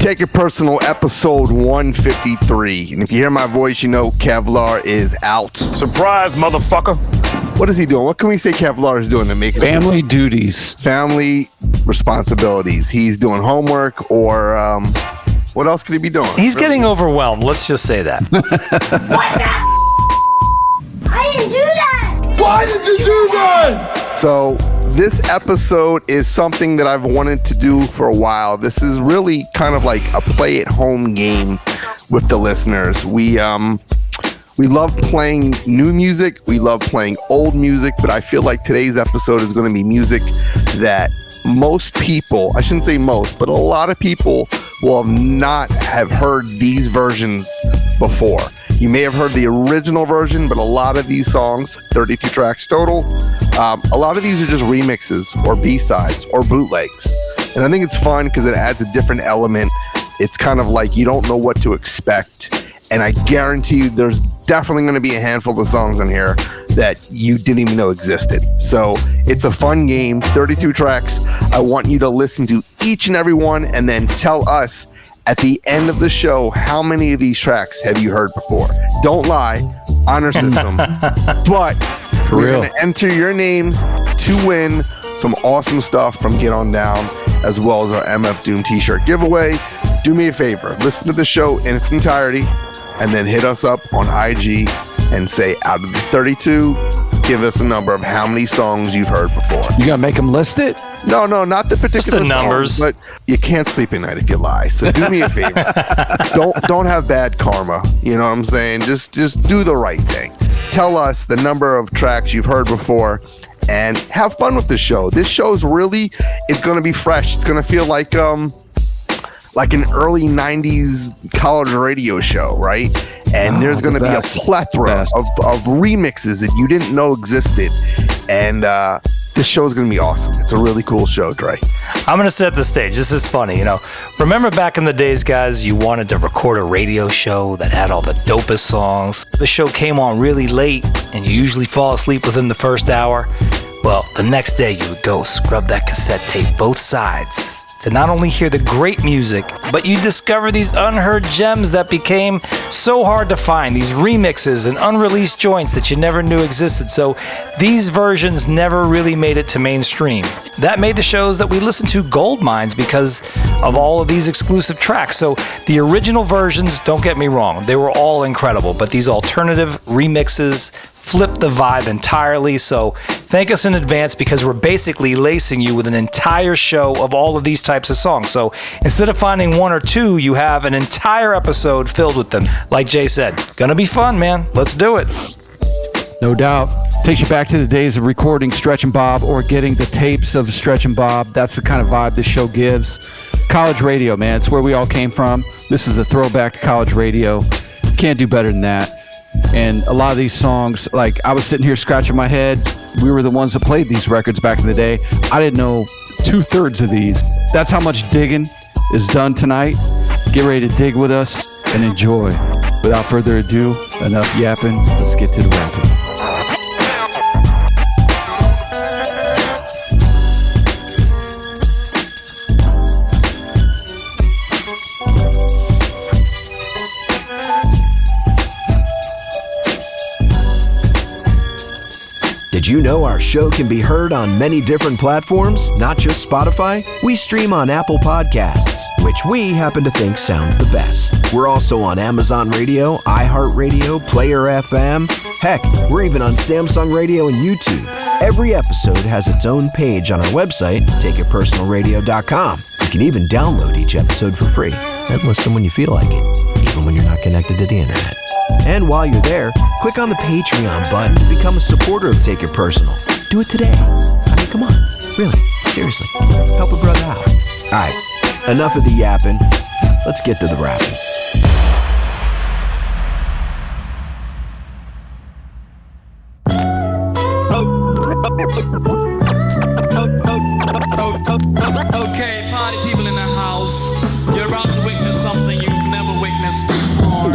Take It Personal, episode 153. And if you hear my voice, you know Kevlar is out. Surprise, motherfucker. What is he doing? What can we say Kevlar is doing to make it? Family duties. Family responsibilities. He's doing homework or what else could he be doing? He's getting overwhelmed. Let's just say that. What the? I didn't do that. Why did you do that? So this episode is something that I've wanted to do for a while. This is really kind of like a play-at-home game with the listeners. We love playing new music. We love playing old music, but I feel like today's episode is going to be music that most people, I shouldn't say most, but a lot of people will not have heard these versions before. You may have heard the original version, but a lot of these songs, 32 tracks total, a lot of these are just remixes or B-sides or bootlegs. And I think it's fun because it adds a different element. It's kind of like you don't know what to expect. And I guarantee you there's definitely going to be a handful of songs in here that you didn't even know existed. So it's a fun game, 32 tracks. I want you to listen to each and every one and then tell us at the end of the show how many of these tracks have you heard before. Don't lie, honor system. But we're going to enter your names to win some awesome stuff from Get On Down, as well as our MF Doom t-shirt giveaway. Do me a favor, listen to the show in its entirety, and then hit us up on IG and say, out of the 32, give us a number of how many songs you've heard before. You gonna make them list it? No, not the particular Just the numbers. songs, but you can't sleep at night if you lie. So do me a favor. Don't have bad karma. You know what I'm saying? Just do the right thing. Tell us the number of tracks you've heard before and have fun with the show. This show is really, it's going to be fresh. It's going to feel like an early 90s college radio show, right? And there's going to be a plethora of remixes that you didn't know existed. And this show is going to be awesome. It's a really cool show, Dre. I'm going to set the stage. This is funny. You know, remember back in the days, guys, you wanted to record a radio show that had all the dopest songs. The show came on really late, and you usually fall asleep within the first hour. Well, the next day you would go scrub that cassette tape, both sides, to not only hear the great music, but you discover these unheard gems that became so hard to find, these remixes and unreleased joints that you never knew existed. So these versions never really made it to mainstream. That made the shows that we listen to gold mines because of all of these exclusive tracks. So the original versions, don't get me wrong, they were all incredible, but these alternative remixes flip the vibe entirely. So thank us in advance because we're basically lacing you with an entire show of all of these types of songs. So instead of finding one or two, you have an entire episode filled with them. Like Jay said, gonna be fun, man. Let's do it. No doubt. Takes you back to the days of recording Stretch and Bob or getting the tapes of Stretch and Bob. That's the kind of vibe this show gives. College radio, man. It's where we all came from. This is a throwback to college radio. Can't do better than that. And a lot of these songs, like I was sitting here scratching my head. We were the ones that played these records back in the day. I didn't know 2/3 of these. That's how much digging is done tonight. Get ready to dig with us and enjoy. Without further ado, enough yapping. Let's get to the rapping. Did you know our show can be heard on many different platforms, not just Spotify? We stream on Apple Podcasts, which we happen to think sounds the best. We're also on Amazon Radio, iHeartRadio, Player FM. Heck, we're even on Samsung Radio and YouTube. Every episode has its own page on our website, takeitpersonalradio.com. You can even download each episode for free and listen when you feel like it, even when you're not connected to the internet. And while you're there, click on the Patreon button to become a supporter of Take It Personal. Do it today. I mean, come on. Really. Seriously. Help a brother out. All right. Enough of the yapping. Let's get to the rapping. Okay, party people in the house. You're about to witness something you've never witnessed before.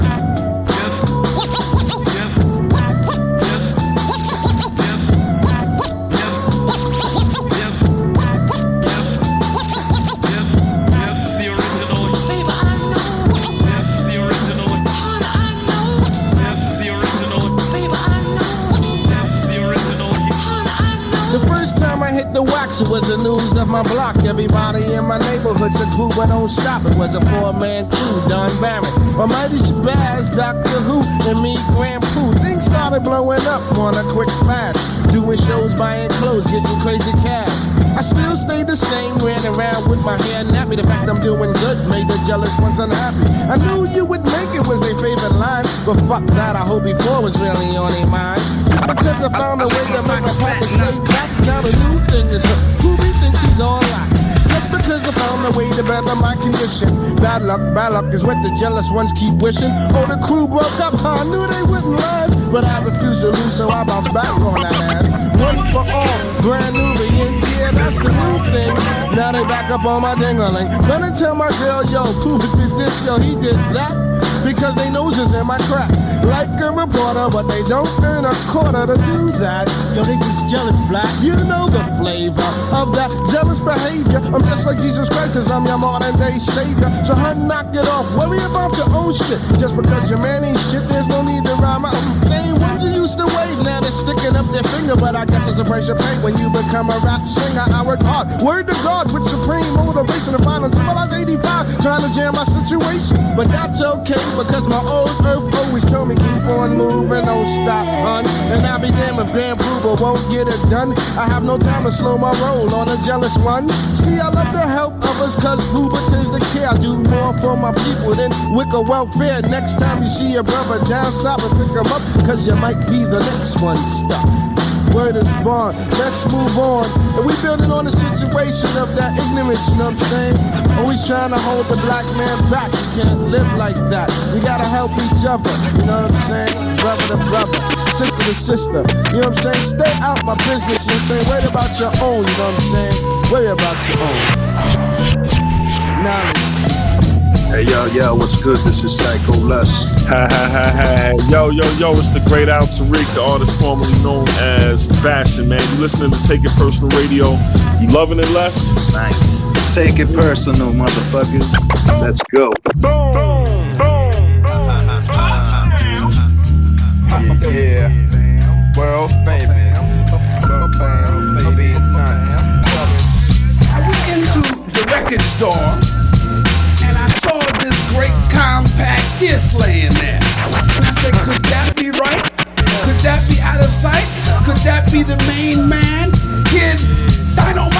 This is the original. Baby, I hit the wax, it was the news of my block. Everybody in my neighborhood said, "Who but don't stop." It was a 4-man crew, Don Barrett, Almighty Shabazz, Dr. Who, and me, Grand Pooh. Things started blowing up on a quick fast. Doing shows, buying clothes, getting crazy cash. I still stayed the same, ran around with my hair nappy. The fact I'm doing good made the jealous ones unhappy. I knew you would make it was their favorite line, but fuck that, I hope before was really on their mind. Just because I found a way to make my pocket stay back, now the new thing is who we think she's all right. Just because I found a way to better my condition. Bad luck is what the jealous ones keep wishing. Oh, the crew broke up, I knew they wouldn't last, but I refused to lose, so I bounced back on that ass. One for all, brand new reunion, yeah, that's the new thing. Now they back up on my ding-a-ling. Gonna tell my girl, yo, Pooh did this, yo, he did that, because they noses in my crack. Like a reporter, but they don't earn a quarter to do that. Yo, they just jealous, black. You know the flavor of that jealous behavior. I'm just like Jesus Christ, cause I'm your modern day savior. So hun, knock it off, worry about your own shit. Just because your man ain't shit, there's no need to rhyme out. Same ones you used to wave, now they're sticking up their finger. But I guess it's a price you pay when you become a rap singer. I work hard, word to God, with supreme motivation to find until I was 85, trying to jam my situation. But that's okay, because my old earth always told me keep on moving, don't stop, hun. And I'll be damned if Grand Pooh won't get it done. I have no time to slow my roll on a jealous one. See, I love to help others, cause Pooh tends to care. I do more for my people than wicker welfare. Next time you see your brother down, stop and pick him up, cause you might be the next one stuck. Word is born, let's move on. And we building on the situation of that ignorance, you know what I'm saying? Always trying to hold the black man back. You can't live like that. We gotta help each other, you know what I'm saying? Brother to brother, sister to sister, you know what I'm saying? Stay out my business, you know what I'm saying? Worry about your own, you know what I'm saying? Worry about your own. Knowledge. Hey, yo, what's good? This is Psycho Les. Hey, yo, it's the great Al Tariq, the artist formerly known as Fashion, man. You listening to Take It Personal Radio. You loving it, Les? It's nice. Take it personal, motherfuckers. Let's go. Boom. Yeah. World famous. I went into the record store and I saw this great compact disc laying there. And I said, could that be right? Could that be out of sight? Could that be the main man? Kid Dynamite!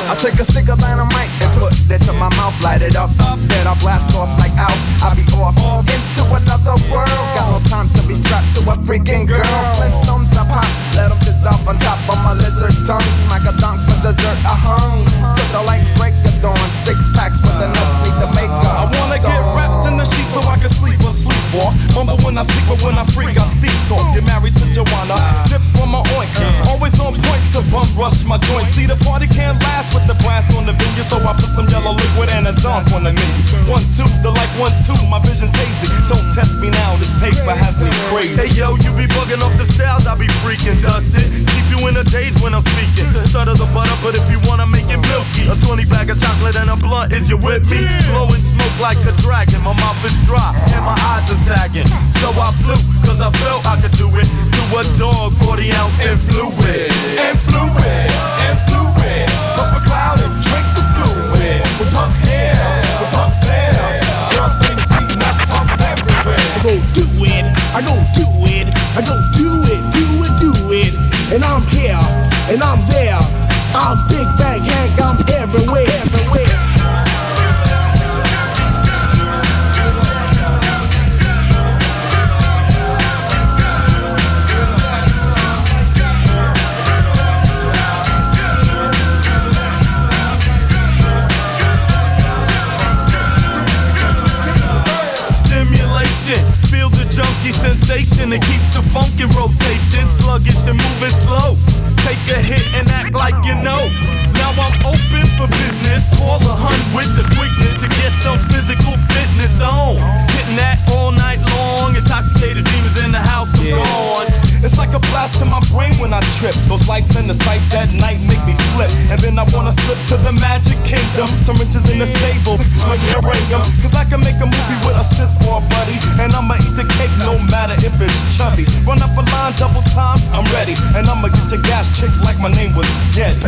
I take a stick of dynamite and put it to my mouth, light it up, then I blast off like out. I be off into another world. Got no time to be strapped to a freaking girl. Flintstones I pop, let them dissolve on top of my lizard tongue. Smack a dunk for dessert, I hung to the light break of dawn. 6 packs for the nuts, need to make up. I wanna get wrapped in the sheets so I can sleep or sleepwalk. Mumble when I speak, but when I freak, I speak talk. Get married to Joanna, dip from my oink. Always on point to bump rush my joints. See, the party can't last with the brass on the venue, so I put some yellow liquid and a dunk on the menu. 1, 2, the like 1, 2, my vision's hazy. Don't test me now, this paper has me crazy. Hey yo, you be bugging off the styles, I be freaking dusted. Keep you in the days when I'm speaking. Stutter the butter, but if you wanna make it milky, a 20 bag of chocolate and a blunt, is you with me? Blowing smoke like a dragon, my mouth is dry and my eyes are sagging. So I flew, cause I felt I could do it. Do a dog, 40 ounce and fluid. Puff a cloud and drink the fluid. With puff hair, girls things beating, that's puff everywhere. I go do it, I go do it, I go do it. And I'm here, and I'm there. I'm Big Bang Hank, I'm everywhere. Feel the junkie sensation, it keeps the funk in rotation. Sluggish and moving slow. Take a hit and act like you know. Now I'm open for business. Call the hunt with the quickness to get some physical fitness on. Hitting that all night long. Intoxicated demons in the house are gone. It's like a blast to my brain when I trip. Those lights and the sights at night make me flip. And then I wanna slip to the magic kingdom. Some riches in the stable, like cause I can make a movie with a sis or a buddy. And I'ma eat the cake no matter if it's chubby. Run up a line, double time, I'm ready. And I'ma get your gas chick like my name was Getty.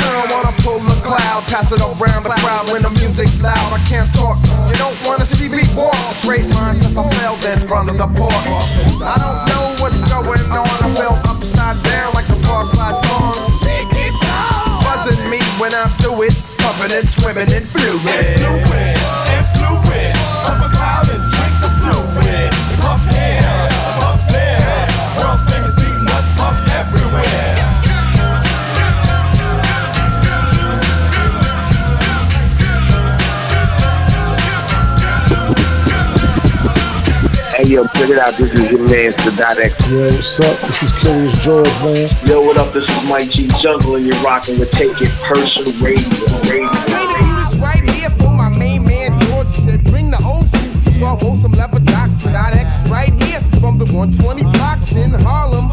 I don't wanna pull the cloud, pass it around the crowd when the music's loud. I can't talk, you don't wanna see me walk a straight line since I fell in front of the port office. I don't know what's going on, I fell upside down like the far side song. Shake it on, buzzing me when I'm through it, puffing and swimming in fluid. And fluid, up a cloud and drink the fluid. Puff here, puff there, world's famous beat nuts, puff everywhere. Hey yo, check it out, this is your man, Sadat. Yo, what's up? This is Curious George, man. Yo, what up? This is Mike G Jungle, and you're rocking with Take It Personal Radio. This right here for my main man George. He said, bring the old school. So I roll some leather docs. Sadat right here from the 120 blocks in Harlem.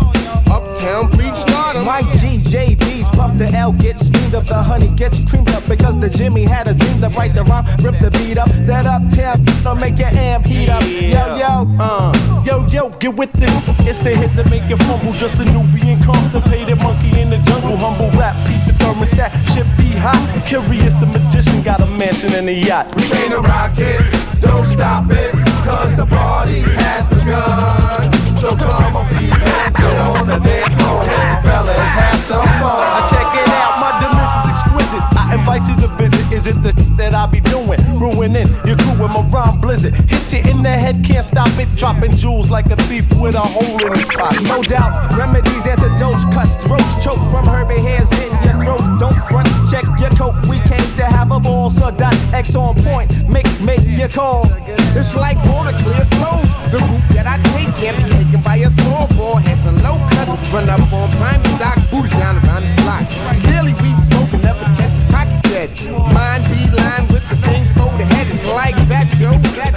Uptown, please start 'em. Mike G, JB's, Puff the L, gets steamed up, the honey gets creamed up because the Jimmy had a dream to write the rhyme, rip the beat up, that uptown, don't make your amp heat up. Yo, get with it. It's the hit to make you fumble, just a Nubian constipated monkey in the jungle, humble rap, keep the thermostat, shit be hot. Curious the magician got a mansion and a yacht. We came to rock it, don't stop it, cause the party has begun. So come on, females, get on the dance floor, fellas, have some fun. I check it out, my dimension's exquisite. I invite you to visit. Is it the that I be doing? Ruining your crew with my rhyme blizzard. Hits you in the head, can't stop it. Dropping jewels like a thief with a hole in his pocket. No doubt, remedies, antidotes, cut throats, choke from Herbie hairs in your throat. Don't front, check your coat. We came to have a ball, so dot X on point. Make your call. It's like water, clear flows. The route that I take can't be taken by a small ball. Heads and low cuts, run up on prime stock, booty down around the block. Clearly weed smoking, never catch the pocket dead. Mind be line with the thing for the head. It's like that, yo, that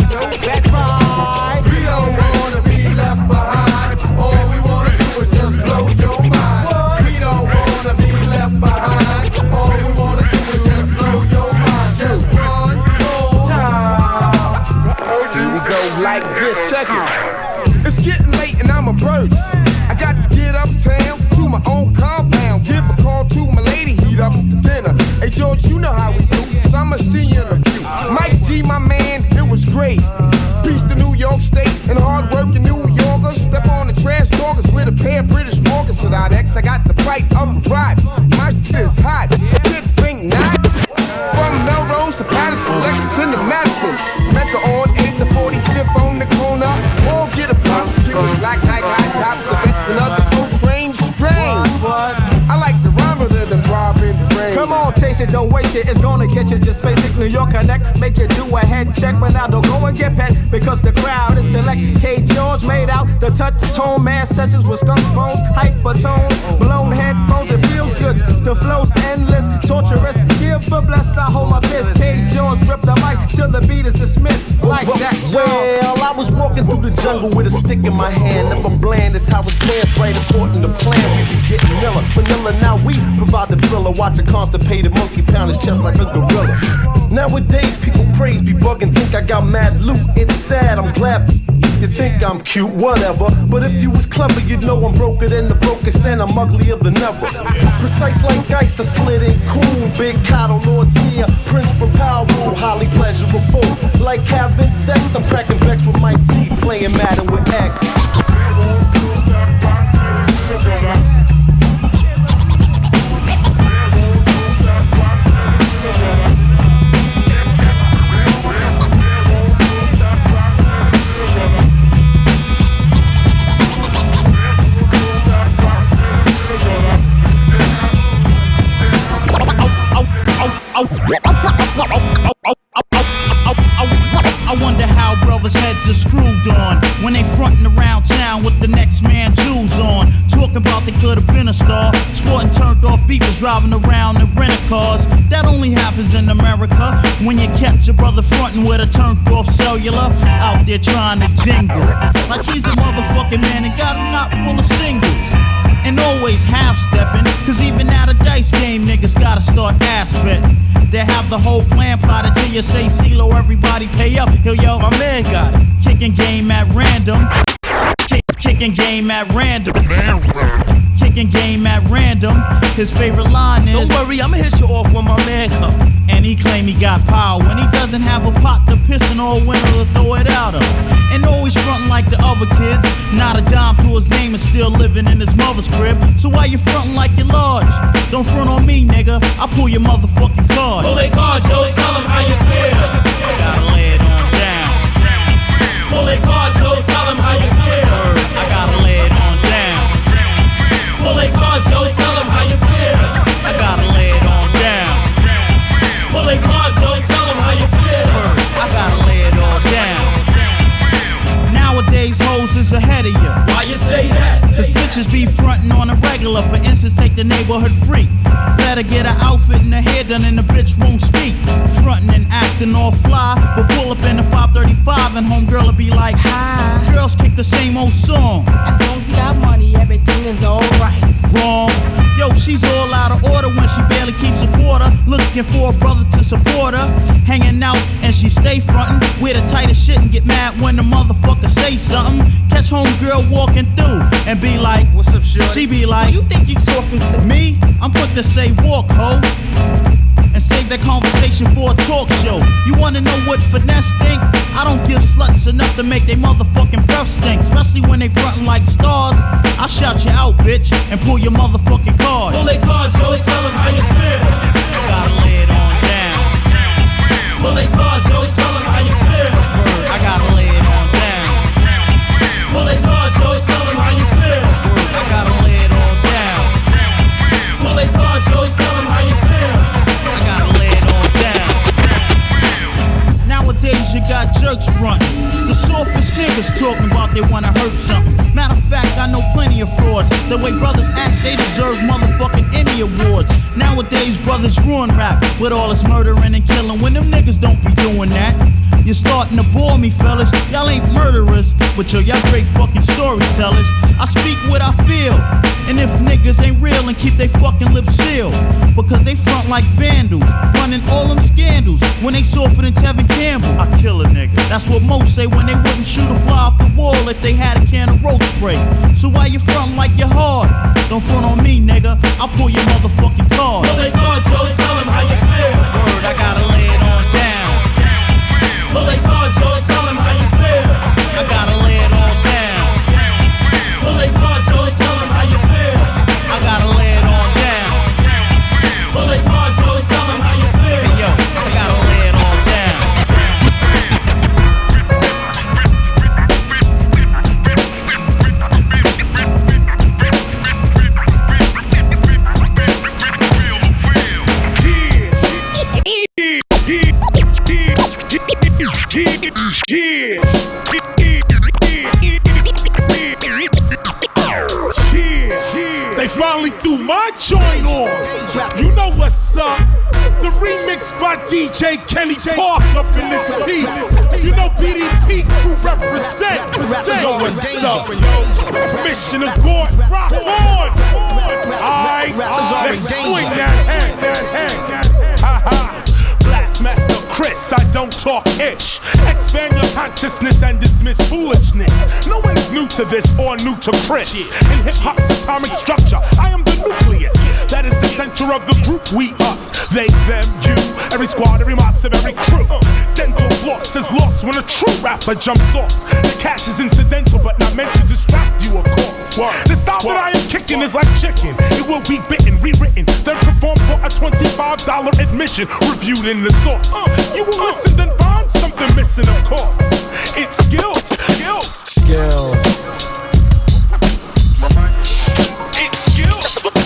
right. We don't wanna be left behind. All we wanna do is just blow your mind. We don't wanna be left behind. All we wanna do is just blow your mind. Just one more time. Here we go like this, check it. It's getting late and I'm a bird. I got to get uptown to my own compound. Give a call to my lady, heat up the dinner. Hey George, you know how we do, so I'ma see you in a few. Mike G, my man, it was great. Peace to New York State and hard-working New Yorkers. Step on the trash talkers with a pair of British walkers. So that X, I got the bite of the ride. My shit is hot, good thing not. From Melrose to Patterson, Lexington to Madison. Mecca on 8th to 45th on the corner. All get a bounce, kick with black Nike high tops. A veteran of the full train strain. I like the rhyme rather than rob in the rain. Come on, taste it, don't waste it. It's gonna get you, just face it. New York Connect, make you do a head check. But now don't go and get pet because the crowd is select. K. George made out the touch tone, mass sessions with skunk bones, hypertone, blown headphones. It feels good. The flow's endless, torturous. Give a bless, I hold my fist. K. George rip the mic till the beat is dismissed. Like that, well, I was walking through the jungle with a stick in my hand. Never bland, it's how it stands right according to plan. We be getting vanilla, now we provide the thriller. Watch a constipated monkey pound his chest like a gorilla. Nowadays, people praise me, bugging, think I got mad loot. It's sad, I'm glad you think I'm cute, whatever. But if you was clever, you'd know I'm broker than the brokest and I'm uglier than ever. Precise like ice, I slid in cool. Big Cotto, Lord Seer, Prince from Power Rule, highly pleasurable. Like having sex, I'm cracking backs with Mike G, playing Madden with X. I wonder how brothers' heads are screwed on when they frontin' around town with the next man jewels on. Talking about they could've been a star, sporting turned off beaters driving around in rental cars. That only happens in America when you catch your brother frontin' with a turned off cellular out there trying to jingle like he's the motherfucking man and got a knot full of singles. And all always half-stepping, cause even at a dice game, niggas gotta start ass betting. They have the whole plan plotted till you say CeeLo, everybody pay up. Here, yo, my man got it. Kicking game at random. Kicking game at random. Kicking game at random. His favorite line is, don't worry, I'ma hit you off when my man come. And he claim he got power when he doesn't have a pot to piss in or a window to throw it out of. And always frontin' like the other kids. Not a dime to his name and still living in his mother's crib. So why you frontin' like you're large? Don't front on me, nigga. I'll pull your motherfucking card. Pull they card, Joe, tell him how you feel. I gotta lay it on down. Pull they card, Joe, tell him how you feel. I gotta lay it on down. Pull they card, Joe, tell him how you feel. I gotta lay it on down. Pull they card, Joe, tell him how you feel. I gotta lay it all down. Nowadays, hoes is ahead of you. Why you say that? Cause bitches be frontin' on a regular. For instance, take the neighborhood freak. Better get her outfit and her hair done and the bitch won't speak. Frontin' and acting all fly, but pull up in the 535 and homegirl will be like, hi. Girls kick the same old song. As long as you got money, everything is alright. Wrong. Yo, she's all out of order when she barely keeps a quarter. Looking for a brother to support her. Hanging out and she stay frontin'. Wear the tightest shit and get mad when the motherfucker say something. Catch homegirl walking through and be like, what's up, shorty? She be like, You think you talking to me? I'm quick to say walk, ho. And save that conversation for a talk show. You wanna know what finesse think? I don't give sluts enough to make they motherfucking breath stink. Especially when they frontin' like stars. I'll shout you out, bitch, and pull your motherfucking card. Pull they card, Joe, tell him how you feel. I gotta lay it on down. Pull they card, Joe, tell him how you feel. I gotta lay it on down. Pull they card, Joe, tell him how you feel. I gotta lay it on down. Pull they card, Joe, tell him how you feel. I gotta lay it on down. Nowadays you got jerks frontin'. The softest niggas talking about they wanna hurt something. Matter of fact, I know plenty of frauds. The way brothers act, they deserve motherfucking Emmy awards. Nowadays brothers ruin rap with all this murdering and killing when them niggas don't be doing that. You're starting to bore me, fellas. Y'all ain't murderers, but yo, y'all great fucking storytellers. I speak what I feel. And if niggas ain't real and keep they fucking lips sealed, because they front like vandals, running all them scandals. When they softer than Tevin Campbell, I kill a nigga. That's what most say when they wouldn't shoot a fly off the wall if they had a can of road spray. So why you frontin' like you're hard? Don't front on me, nigga. I'll pull your motherfucking card. Pull they card, Joe, tell him how you feel. Word, I gotta lay it on down. Pull they card, Joe, tell him how you feel. I gotta lay it all down. Pull they card, Joe, tell him how you feel. I gotta lay it all down. Pull they card, Joe, tell him how you feel. Hey, yo, I gotta lay it all down. They finally threw my joint on. You know what's up? The remix by DJ Kenny Park up in this piece. You know BDP crew represent. Yo, what's up, yo? Commissioner Gordon, rock on. Alright, let's swing that hand. Ha ha. Blastmaster Chris, I don't talk ish. Expand your consciousness and dismiss foolishness. No one is new to this or new to Chris. In hip-hop's atomic structure, I am the nucleus. That is the center of the group, we, us. They, them, you. Every squad, every moss, every crew. Dental floss is lost when a true rapper jumps off. The cash is incidental, but not meant to distract you, of course. The style that I am kicking is like chicken. It will be bitten, rewritten, then performed for a $25 admission, reviewed in the source. You will listen, then find something missing, of course. It's skills. It's skills. It's skills.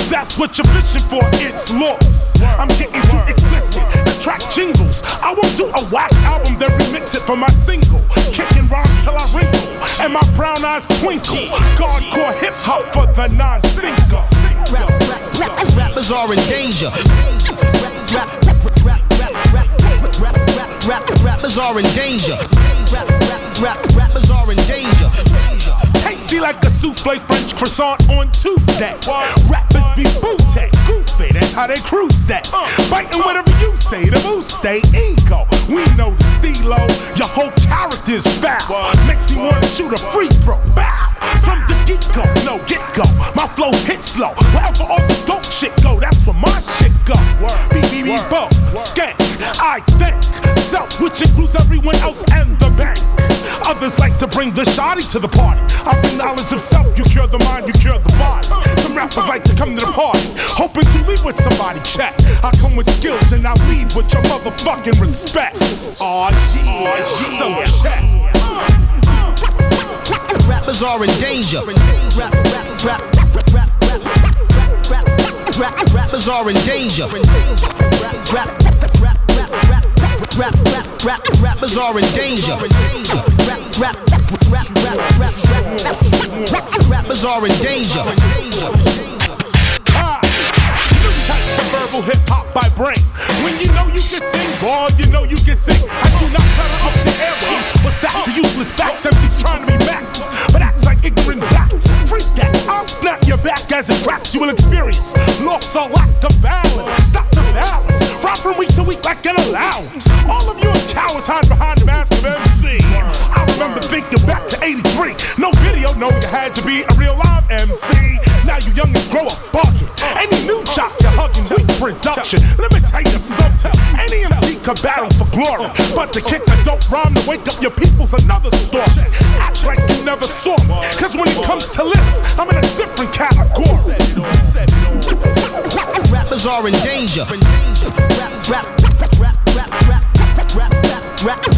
That's what you're fishing for. It's lost. I'm getting too explicit. The track jingles. I won't do a whack album, then remix it for my single. Kicking rhymes till I wrinkle and my brown eyes twinkle. Hardcore hip hop for the non-sinker. Rappers are in danger. Rappers are in danger. Rappers are in danger. Tasty like a souffle French croissant on Tuesday. Rappers be booty, goofy, that's how they cruise that. Biting whatever you say, the moves stay ego. We know the stilo, your whole character's foul. Makes me wanna shoot a free throw, bow. From the get-go, no get-go, my flow hits slow. Wherever all the dope shit go, that's where my shit go. BBB Bo, skank, I think. Self, which includes everyone else and the bank. Others like to bring the shawty to the party. I bring knowledge of self, you cure the mind, you cure the body. Some rappers like to come to the party, hoping to leave with somebody, check. I come with skills and I leave with your motherfucking respect. Aw yeah, so check. Rappers are in danger. Rappers are in danger. Rappers are in danger. Rappers are in danger. New types of verbal hip hop by brain. When you know you can sing, boy, you know you can sing. I do not clutter up the airways with stacks of useless facts. MC's trying to be max, but acts like ignorant bats. Freak that, I'll snap your back as it cracks. You will experience loss or lack of balance. Stop the balance. Ride from week to week like an allowance. All of you are cowards hide behind the mask of MC. I remember thinking back to 83. No video, no, you had to be a real live MC. Now you youngins grow up bugging. Any new jock you're hugging, weak production. Let me tell you something. Any MC can battle for glory, but to kick a dope rhyme to wake up your people's another story. Act like you never saw me, cause when it comes to lyrics, I'm in a different category. Rappers are in danger.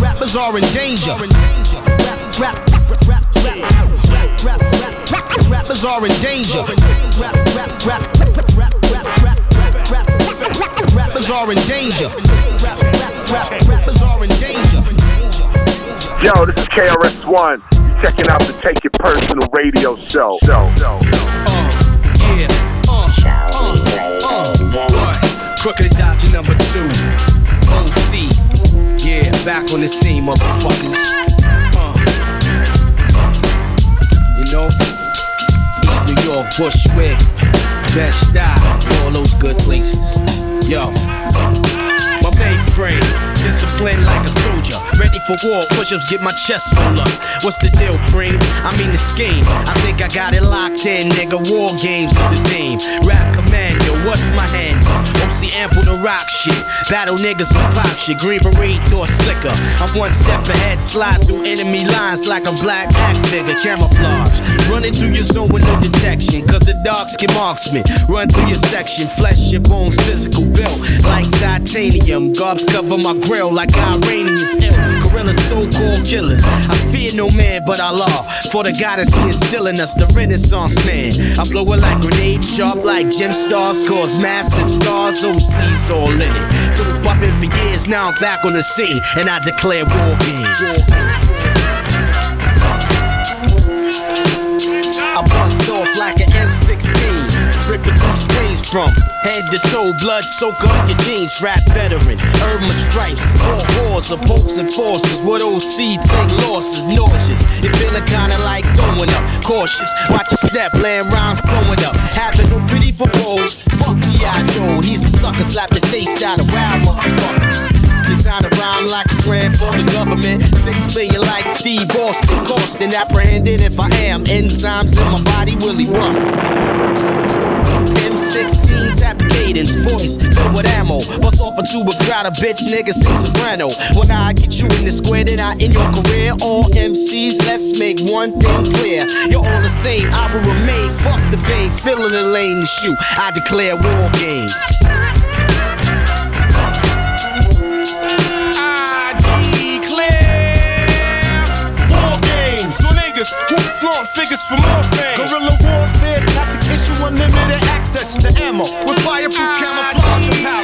Rappers are in danger. Rappers are in danger. Rappers are in danger. Rappers are in danger. Yo, this is KRS-One. You checking out the Take It Personal radio show. Crooked adoption number 2. OC. Yeah, back on the scene, motherfuckers. You know, East New York, Bushwick, Best Style, all those good places. Yo, my mainframe, disciplined like a soldier, ready for war, push-ups get my chest rolled up. What's the deal, Preem? I mean the scheme, I think I got it locked in, nigga, war games is the theme. Rap commando, what's my handle? OC ample to rock shit, battle niggas and pop shit, Green Beret, door slicker. I'm one step ahead, slide through enemy lines like a black act figure, camouflage. Running through your zone with no detection, cause the dark skin marksman. Run through your section, flesh your bones, physical built like titanium. Garbs cover my grill like Iranians ill. Gorilla so-called killers. I fear no man but Allah, for the goddess he instilling us, the Renaissance man. I blow it like grenades, sharp like gem stars, cause massive scars, OC's all in it. Dope poppin' for years, now I'm back on the scene, and I declare war games. I bust off like an M16, ripping through springs from head to toe, blood soak up your jeans. Rap veteran, earn my stripes, 4 wars, opposing forces. What OC take losses, nauseous. You're feeling kinda like throwing up, cautious. Watch your step, laying rhymes blowing up. Having no pity for foes. Fuck G.I. Joe, he's a sucker, slap the taste out of rap motherfuckers. Design a rhyme like a plan for the government. 6 million like Steve Austin. Costin, apprehended if I am. Enzymes in my body, Willie run. M16 tap cadence, voice filled with ammo. Bust off into a crowd of bitch niggas sing soprano. When I get you in the square, then I end your career. All MCs, let's make one thing clear. You're all the same, I will remain. Fuck the fame, filling the lane to shoot. I declare war games. Who flaunt figures for more fame? Guerrilla warfare, tactic issue unlimited access to ammo with fireproof camouflage and power.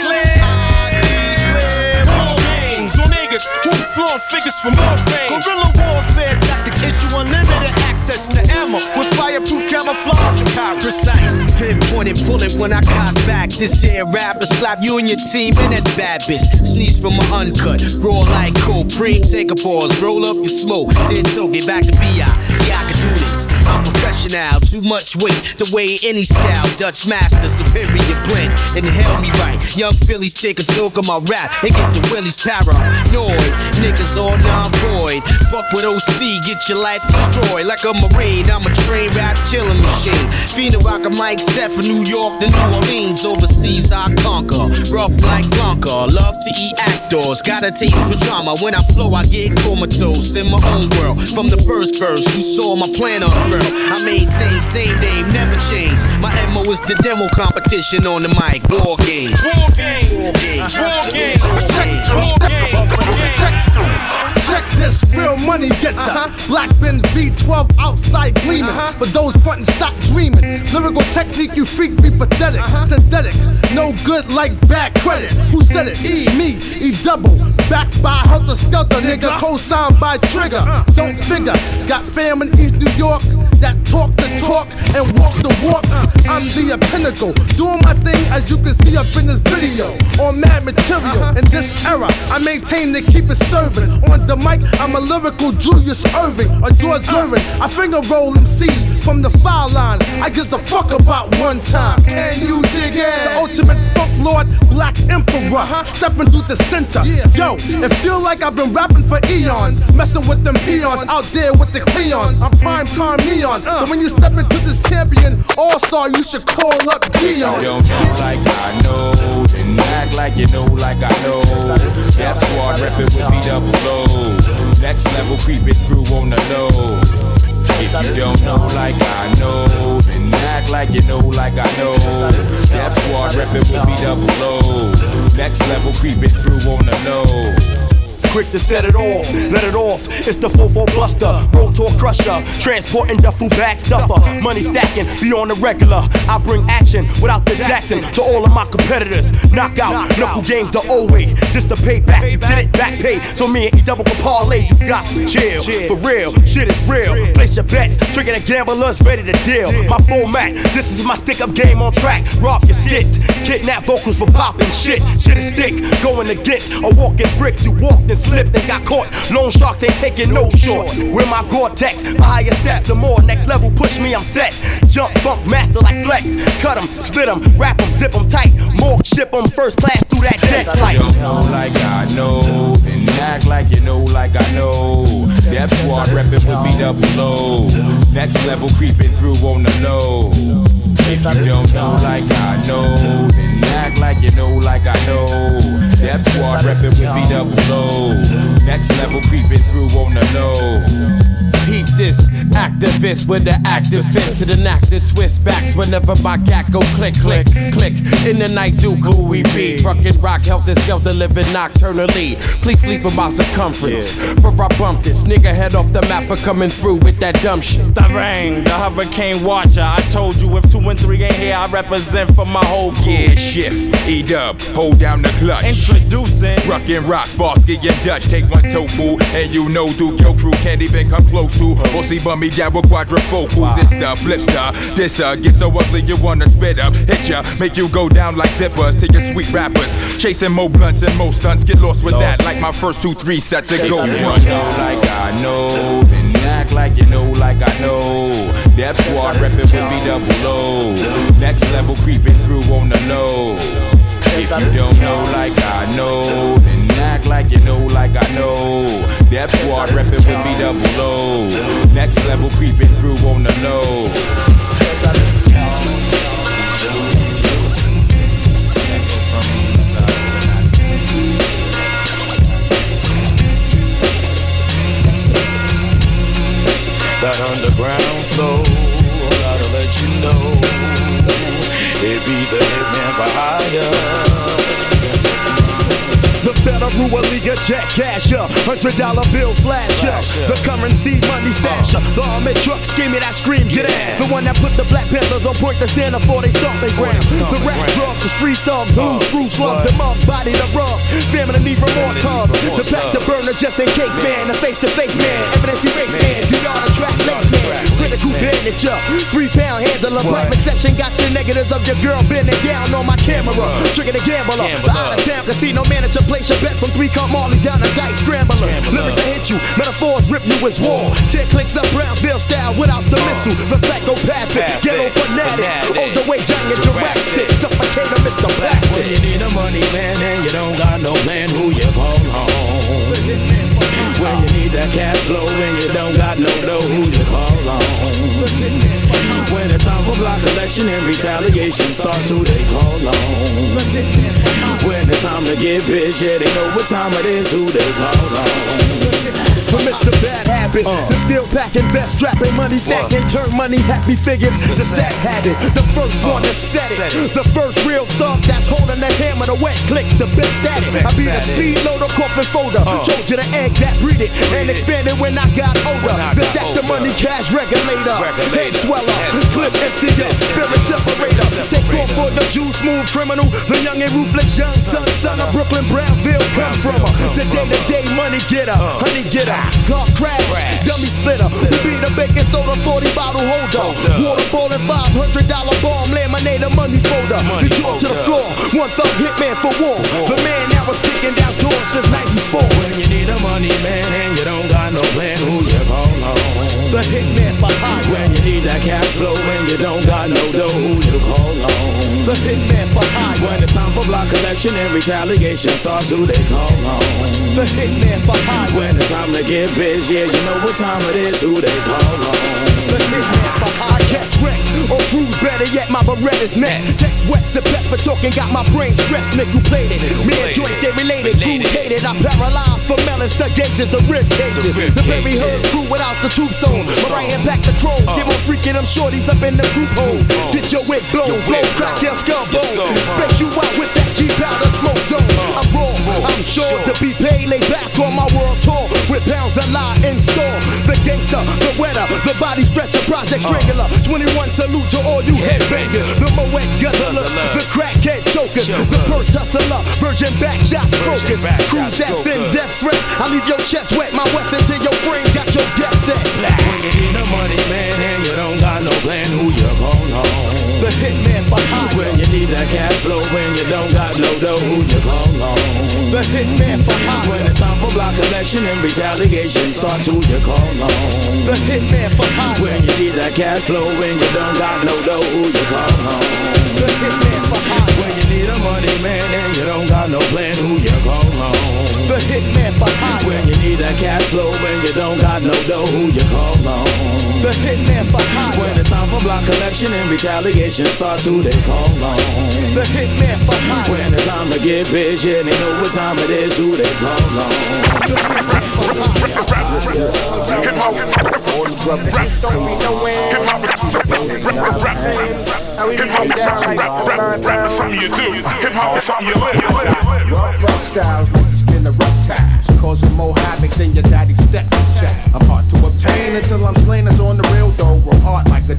War games on niggas who flaunt figures for more fame. Guerrilla warfare, tactics issue unlimited access to ammo with fireproof camouflage your power. Precise, pinpointed bullet when I cock back. This here rapper slap you and your team and that bad bitch. Sneeze from my uncut, raw like cold. Take a pause, roll up your smoke, then toke it back to B.I. See, I can do this. I'm professional, too much weight to weigh any style. Dutch master, superior blend. Inhale me right. Young Phillies take a talk of my rap and get the willies paranoid. Niggas all non-void. Fuck with OC, get your life destroyed. Like a Marine, I'm a trained rap killing machine. Fiend rock a mic set for New York to New Orleans. Overseas I conquer, rough like Blanca. Love to eat actors, got a taste for drama. When I flow, I get comatose in my own world. From the first verse, you saw my plan unfurl. I maintain same name, never change. My MO is the demo competition on the mic. War games. War games. War games. War games. Check this, real money getter. Black Ben V12 outside gleaming. For those frontin', stop dreaming. Lyrical technique, you freak, be pathetic. Synthetic, no good like bad credit. Who said it? Me, E double. Backed by Helter Skelter, nigga. Co-signed by Trigger. Don't figure, got fam in East New York that talk the talk and walk the walk. I'm the pinnacle, doing my thing as you can see up in this video. On mad material, in this era, I maintain to keep it serving. On the mic, I'm a lyrical Julius Irving or George Gervin. I finger roll MCs from the foul line. I give a fuck about one time. Can you dig it? The ultimate funk lord, Black Emperor, stepping through the center. Yo, it feel like I've been rapping for eons, messing with them peons out there with the Cleons. I'm prime time neon, so when you step into this champion all-star, you should call up Dion. You don't know like I know, then act like you know like I know. Death Squad reppin' with me double low. Next level creeping through on the low. If you don't know like I know, then act like you know like I know. Death Squad reppin' with me double low. Next level creeping through on the low. Quick to set it off, let it off. It's the 4-4 bluster, road tour crusher, transporting duffel bag stuffer, money stacking, be on the regular. I bring action without the Jackson to all of my competitors. Knockout, knuckle games the old way, just to pay back. You did it, back pay. So me and E double can parlay. You got to chill, for real, shit is real. Place your bets, trigger the gamblers, ready to deal. My format, this is my stick-up game on track. Rock your skits, kidnap vocals for popping shit. Shit is thick, going against a walking brick. You walked and slipped and got caught. Loan sharks ain't taking no short. With my Gore-Tex, for higher steps, the more next level push me, I'm set. Jump, funk, master like Flex. Cut 'em, split 'em, wrap 'em, zip 'em tight. More ship 'em first class through that jet flight. You don't know like I know, then act like you know like I know. Death Squad reppin' with me double low. Next level creeping through on the low. If you don't know like I know, then act like you know like I know. Death Squad reppin' with me double low. Next level creeping through on the low. Peep this, activist with the active fist to the active twist backs whenever my cat go click, click, click. In the night, do who we be. Truckin' rock, helter skelter, living nocturnally. Please leave for my circumference. For I bump this nigga head off the map for coming through with that dumb shit. Starang, the hurricane watcher. I told you if 2 and 3 ain't here, I represent for my whole crew. Yeah, shift, E-dub, hold down the clutch. Introducing Ruckin' rocks, boss, get your Dutch. Take one tofu, and you know Duke, your crew can't even come close to. Or see bummy jab with quadrifocals. It's the flipster. This get so ugly you wanna spit up. Hit ya, make you go down like zippers to your sweet rappers. Chasing more blunts and more stunts. Get lost with that like my first 2-3 sets of go. You don't know like I know, then act like you know like I know. Death Squad reppin' with me double low. Next level creeping through on the low. If you don't know like I know, then act like you know like I know. Death Squad reppin' with me double low. Next level creeping through on the low. That underground flow, gotta let you know, it be the hitman for hire. The Federal League of Jack Casher, $100 bill flasher, the currency money stasher, the armored truck scheming that scream get out. The one that put the Black Panthers on point to stand up for they stomping ground. The rap drug, the street thug, blue screw slug, the mug body, the rug, family need remorse hug. The pack the burner just in case man, the face to face man, evidence erase man, do y'all the track lace man. chemical manager, 3-pound handler. Private session got the negatives of your girl bending down on my camera. Trigger the gambler, the out of town casino manager. Place your bets on 3-cup Marley down the dice scrambler. Lyrics that hit you, metaphors rip you as war. 10 clicks up Brownville style without the missile. The psychopathic, ghetto fanatic, all the way giant Jurassic. Suffocate a Mr. Plastic. When you need a money man and you don't got no plan, who you call home? When you need that cash flow and you don't got no dough, who you call on? When it's time for block collection and retaliation starts, who they call on? When it's time to get bitch, yeah, they know what time it is, who they call on? For Mr. Bad Habit, the steel pack invest, strapping money stacking, turn money happy figures, the sad habit, the first one to set it, the first real thug that's holding the hammer, the wet clicks, the best at it. I be the speed loader, coffin folder, told you the egg that breed it, and expanded when I got older. The stack the money cash regulator, head sweller, clip emptier, spirit separator. Take off for the juice, smooth criminal, the young and ruthless young son of Brooklyn, Brownville, come from her. The day-to-day money getter, honey getter. Car crash, dummy splitter. We be the baking soda 40 bottle holder. Water bowling $500 bomb, laminate a money folder. The jaw to the floor, one thug hitman for war. The man that was kicking down doors since 94. When you need a money man and you don't got no plan, who you call on? The hitman for hire. When you need that cash flow and you don't got no dough, who you call on? The hitman for hire. When it's time for block collection and retaliation starts, who they call on? The hitman for hire. When it's time to get bitch, yeah, you know what time it is, who they call on? The hitman for hire. Catch wreck or cruise better yet, my Beretta's next. Text wet the best for talking, got my brain stressed. Nickel plated, me and joints they related. Cruise hated, I paralyzed for melons, the gauges, the rib cages. The very hood crew without the tombstone. My right hand pack the troll, get more freaking them shorties up in the group holes. Get your wig blown, flow, crack your skull bone. Space you out with that G powder smoke zone. I'm raw, I'm sure to be paid. Lay back on my world tour with pounds a lot in store. The gangster, the wetter, the body stretcher, project strangler. 21 salute to all you headbangers. The Moet guzzlers, the crackhead chokers, the purse hustler, virgin back shot strokers. Crews that's in death threats. I leave your chest wet, my West until your frame got your death set. When you need a money man and you don't got no plan, who you call on? The hitman for hire. When you need that cash flow, when you don't got no dough, who you call on? The hitman for hire. When it's time for block collection and retaliation starts, who you call on? The hitman for hire. When you need that cash flow, when you don't got no dough, who you call on? The hitman for hire. When you need a money man and you don't got no plan, who you call on? The hitman for hire. When you need that cash flow, when you don't got no dough, who you call on? The hitman for hire. When it's time for block collection and retaliation starts, who they call on? The hitman for hire. When it's time to get bitch, yeah, they know what time it is, who they call on? The hitman for hire. All the brothers don't be nowhere. Rap is something you do. Hip hop is something you live. Rough styles like the skin of reptiles, causing more havoc than your daddy's stepchild. I'm hard to obtain until I'm slain. It's on the real though. Roll hard like a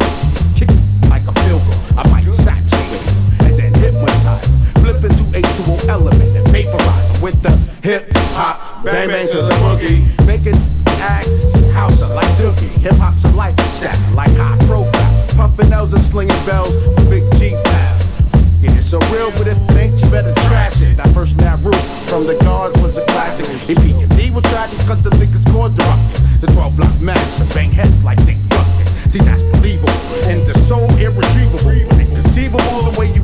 kick, like a field goal. I might saturate and then hypnotize. Flip into H2O element and vaporize with the hip hop bang bang to the boogie. Make it acts house like Dookie. Hip hop's a lifestyle like high profile. Puffin' L's and slinging bells for big G pals. Yeah, it's so real, but if it ain't, you better trash it. That first now root from the guards was a classic. If B&B was tragic, cause the niggas called ruckus. The 12 block mass and bang heads like Dick Bucket. See, that's believable, and the soul irretrievable. Inconceivable the way you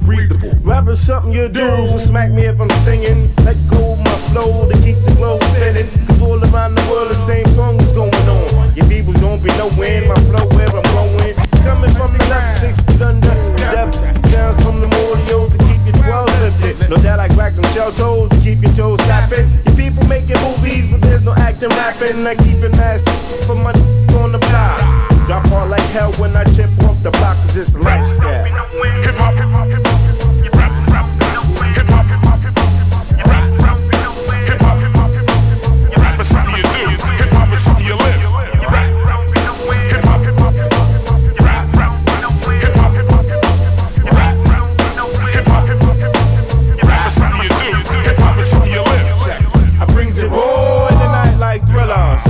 breathable. Rappers something you do, so smack me if I'm singing. Let go of my flow to keep the glow spinning. Cause all around the world the same song is going on. Your people's gonna be no win, my flow where I'm going. Coming from the left, 6 feet under the depth. Sounds from the audios to keep your 12 lifted. No doubt like whack them shell toes to keep your toes tapping. Your people making movies, but there's no acting rapping. I keep it masked for my on the block. Drop hard like hell when I chip off the block, cause it's a lifestyle. Hip hop, hip hop, hip hop.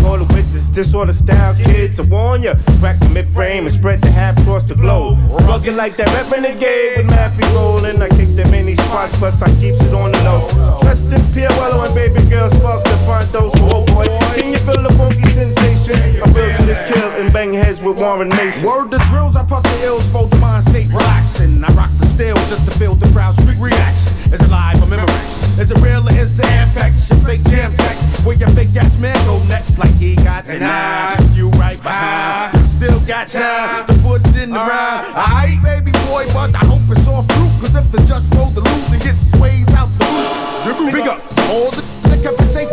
Falling with this disorder style kids. I warn ya, crack the mid-frame and spread the half across the globe. Rugged like that rap renegade with Mappy rolling. I kick them in these spots, plus I keeps it on the low. Dressed in Pierrello and baby girl sparks to find those who oh boy. Can you feel the funky sensation? I'm real to the kill and bang heads with Warren Mason. Word the drills, I puff the ills, fold the mind state relaxing. I rock the steel just to feel the crowd street reaction. Is it live or Memorex? Is it real or is it Ampex? Your fake jam tech, where your fake ass man go next? Like he got an eye, you right behind. Still got time to put it in the rhyme. Aight, baby boy, but I hope it's all fruit. Cause if it's just for the loot, it gets swayed out the loot. Big up all the that kept it safe.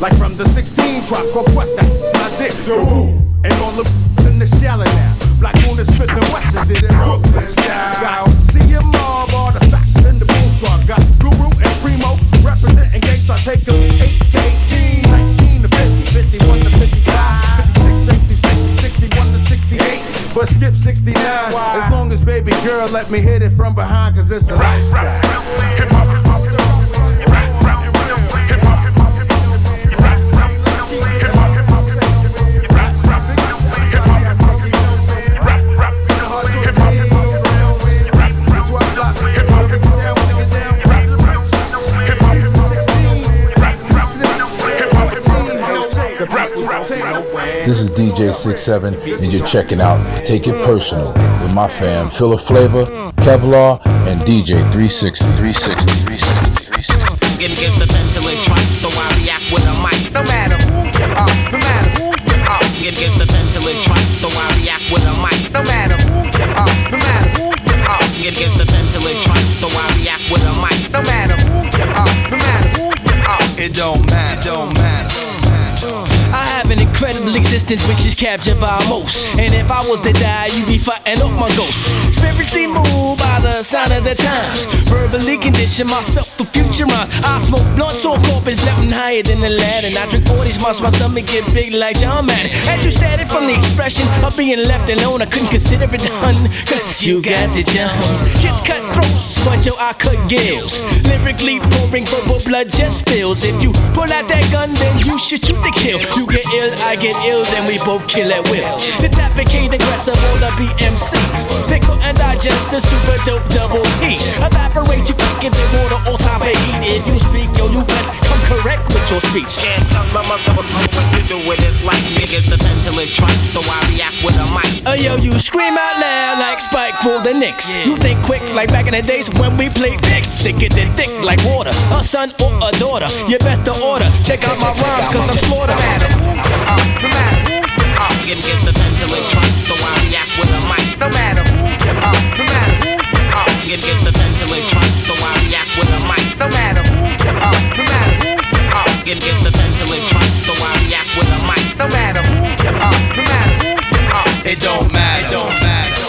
Like from the 16 drop called Quest that. That's it, the who. And all the in the shallow now. Black Moon and Smith and Wesson did it Brooklyn style. Got CMR, all the facts in the Boom Squad. Got Guru and Primo representing Gangsta. Take them 8 to 18, 19 to 50, 51 to 55, 56 to 56, 61 to 68. But skip 69 as long as baby girl let me hit it from behind, cause it's a lifestyle. This is DJ 67, and you're checking out Take It Personal with my fam Filler Flavor, Kevlar, and DJ 360. Get the ventilation right, so I react with a mic. No matter who you are, no matter who you are. Get the ventilation right, so I react with a mic. No matter who you are, no matter who you are. Get the ventilation right, so I react with a mic. No matter who you are, no matter who you are. It don't matter, it don't matter. I have an incredible existence which is captured by most. And if I was to die, you'd be fighting up my ghost. Spiritually moved by the sign of the times. Verbally condition myself for future rhymes. I smoke blunt, so corpus level higher than the ladder. And I drink 40s, my stomach get big like John Madden. As you said it from the expression of being left alone, I couldn't consider it done. Cause you got the jumps. Kids cut throats, but yo, I cut gills. Lyrically pouring verbal blood just spills. If you pull out that gun, then you should shoot to kill. You get ill, I get ill, then we both kill at will. The tap became aggressive, all the BMCs. They couldn't digest the super dope double P. Evaporate you quicker than water, all time for heat. If you speak, yo, you best come correct with your speech. Can't tell my mother what you do with it. Like niggas, the ventilation right, so I react with a mic. Yo, you scream out loud like Spike for the Knicks. You think quick like back in the days when we played dicks. Stick it in thick like water, a son or a daughter. You best to order. Check out my rhymes, cause I'm slaughtered. No matter who you are, get the ventilation right, so I react with a mic. No matter who you are, no matter who you are, get the ventilation right, so I react with a mic. No matter who you are, no matter who you are, get the ventilation right, so I react with a mic. No matter who you are, no matter who you are. It don't matter, it don't matter.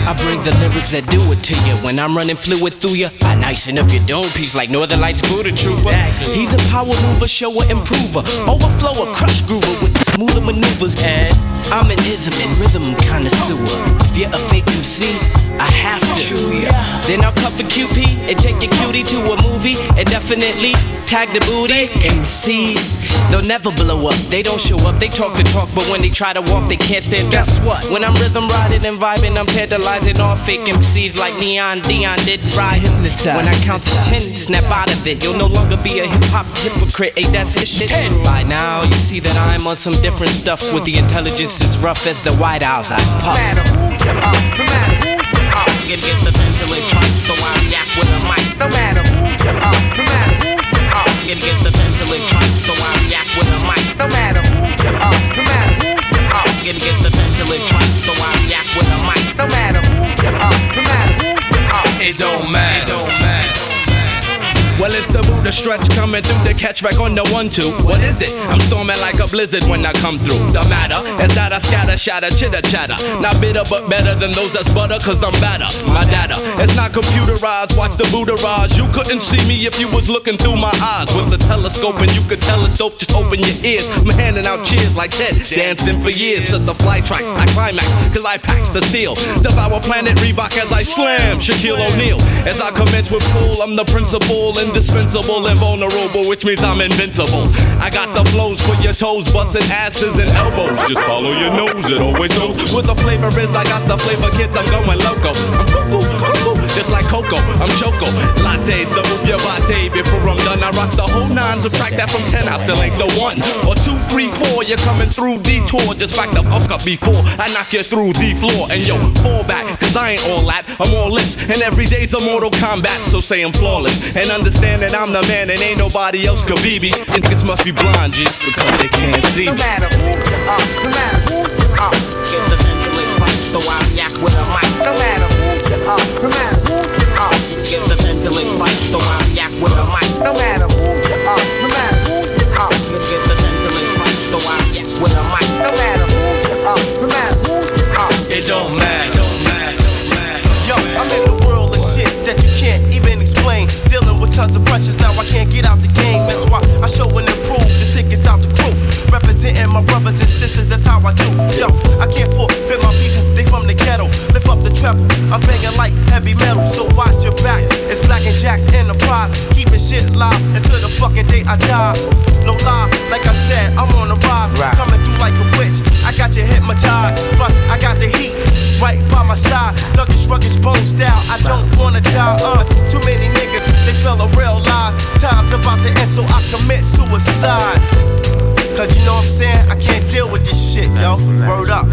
I bring the lyrics that do it to you. When I'm running fluid through you, I nicen up your dome piece like Northern Lights Buddha Trooper. Exactly. He's a power mover, shower, improver, overflower, crush groover with the smoother maneuvers. And I'm an ism and rhythm connoisseur. If you're a fake MC, I have to. Then I'll cut for QP and take your cutie to a movie and definitely tag the booty. MCs, they'll never blow up. They don't show up, they talk the talk, but when they try to walk, they can't stand up. Guess what? When I'm rhythm riding and vibing, I'm tantalizing all fake MCs like Neon Dion did rise. When I count to 10, snap out of it. You'll no longer be a hip-hop hypocrite. Ain't that shit? 10. By now, you see that I'm on some different stuff with the intelligence as rough as the White House. I puff. No matter who you are, no matter who you are, get the ventilation right, so I react with a mic. No matter who you are, no matter who you are, get the ventilation right, so I react with a mic. No matter who you are, no matter who you are, get the ventilation right, so I react with a mic. No matter who you are, no matter who you are. It don't matter, it don't matter. Well, it's the Buddha stretch coming through the catch back on the 1-2. What is it? I'm storming like a blizzard when I come through. The matter is that I scatter, shatter, chitter, chatter. Not bitter, but better than those that's butter, cause I'm better. My data is not computerized. Watch the Buddha rise. You couldn't see me if you was looking through my eyes. With the telescope and you could tell it's dope, just open your ears. I'm handing out cheers like Ted, dancing for years. Since the flight tracks, I climax, cause I packs the steel. Devour planet Reebok as I slam Shaquille O'Neal. As I commence with full, I'm the principal, indispensable, invulnerable, which means I'm invincible. I got the flows for your toes flows, busting asses and elbows. Just follow your nose, it always knows what the flavor is. I got the flavor, kids, I'm going loco. I'm cuckoo, cuckoo, just like Coco. I'm Choco, latte, so move your latte. Before I'm done, I rock the whole nine. Subtract that from 10, I still ain't the 1 or 2, 3, 4. You're coming through detour, just back the fuck up before I knock you through the floor. And yo, fall back, cause I ain't all that. I'm all this, and every day's a Mortal Kombat. So say I'm flawless, and understand that I'm the man, and ain't nobody else could be me. Niggas must be blind, G, because they can't see me. No matter who you are, no matter who you are, get the mentally right, so I yak with a mic. No matter who you are, no matter who you are, get the mentally right, so I yak with a mic. No matter who you are, no matter who you are, get the mentally right, so I yak with a mic. No matter who you are, no matter who you are, it don't matter. Yo, I'm in the world of shit that you can't even explain. Dealing with tons of pressures, now I can't get out the game. That's why I show and improve, the shit gets out the crew. Representing my brothers and sisters, that's how I do. Yo, I can't forfeit my people, they from the ghetto. Lift up the treble, I'm banging like heavy metal. So watch your back, it's Black and Jack's Enterprise. Keeping shit live until the fucking day I die. No lie, like I said, I'm on the rise. Coming through like a witch, I got you hypnotized. Plus, I got the heat right by my side. Rugged bone style, I don't wanna die. Too many niggas, they fell a real lies. Time's about to end, so I commit suicide. Cause you know what I'm saying? I can't deal with this shit, yo. Word up.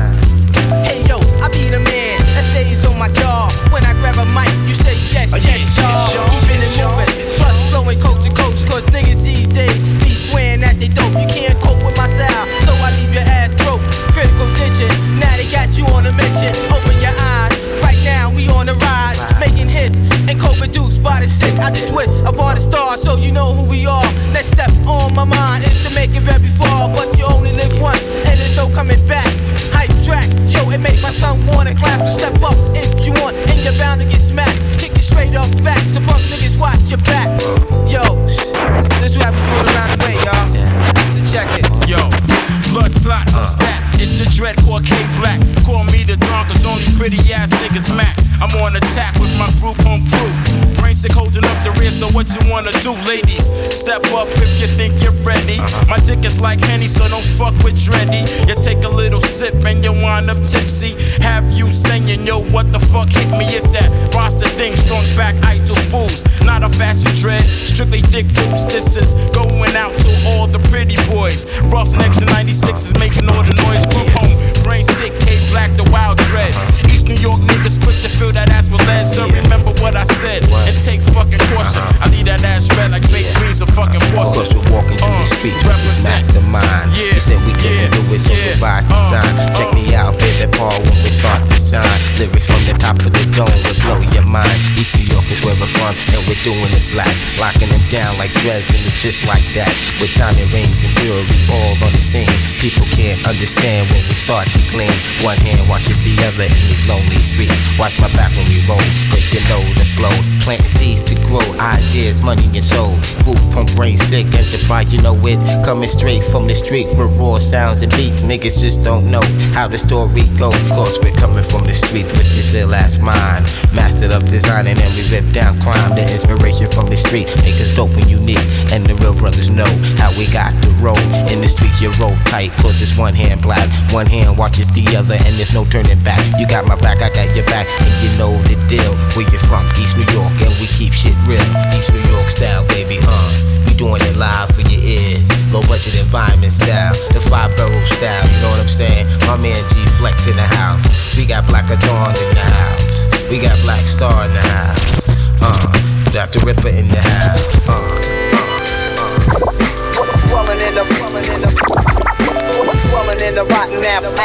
Hey yo, I be the man that stays on my jaw. When I grab a mic, you say yes, y'all. Keeping it moving, plus flowing coast to coast. Cause niggas these days be swearing that they dope. You can't cope with my style, so I leave your ass broke. Critical condition, now they got you on a mission. Open your eyes, right now we on the rise. Making hits and co-produced by the sick. I just wish upon the stars so you know who we are. Next step on my mind is to make it very far. But you only live once and there's no coming back. Hype track, yo, it make my son wanna clap. To step up if you want and you're bound to get smacked. Kick it straight off back, to punk niggas watch your back. Yo, this is how we do it around the way, y'all. Check it. Yo, blood clot, who's that? It's the Dreadcore K-Black. Call me the Don, cause only pretty ass niggas mac. I'm on attack with my group home crew. Brain sick holding up the rear, so what you wanna do, ladies? Step up if you think you're ready. My dick is like Henny, so don't fuck with Dreddy. You take a little sip and you wind up tipsy. Have you singing, yo, what the fuck hit me? It's that roster thing, strong back, idle fools. Not a fashion dread, strictly dick boots. This is going out to all the pretty boys. Roughnecks and 96 is making all the noise. Group home, brain sick, K-Black, the wild dread. East New York niggas quick to fill that ass with lead. So remember what I said and take fucking caution. I leave that ass red like baked greens or fucking porcelain. Cause we're walking through the streets with this mastermind. You said we couldn't do it, so goodbye to sign. Check me out, baby Paul, when we start to shine. Lyrics from the top of the dome will blow your mind. East New York is where we're from, and we're doing it black. Locking them down like dreads, and it's just like that. With diamond rings and jewelry all on the scene. People can't understand when we start to clean. One hand watches the other in these lonely streets. Watch my back when we roll, cause you know the flow. Planting seeds to grow, ideas, money and soul. Group pump, brain sick, enterprise, you know it. Coming straight from the street with raw sounds and beats. Niggas just don't know how the story goes. Cause we're coming from the street with this ill ass mind. Mastered up designing and we rip down crime. The inspiration from the street make us dope and unique. And the real brothers know how we got to roll. In the streets you roll tight, cause it's one hand black, one hand watches the other, and there's no turning back. You got my back, I got your back, and you know the deal. Where you from? East New York, and we keep shit real. East New York style, baby, we doing it live for your ears. Low budget environment style, the 5-barrel style, you know what I'm saying? My man G Flex in the house. We got Black Dawn in the house. We got Black Star in the house. Dr. Ripper in the house. Swelling in the rotten apple.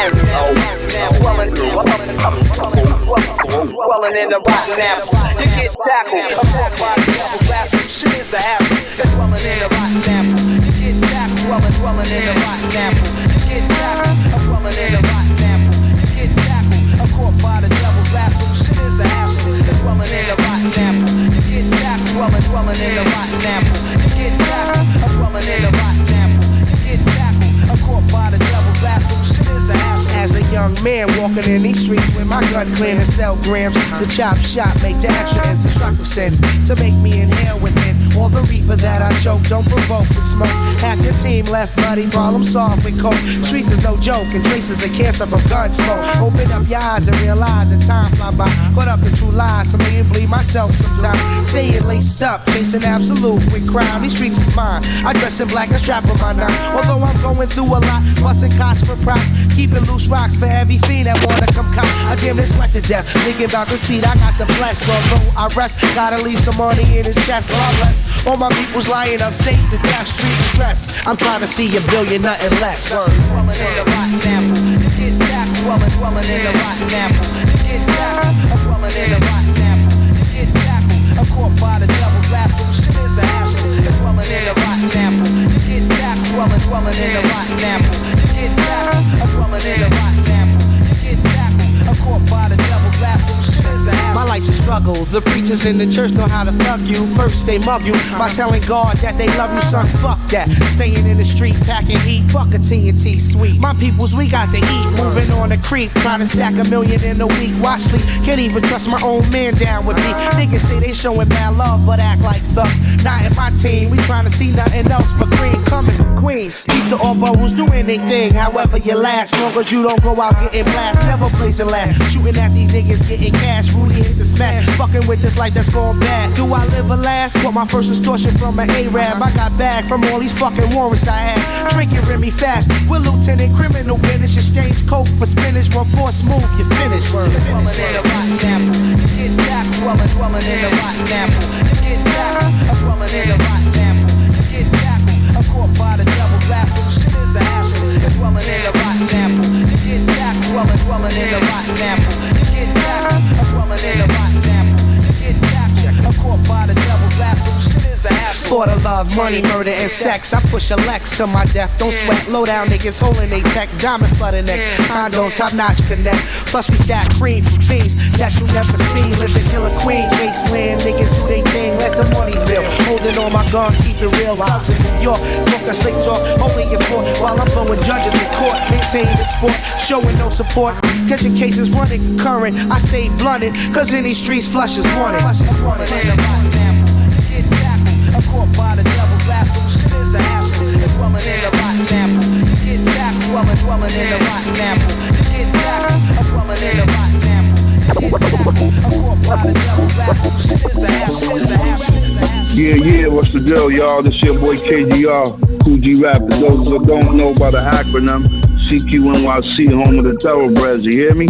Swelling in the rotten apple. You get tackled. A pork by the devil's last some shit is a hassle. Swelling in the rotten apple. You get tackled. Swelling in the rotten apple. You get tackled. Swelling in the rotten apple. You get tackled. A pork by the devil's last some shit is a hassle. Swelling in the rotten apple. You get tackled. Swelling in the rotten apple. You get tackled. Swelling in the rotten apple. You get tackled. A caught by the devil's lasso, shit is a hassle. As a young man walking in these streets with my gun clean and sell grams. The chop shop make the action as destructive sense to make me inhale within all the reefer that I choke. Don't provoke the smoke. Half your team left bloody, problem solved with coke. Streets is no joke and traces of cancer from gun smoke. Open up your eyes and realize that time fly by. Caught up in true lies, so me and bleed myself sometimes. Staying laced up, chasing absolute with crime. These streets is mine. I dress in black and strap on my knife. Although I'm going through a lot, busting cops for props, keeping loose rocks for every fiend that wanna come cop. I damn near sweat to death, thinking about the seat I got to bless. Although I rest, gotta leave some money in his chest. God bless all my people's lying upstate to death, street stress. I'm trying to see a billion, nothing less. Dwelling in the rotten apple, get back. Dwelling in the rotten apple, get back. Dwelling in the rotten apple, get back. I'm caught by the devil's lasso, shit is a hassle. Dwelling in the rotten apple, get back. Dwelling in the rotten apple, get back. Dwelling in the rotten apple, get back. I'm caught by the devil's lasso, shit is a hassle. My life's a struggle. The preachers in the church know how to thug you. First they mug you by telling God that they love you, son. Fuck that. Staying in the street, packing heat. Fuck a TNT sweet. My peoples, we got to eat. Moving on the creep, trying to stack $1 million in a week. Why sleep? Can't even trust my own man down with me. Niggas say they showing mad love, but act like thugs. Not in my team. We trying to see nothing else but green coming from Queens. East to all boroughs doing their thing. However you last, long as you don't go out getting blast. Never placing last. Shooting at these niggas, getting cash. Rudy hit the smash. Fucking with this life that's gone bad. Do I live or last? Got my first extortion from an Arab. I got bagged from all these fucking warrants I had. Drinking Remy fast. With Lieutenant Criminal Business. Exchange coke for spinach. One force move, you finish. Dwelling in the rotten apple. Get back. Dwelling in the rotten apple. Get back. Dwelling in the rotten apple. Get back. I'm caught by the devil's lasso. Shit is a hassle. Dwelling in the rotten apple. Get back. Dwelling in the rotten apple. Get back. Dwelling in the rotten apple. Get back. I'm caught by the devil's lasso. Shit is a hassle. For the love, money, murder, and sex, I push a Lex to my death. Don't sweat. Low down niggas holding they tech. Diamond flooded neck. Condos, top notch connect. Plus we stack cream from fiends that you never seen. Living killer queen. Wasteland niggas do they thing. Let the money bill. Holding on my gun, keep it real. Thugs in New York. Book a slick talk. Only your fault. While I'm throwing judges in court. Maintain the sport. Showing no support. Catching cases running current. I stay blunted. Cause in these streets flush is wanted. In the rotten apple, get back. I'm caught by the devil's lasso. Shit is a hassle. Dwelling in the rotten apple, get back. Dwelling in the rotten apple, get back. I'm dwelling in the rotten apple, get back. I'm caught by the devil's lasso. Shit is a hassle. Is a hassle. Yeah, what's the deal, y'all? This your boy KGR, Cool G Rap. For those that don't know about the acronym, CQNYC, home of the thoroughbreds. You hear me?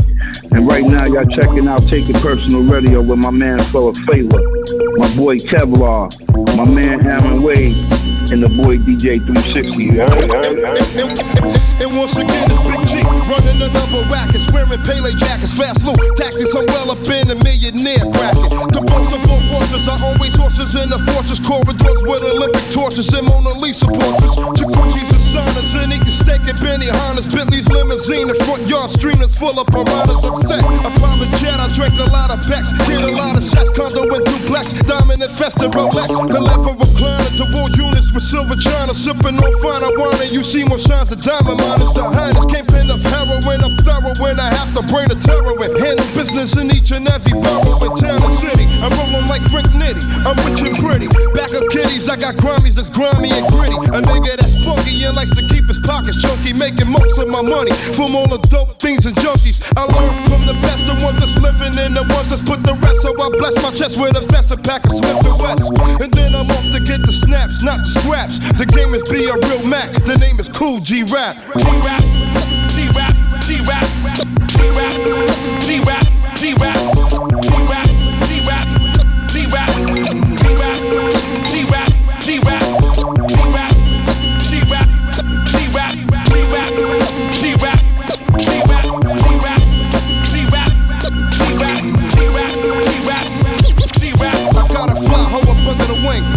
And right now, y'all checking out Take It Personal Radio with my man Fella Flavor, my boy Kevlar, my man Aaron Wade, and the boy DJ 360. You heard? And once again, it's Big G running another racket, wearing Pele jackets, fast loot tactics. I'm well up in the millionaire bracket. The boss of all forces are always horses in the fortress corridors with Olympic torches and Mona Lisa portraits. Jacuzzis and saunas and eating steak and Benny Hanna's, Bentley's limousine, the front yard streamers full of piranhas. Upset, a private jet, I drank a lot of Becks, did a lot of shots, condo and duplex, diamond infested Rolex, the lever recliner, the war units with silver china, sipping on fine wine, and you see more shines of diamond miners. The highness came pin of heroin, I'm thorough when I have to bring the terror in. Handle business in each and every borough in town and city. I'm rolling like Frank Nitty, I'm rich and pretty. Back up kitties, I got Grammies that's grimy and gritty. A nigga that's spunky and likes to keep his pockets chunky, making most of my money from all the dope things and junkies. I learned from the best, the ones that's living and the ones that's put the rest. So I bless my chest with a vest, a pack of Smith & West. And then I'm off to get the snaps, not the scraps. The game is be a real Mac, the name is Cool G Rap. G-Rap, G-Rap, G-Rap, G-Rap, G-Rap, G-Rap, G-Rap, G-Rap, G-Rap, G-Rap, G-Rap, G-Rap, G-Rap, G-Rap, G-Rap, G-Rap, G-Rap,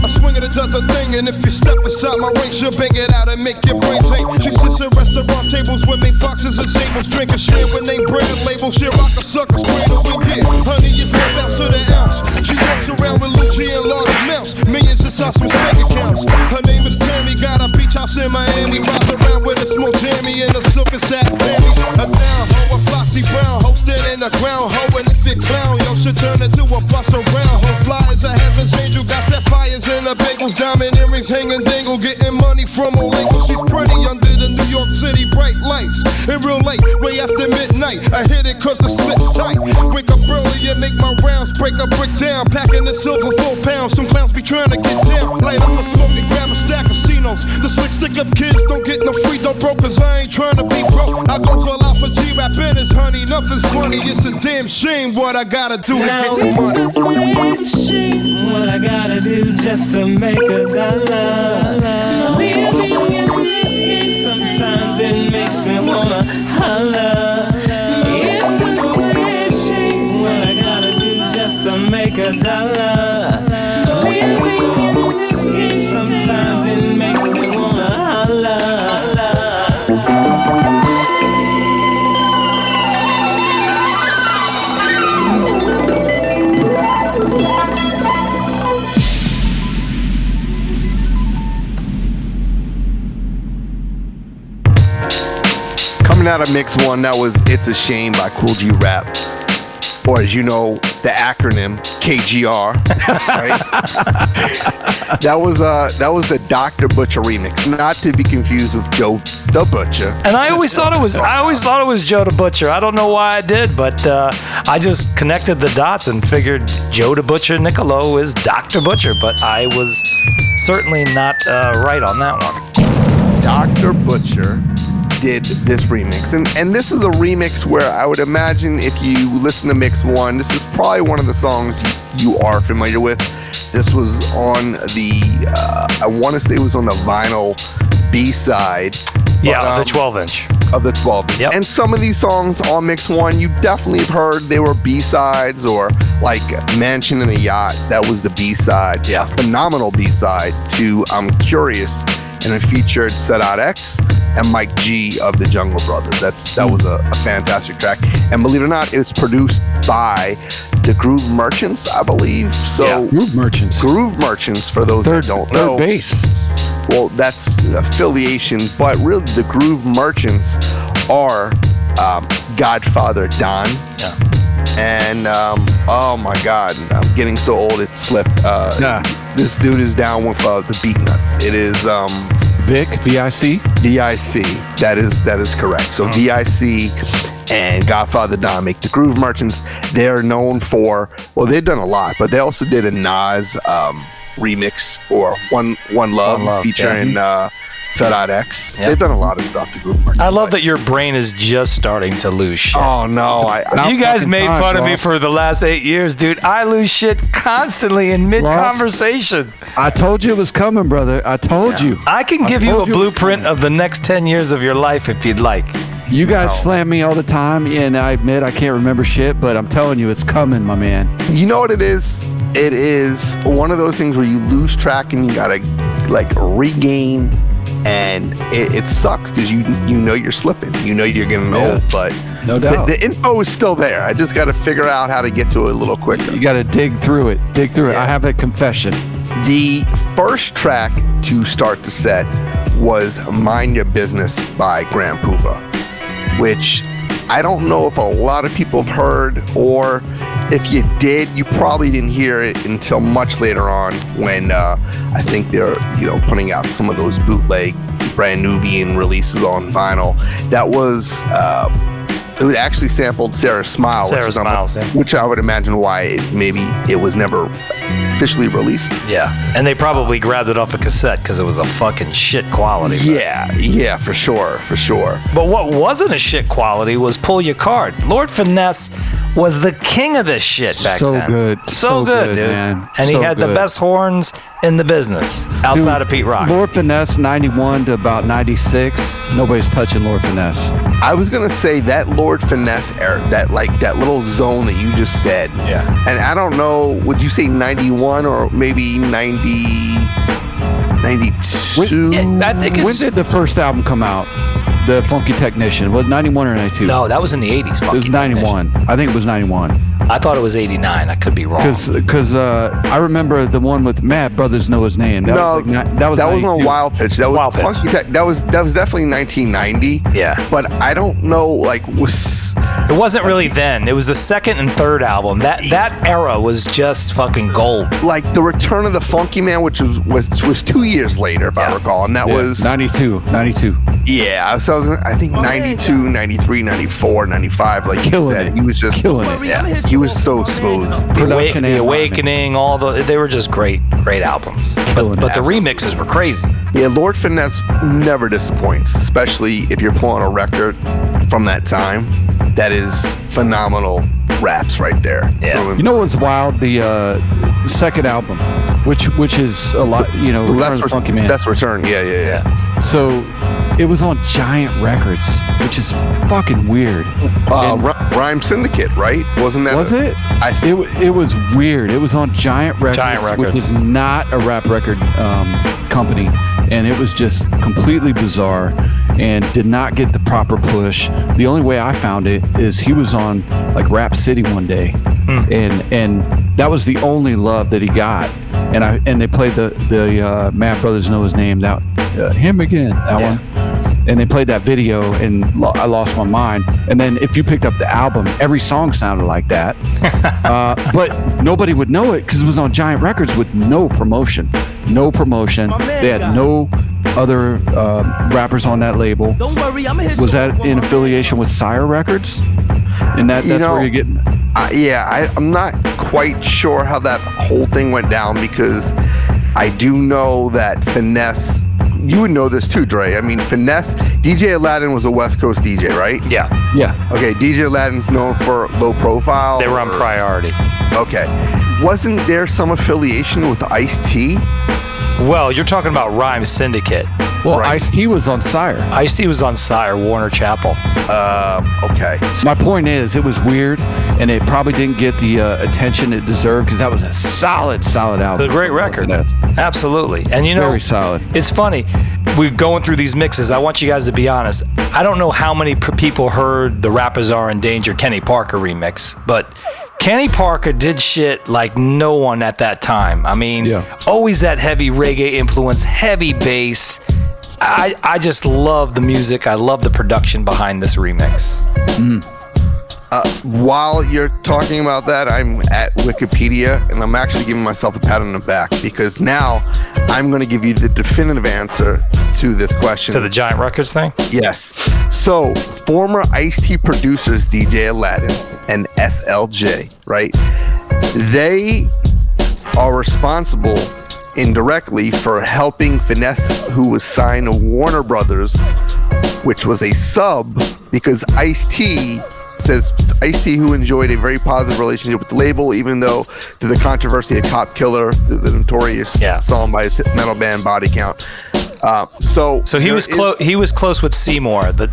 I swing it, it does a thing, and if you step aside my ring, she'll bang it out and make your brain sing. She sits at restaurant tables with me foxes and sables, drinking shit with name brand labels. She rock a sucker's cradle and yeah, honey, it's my bounce to the ounce. She walks around with Lucci in large amounts, millions inside some bank accounts. Her name is Tammy, got a beach house in Miami, rides around with a small jammy and a silk and satin panties. I'm down, ho, I fly Foxy Brown hosted in the ground hoe, and if it clown, yo, should turn into a bus around. Ho, fly as a heaven's angel, got set fires in the bagels, diamond earrings hanging dangle, getting money from a label. She's pretty under the New York City bright lights. And real late, way after midnight, I hit it cause the slip's tight. Wake up early and make my rounds, break a brick down, packing the silver 4 pounds. Some clowns be trying to get down, light up a smoke and grab a stack of Cinos. The slick stick up kids don't get no free, don't broke, cause I ain't trying to be broke. I goes all out for G-Rap and it's honey, nothing's funny. It's a damn shame what I gotta do to get the money. It's a shame what I gotta do just to make a dollar. Living in this game sometimes it makes me wanna holler. It's a shame what I gotta do just to make a dollar. Living in this game sometimes it makes me wanna holler. Coming out of Mix 1, that was It's a Shame by Cool G Rap. Or as you know, the acronym KGR, right? That was the Dr. Butcher remix, not to be confused with Joe the Butcher. And I always thought it was Joe the Butcher. I don't know why I did, but I just connected the dots and figured Joe the Butcher Niccolo is Dr. Butcher, but I was certainly not right on that one. Dr. Butcher did this remix, and this is a remix where I would imagine if you listen to Mix 1, this is probably one of the songs you are familiar with. This was on the I want to say it was on the vinyl B-side. Yeah, the 12-inch. Of the 12-inch. Yep. And some of these songs on Mix 1 you definitely have heard. They were B-sides, or like Mansion in a Yacht, that was the B-side. Yeah. Phenomenal B-side to I'm Curious, and it featured Sadat X and Mike G of the Jungle Brothers. That was a fantastic track. And believe it or not, it was produced by the Groove Merchants, I believe. So yeah. Groove Merchants, for those that don't know. Third Base. Well, that's the affiliation, but really the Groove Merchants are Godfather Don. Yeah. And oh my God, I'm getting so old it slipped. This dude is down with the Beat Nuts. It is Vic, VIC. That is correct. So VIC and Godfather Don make the Groove Merchants. They're known for, well, they've done a lot, but they also did a Nas remix for One Love featuring Sadat X. Yep. They've done a lot of stuff to Groove Merchants. I love that your brain is just starting to lose shit. Oh no! You guys made fun of me for the last 8 years, dude. I lose shit constantly in mid-conversation. I told you it was coming, brother. I told you. I can give you a blueprint of the next 10 years of your life if you'd like. You guys slam me all the time, and I admit I can't remember shit, but I'm telling you, it's coming, my man. You know what it is? It is one of those things where you lose track and you gotta like regain. And it sucks because you know you're slipping. You know you're getting old, but no doubt. The info is still there. I just got to figure out how to get to it a little quicker. You got to dig through it. I have a confession. The first track to start the set was Mind Your Business by Grand Puba, which I don't know if a lot of people have heard, or if you did, you probably didn't hear it until much later on when I think they're putting out some of those bootleg brand Nubian releases on vinyl. That was it actually sampled Sarah Smile, which I would imagine why maybe it was never officially released. Yeah, and they probably grabbed it off a cassette because it was a fucking shit quality. Yeah, for sure. But what wasn't a shit quality was Pull Your Card. Lord Finesse was the king of this shit back then. So good, dude. Man. And he had the best horns in the business outside of Pete Rock. Lord Finesse 91 to about 96. Nobody's touching Lord Finesse. I was gonna say that Lord Finesse era, that little zone that you just said. Yeah. And I don't know, would you say 91 or maybe 90, 92? I think it's... When did the first album come out? The Funky Technician. Was it 91 or 92? No, that was in the 80s. It was 91. I think it was 91. I thought it was 89. I could be wrong. Because I remember the one with Mad Brothers Know His Name. That was on Wild Pitch. That was Wild Pitch. Funky Tech. That was definitely 1990. Yeah. But I don't know, it wasn't really then. It was the second and third album. That era was just fucking gold. Like the Return of the Funky Man, which was 2 years later, if I recall, and that was 92. Yeah, so I think 92, 93, 94, 95. Like you said, he was just killing it. Yeah. He was so smooth. The Awakening, they were just great albums. But the remixes were crazy. Yeah, Lord Finesse never disappoints, especially if you're pulling a record from that time. That is phenomenal raps right there. Yeah. You know what's wild? The second album, which is a lot. Return of the Funky Man. That's Return. Yeah. So it was on Giant Records, which is fucking weird. Rhyme Syndicate, right? Wasn't that? Was it? It was weird. It was on Giant Records, which is not a rap record company, and it was just completely bizarre and did not get the proper push. The only way I found it is he was on like Rap City one day, and that was the only love that he got. And they played the Mad Brothers Know His Name, that him again, that one. And they played that video, and I lost my mind. And then if you picked up the album, every song sounded like that. But nobody would know it because it was on Giant Records with no promotion. They had no other rappers on that label. Don't worry, I'm Was that in affiliation with Sire Records? And that's where you're getting... I'm not quite sure how that whole thing went down, because I do know that Finesse... You would know this too, Dre. I mean, Finesse, DJ Aladdin was a West Coast DJ, right? Yeah. Okay, DJ Aladdin's known for low profile. They were on Priority. Okay. Wasn't there some affiliation with Ice-T? Well, you're talking about Rhyme Syndicate. Well, right. Ice-T was on Sire. Ice-T was on Sire, Warner Chapel. Okay. My point is, it was weird, and it probably didn't get the attention it deserved, because that was a solid album. It's a great record. Absolutely. And very solid. It's funny. We're going through these mixes. I want you guys to be honest. I don't know how many people heard the Rappers Are in Danger Kenny Parker remix, but Kenny Parker did shit like no one at that time. I mean, always that heavy reggae influence, heavy bass. I just love the music. I love the production behind this remix. While you're talking about that, I'm at Wikipedia, and I'm actually giving myself a pat on the back, because now I'm going to give you the definitive answer to this question. To the Giant Records thing? Yes. So, former Ice-T producers DJ Aladdin and SLJ, right? They are responsible indirectly for helping Finesse, who was signed to Warner Brothers, which was a sub, because Ice-T says Ice-T, who enjoyed a very positive relationship with the label, even though through the controversy of Cop Killer, the notorious song by his metal band Body Count. So he was close. He was close with Seymour, the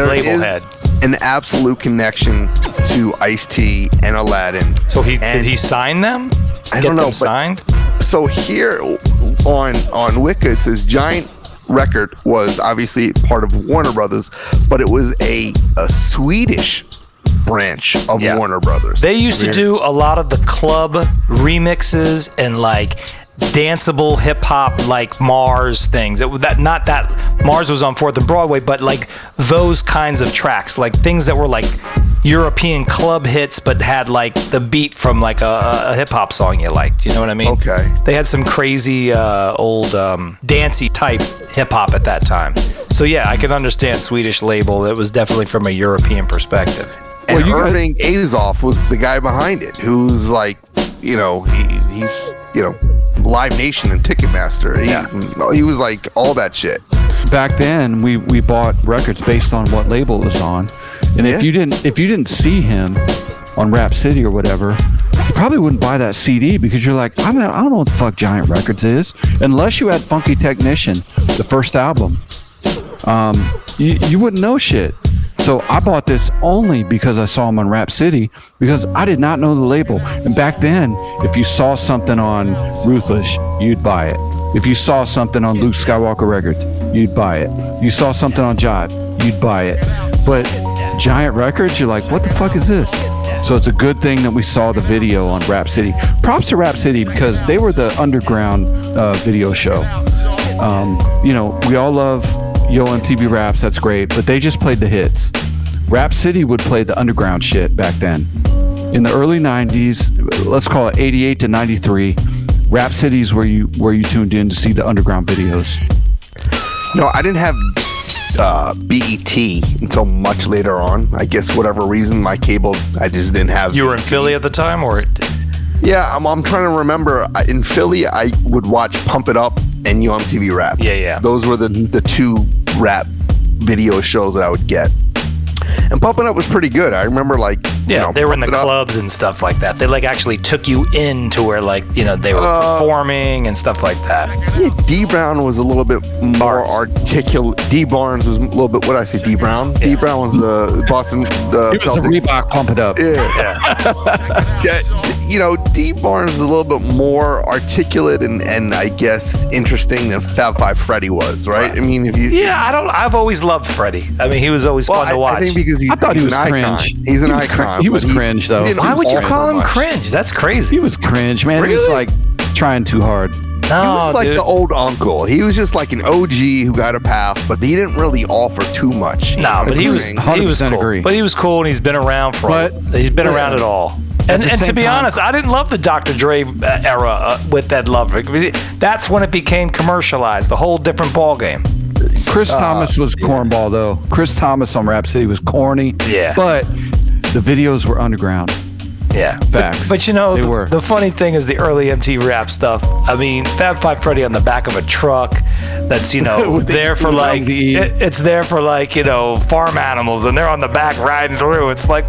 label head. An absolute connection to Ice-T and Aladdin. So did he sign them? I don't know. Signed. So here on Wicca, it says Giant Record was obviously part of Warner Brothers, but it was a Swedish branch of Warner Brothers. They used to do a lot of the club remixes and like danceable hip hop, like Mars things. Not that Mars was on 4th and Broadway, but like those kinds of tracks, like things that were like European club hits, but had like the beat from like a hip hop song you liked. You know what I mean? Okay. They had some crazy old dancey type hip hop at that time. So yeah, I can understand Swedish label. It was definitely from a European perspective. And Irving Azoff was the guy behind it, who's like, he's Live Nation and Ticketmaster. He was like all that shit. Back then, we bought records based on what label it was on, and if you didn't see him on Rap City or whatever, you probably wouldn't buy that CD, because you're like, I don't know what the fuck Giant Records is, unless you had Funky Technician, the first album. You wouldn't know shit. So I bought this only because I saw him on Rap City, because I did not know the label. And back then, if you saw something on Ruthless, you'd buy it. If you saw something on Luke Skywalker Records, you'd buy it. You saw something on Jive, you'd buy it. But Giant Records, you're like, what the fuck is this? So it's a good thing that we saw the video on Rap City. Props to Rap City because they were the underground video show. You know, we all love Yo MTV Raps, that's great, but they just played the hits. Rap City would play the underground shit back then. In the early 90s, let's call it 88 to 93, Rap City's where you tuned in to see the underground videos. No, I didn't have BET until much later on. I guess whatever reason, my cable, I just didn't have. You were in Philly at the time, or? Yeah, I'm trying to remember. In Philly, I would watch Pump It Up and Yo MTV Rap. Yeah. Those were the two rap video shows that I would get. And Pump It Up was pretty good. I remember, like, they were in the clubs and stuff like that. They, like, actually took you in to where, like, they were performing and stuff like that. Yeah, D Brown was a little bit more articulate. D Barnes was a little bit, what did I say, D Brown? D Brown was the Boston He was Celtics. a Reebok Pump It Up. Yeah. D Barnes is a little bit more articulate and I guess interesting than Fab Five Freddy was, right? I mean, if you... Yeah, I've always loved Freddie. I mean, he was always fun to watch. I think because I thought he was an cringe. icon. He's an icon. He was cringe, though. Why would you call him cringe? That's crazy. He was cringe, man. Really? He was, like, trying too hard. He was like the old uncle. He was just like an OG who got a pass, but he didn't really offer too much. No, but he was 100% cool. agree. But he was cool, and he's been around he's been around it all. And to be honest, I didn't love the Dr. Dre era with Ed Lover. That's when it became commercialized, a whole different ballgame. Chris Thomas was cornball, though. Chris Thomas on Rap City was corny. Yeah. But the videos were underground. Yeah. Facts. But the funny thing is the early MTV Rap stuff. I mean, Fab Five Freddy on the back of a truck that's, there for like, it's there for like, farm animals, and they're on the back riding through. It's like,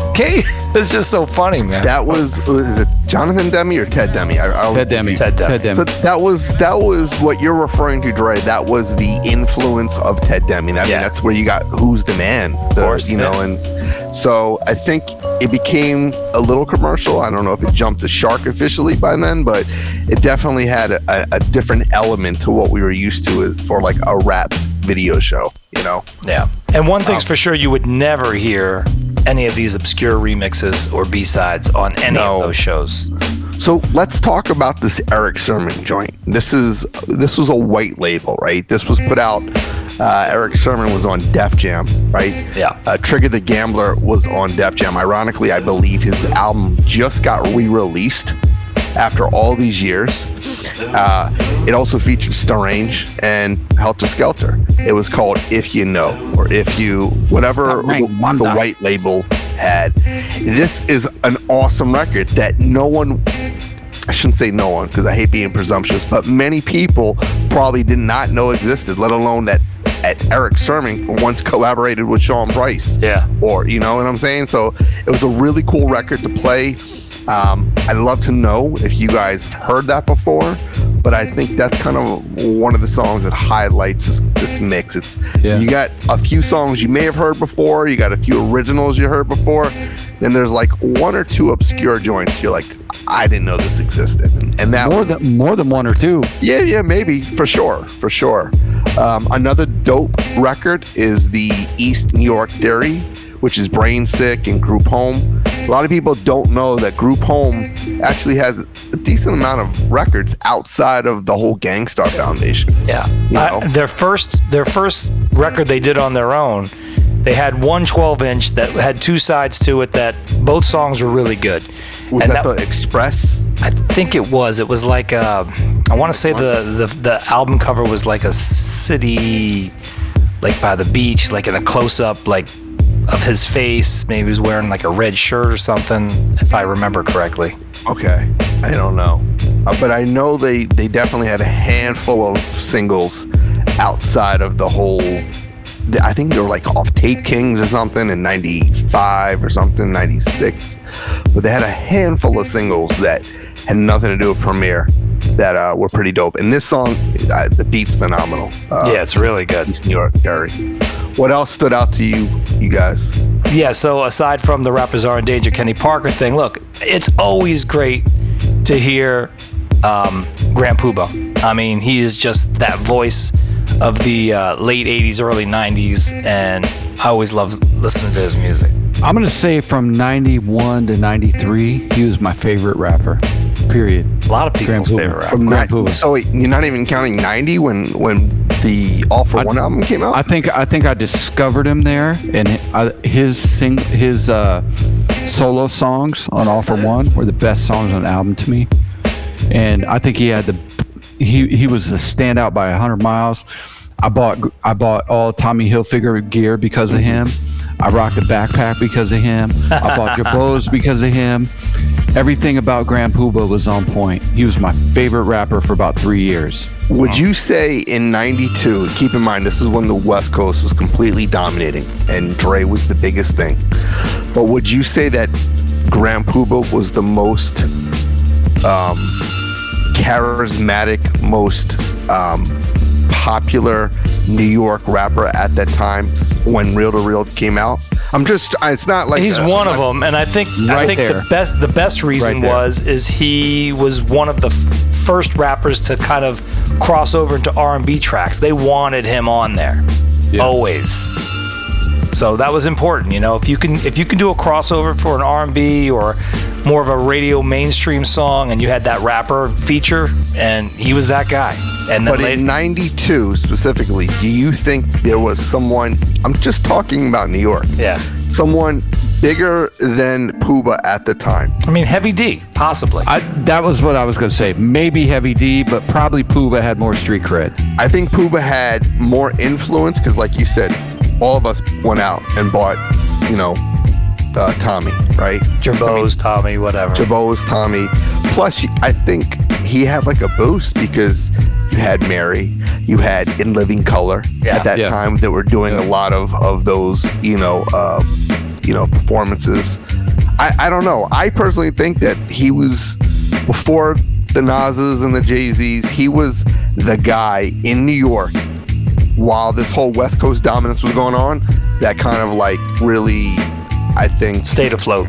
okay, it's just so funny, man. That was it Jonathan Demme or Ted Demme? Ted Demme. Ted Demme. So that was what you're referring to, Dre. That was the influence of Ted Demme. I mean, that's where you got Who's the Man, of course, and so I think it became a little commercial. I don't know if it jumped the shark officially by then, but it definitely had a different element to what we were used to for like a rap video show, Yeah. And one thing's for sure, you would never hear any of these obscure remixes or B-sides on any of those shows. So let's talk about this Eric Sermon joint. This was a white label, right? This was put out. Eric Sermon was on Def Jam, right? Yeah. Trigger the Gambler was on Def Jam. Ironically, I believe his album just got re-released after all these years. It also featured Strange and Helter Skelter. It was called If You Know, or If You, whatever the white label had. This is an awesome record that no one, I shouldn't say no one because I hate being presumptuous, but many people probably did not know existed, let alone that Eric Sermon once collaborated with Sean Price. Yeah. Or, you know what I'm saying? So it was a really cool record to play. I'd love to know if you guys have heard that before, but I think that's kind of one of the songs that highlights this mix. You got a few songs you may have heard before, you got a few originals you heard before, then there's like one or two obscure joints you're like, I didn't know this existed. And that more than one or two. Yeah, maybe, for sure. Another dope record is the East New York Theory, which is Brain Sick and Group Home. A lot of people don't know that Group Home actually has a decent amount of records outside of the whole Gangstar Foundation. Yeah. Their first record they did on their own, they had one 12-inch that had two sides to it that both songs were really good. Was that the Express? I think it was. It was like I want to say the album cover was like a city, like by the beach, like in a close-up, like of his face. Maybe he was wearing like a red shirt or something, if I remember correctly. Okay, I don't know, but I know they definitely had a handful of singles outside of the whole. I think they were like off Tape Kings or something in 95 or something, 96. But they had a handful of singles that had nothing to do with Premiere that were pretty dope. And this song, the beat's phenomenal. Yeah, it's really good. East New York Theory. What else stood out to you guys? Yeah, so aside from the Rappers Are in Danger, Kenny Parker thing, look, it's always great to hear Grand Puba. I mean, he is just that voice of the late 80s, early 90s, and I always loved listening to his music. I'm going to say from 91 to 93, he was my favorite rapper, period. A lot of people's favorite rapper. So you're not even counting 90 when the All For One album came out? I think I discovered him there, and his solo songs on All For One were the best songs on the album to me. And I think he was the standout by 100 miles. I bought all Tommy Hilfiger gear because of him. I rocked a backpack because of him. I bought Jabos because of him. Everything about Grand Puba was on point. He was my favorite rapper for about 3 years. Would you say in 92, keep in mind this is when the West Coast was completely dominating and Dre was the biggest thing, but would you say that Grand Puba was the most charismatic, most popular New York rapper at that time when Real to Real came out? It's not like he's one of them, and I think the best reason is he was one of the first rappers to kind of cross over into R&B tracks. They wanted him on there, always. So that was important, you know. If you can do a crossover for an R&B or more of a radio mainstream song, and you had that rapper feature, and he was that guy. And then in 92 specifically, do you think there was someone? I'm just talking about New York. Yeah. Someone bigger than Puba at the time. I mean, Heavy D, possibly. That was what I was going to say. Maybe Heavy D, but probably Puba had more street cred. I think Puba had more influence because, like you said, all of us went out and bought, Tommy, right? Jabos, Tommy, whatever. Jabos, Tommy. Plus, I think he had like a boost because you had Mary, you had In Living Color at that time that were doing a lot of those, performances. I don't know. I personally think that he was, before the Nas's and the Jay-Z's, he was the guy in New York while this whole West Coast dominance was going on that kind of like really, I think, stayed afloat.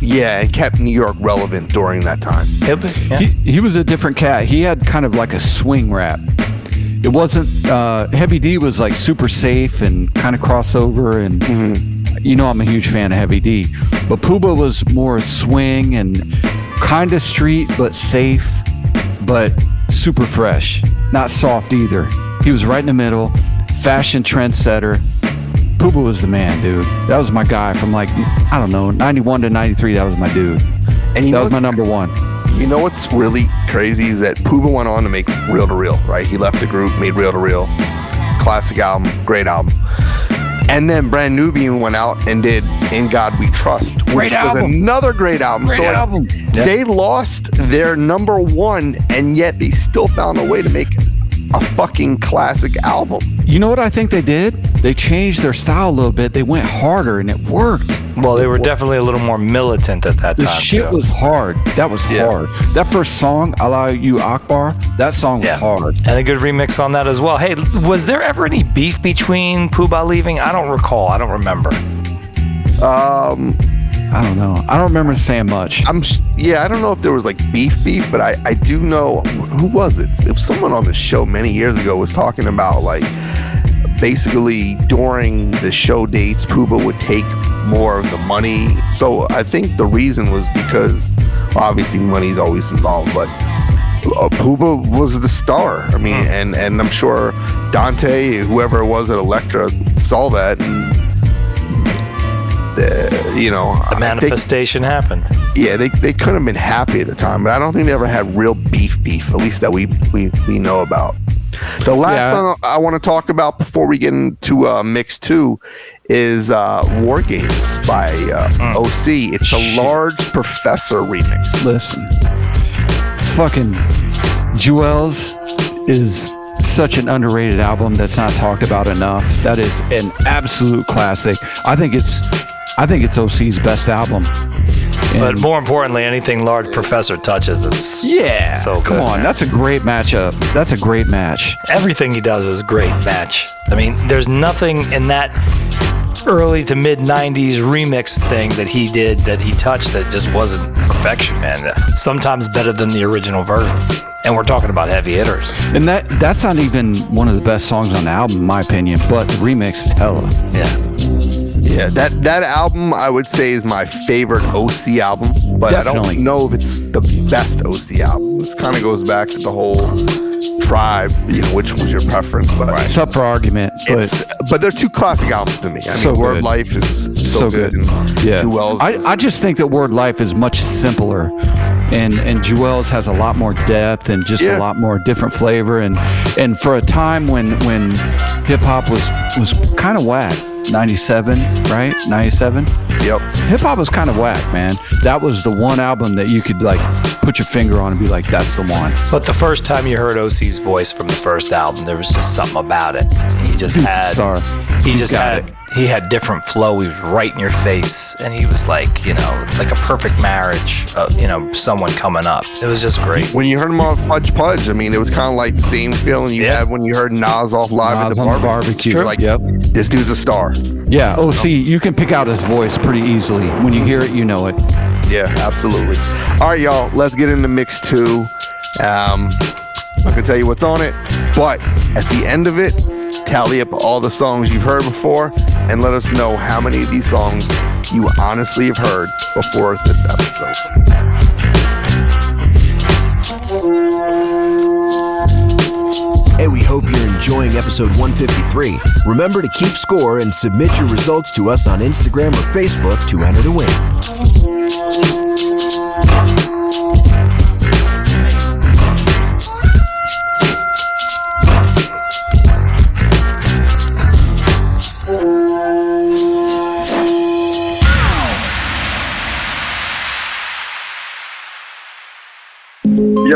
Yeah, and kept New York relevant during that time. He was a different cat. He had kind of like a swing rap. It wasn't, Heavy D was like super safe and kind of crossover, and I'm a huge fan of Heavy D. But Puba was more swing and kind of street, but safe, but super fresh. Not soft either. He was right in the middle, fashion trendsetter. Puba was the man, dude. That was my guy from 91 to 93. That was my dude. And that was my number one. You know what's really crazy is that Puba went on to make Real to Real, right? He left the group, made Real to Real. Classic album, great album. And then Brand Nubian went out and did In God We Trust, which was another great album. They lost their number one, and yet they still found a way to make a fucking classic album. You know what I think they did? They changed their style a little bit. They went harder, and it worked. Well, they were definitely a little more militant at that time. The shit was hard. That was hard. That first song, Allah You Akbar, that song was hard. And a good remix on that as well. Hey, was there ever any beef between Puba leaving? I don't recall. I don't remember. I don't know. I don't remember saying much. I don't know if there was like beef, but I do know, who was it? It was someone on the show many years ago was talking about like basically during the show dates, Puba would take more of the money. So I think the reason was because obviously money's always involved, but Puba was the star. I mean, and I'm sure Dante, whoever it was at Elektra, saw that and the manifestation happened. Yeah, they couldn't have been happy at the time, but I don't think they ever had real beef, at least that we know about. The last song I want to talk about before we get into Mix 2 is War Games by OC. It's a Large Professor remix. Listen, fucking Jewels is such an underrated album that's not talked about enough. That is an absolute classic. I think it's OC's best album. But more importantly, anything Large Professor touches, it's so good. Come on, man. That's a great matchup. That's a great match. Everything he does is a great match. I mean, there's nothing in that early to mid 90s remix thing that he did, that he touched, that just wasn't perfection, man. Sometimes better than the original version. And we're talking about heavy hitters. And that's not even one of the best songs on the album, in my opinion, but the remix is hella. Yeah. Yeah, that album I would say is my favorite OC album, but Definitely. I don't know if it's the best OC album. This kind of goes back to the whole Tribe, which was your preference, but it's up for argument. But they're two classic albums to me. I mean, Word Life is so good. And yeah, Jewels I just think that Word Life is much simpler, and Jewels has a lot more depth and just a lot more different flavor. And for a time when hip hop was kind of whack. 97, right? 97? Yep. Hip hop was kind of whack, man. That was the one album that you could like put your finger on and be like, that's the one. But the first time you heard OC's voice from the first album, there was just something about it. He just he had different flow. He was right in your face, and he was like, it's like a perfect marriage of, someone coming up. It was just great. When you heard him on Fudge Pudge, I mean, it was kind of like the same feeling you had when you heard Nas off Live at the Barbecue. Sure. Like, this dude's a star. Yeah. Oh, see, you can pick out his voice pretty easily. When you hear it, you know it. Yeah, absolutely. All right, y'all, let's get into mix 2. I'm not gonna tell you what's on it, but at the end of it, tally up all the songs you've heard before and let us know how many of these songs you honestly have heard before this episode. Hey, we hope you're enjoying episode 153. Remember to keep score and submit your results to us on Instagram or Facebook to enter to win.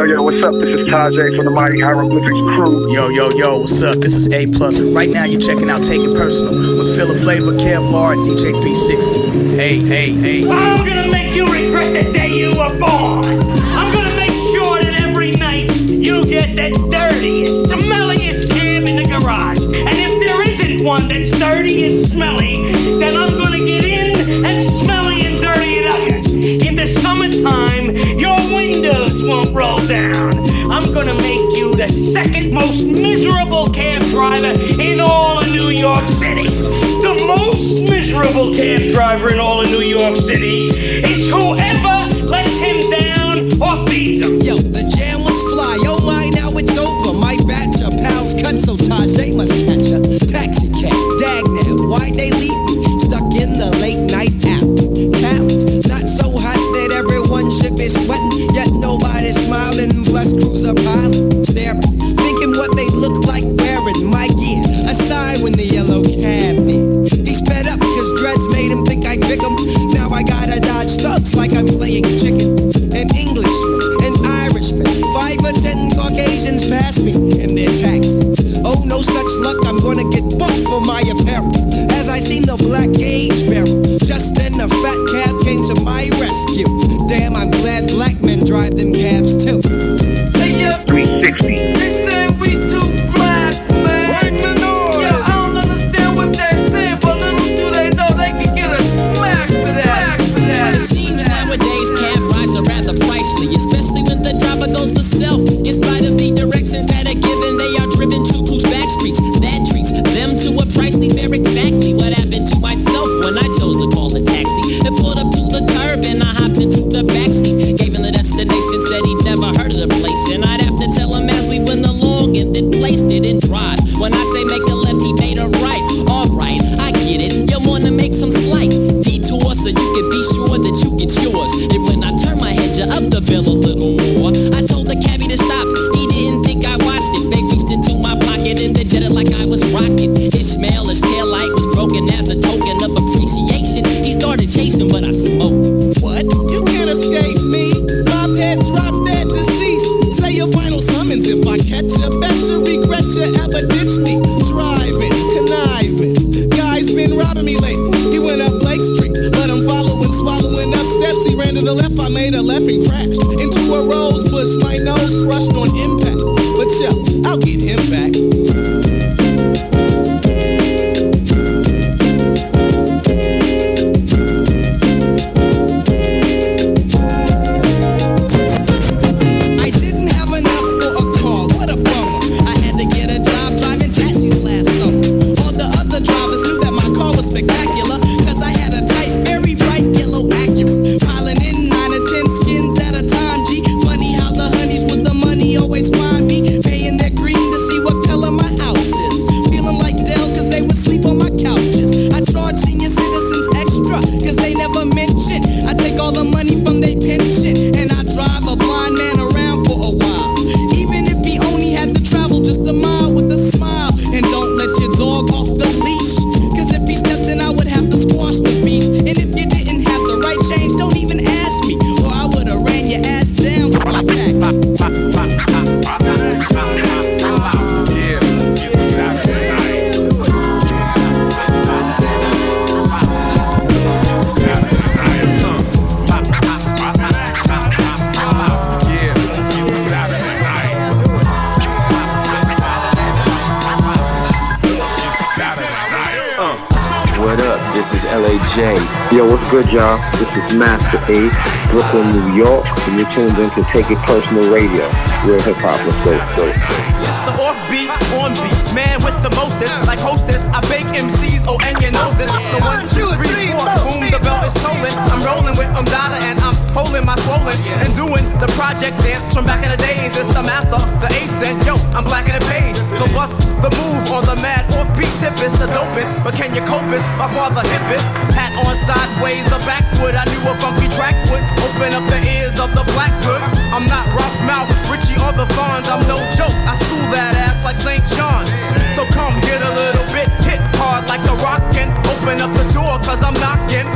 Yo, what's up? This is Tajay from the Mighty Hieroglyphics crew. Yo, what's up? This is A+. Right now you're checking out Take It Personal with Phil Flavor, Kevlar, and DJ 360. Hey. I'm gonna make you regret the day you were born. I'm gonna make sure that every night you get the dirtiest, smelliest cab in the garage. And if there isn't one that's dirty and smelly, then I'm gonna get in and smelly and dirty it up. In the summertime, your windows won't roll down. I'm gonna make you the second most miserable cab driver in all of New York City. The most miserable cab driver in all of New York City is whoever lets him down or feeds him. Yo, the jam was fly. Oh my, now it's over. My batch of pals cut, so Tajay must catch a taxi cab. Dag now, why'd they leave me stuck in the late night alley? Callous, not so hot that everyone should be sweating, yet nobody's smiling. Plus cruiser pilot staring, thinking what they look like wearing my gear. Aside when the yellow cab near. He sped up cause dreads made him think I'd pick him. Now I gotta dodge thugs like I'm playing chicken. An Englishman, an Irishman, 5 or 10 Caucasians pass me in their taxis. Oh, no such luck, I'm gonna get booked for my apparel. As I seen the black gauge barrel, just then a fat cab came to my rescue. Damn, I'm glad black men drive them cabs too. Hey, yo, 360. They say we too black, man. Bring the noise. Yo, I don't understand what they're saying, but little do they know they can get a smack for that. It seems nowadays cab rides are rather pricey, especially when the driver goes to self. In spite of the directions that are given, they are driven to push back streets. That treats them to a pricely fare. Exactly what happened to myself when I chose to call a taxi. And pulled up to the curb and I hopped into the backseat. Gave him the destination, said he'd never heard of the place. And I'd have to tell him as we went along and then placed it in drive. When I say make a left, he made a right. Alright, I get it. You wanna make some slight detour so you can be sure that you get yours. And when I turn my head, you up the bill a little more. I told the cabbie to stop. He didn't think I watched it. They reached into my pocket and they jetted like I was rocking. Ishmael, his taillight was broken as a token of appreciation. He started chasing, but I smoked. What? You can't escape me. Bob head drop dead deceased. Say your final summons if I catch you. Bet you regret you ever ditched me. Driving, conniving. Guy's been robbing me lately. He went up Blake Street, but I'm following, swallowing up steps. He ran to the left, I made a left and crashed into a rose bush. My nose crushed on impact. But yo, I'll get him back. I take all the money from they pension, and I drive a blind man around for a while. Even if he only had to travel just a mile with a smile. And don't let your dog off the leash, cause if he stepped in I would have to squash the beast. And if you didn't have the right change, don't even ask me, or I would've ran your ass down with my What up? This is LAJ. Yo, what's good, y'all? This is Master Ace, Brooklyn, New York, and you're tuned in to Take It Personal Radio. Real hip hop. Let's go. It's the offbeat, on beat, man with the mostest. Like hostess, I bake MCs, oh, and you know this. So 1, 2, 3, 4, boom, the bell is tolling. I'm rolling with Umdada and I'm holding my swollen and doing the project dance from back in the days. It's the master, the ace, and yo, I'm black in the page. So bust the move on the mad offbeat tip is the dopest. But can you cope it? My father hippest. Hat on sideways, a backwood. I knew a funky track would open up the ears of the black good. I'm not rough mouth, Richie or the Fonz. I'm no joke. I school that ass like St. John. So come get a little bit, hit hard like the rock and open up the door, cause I'm knocking.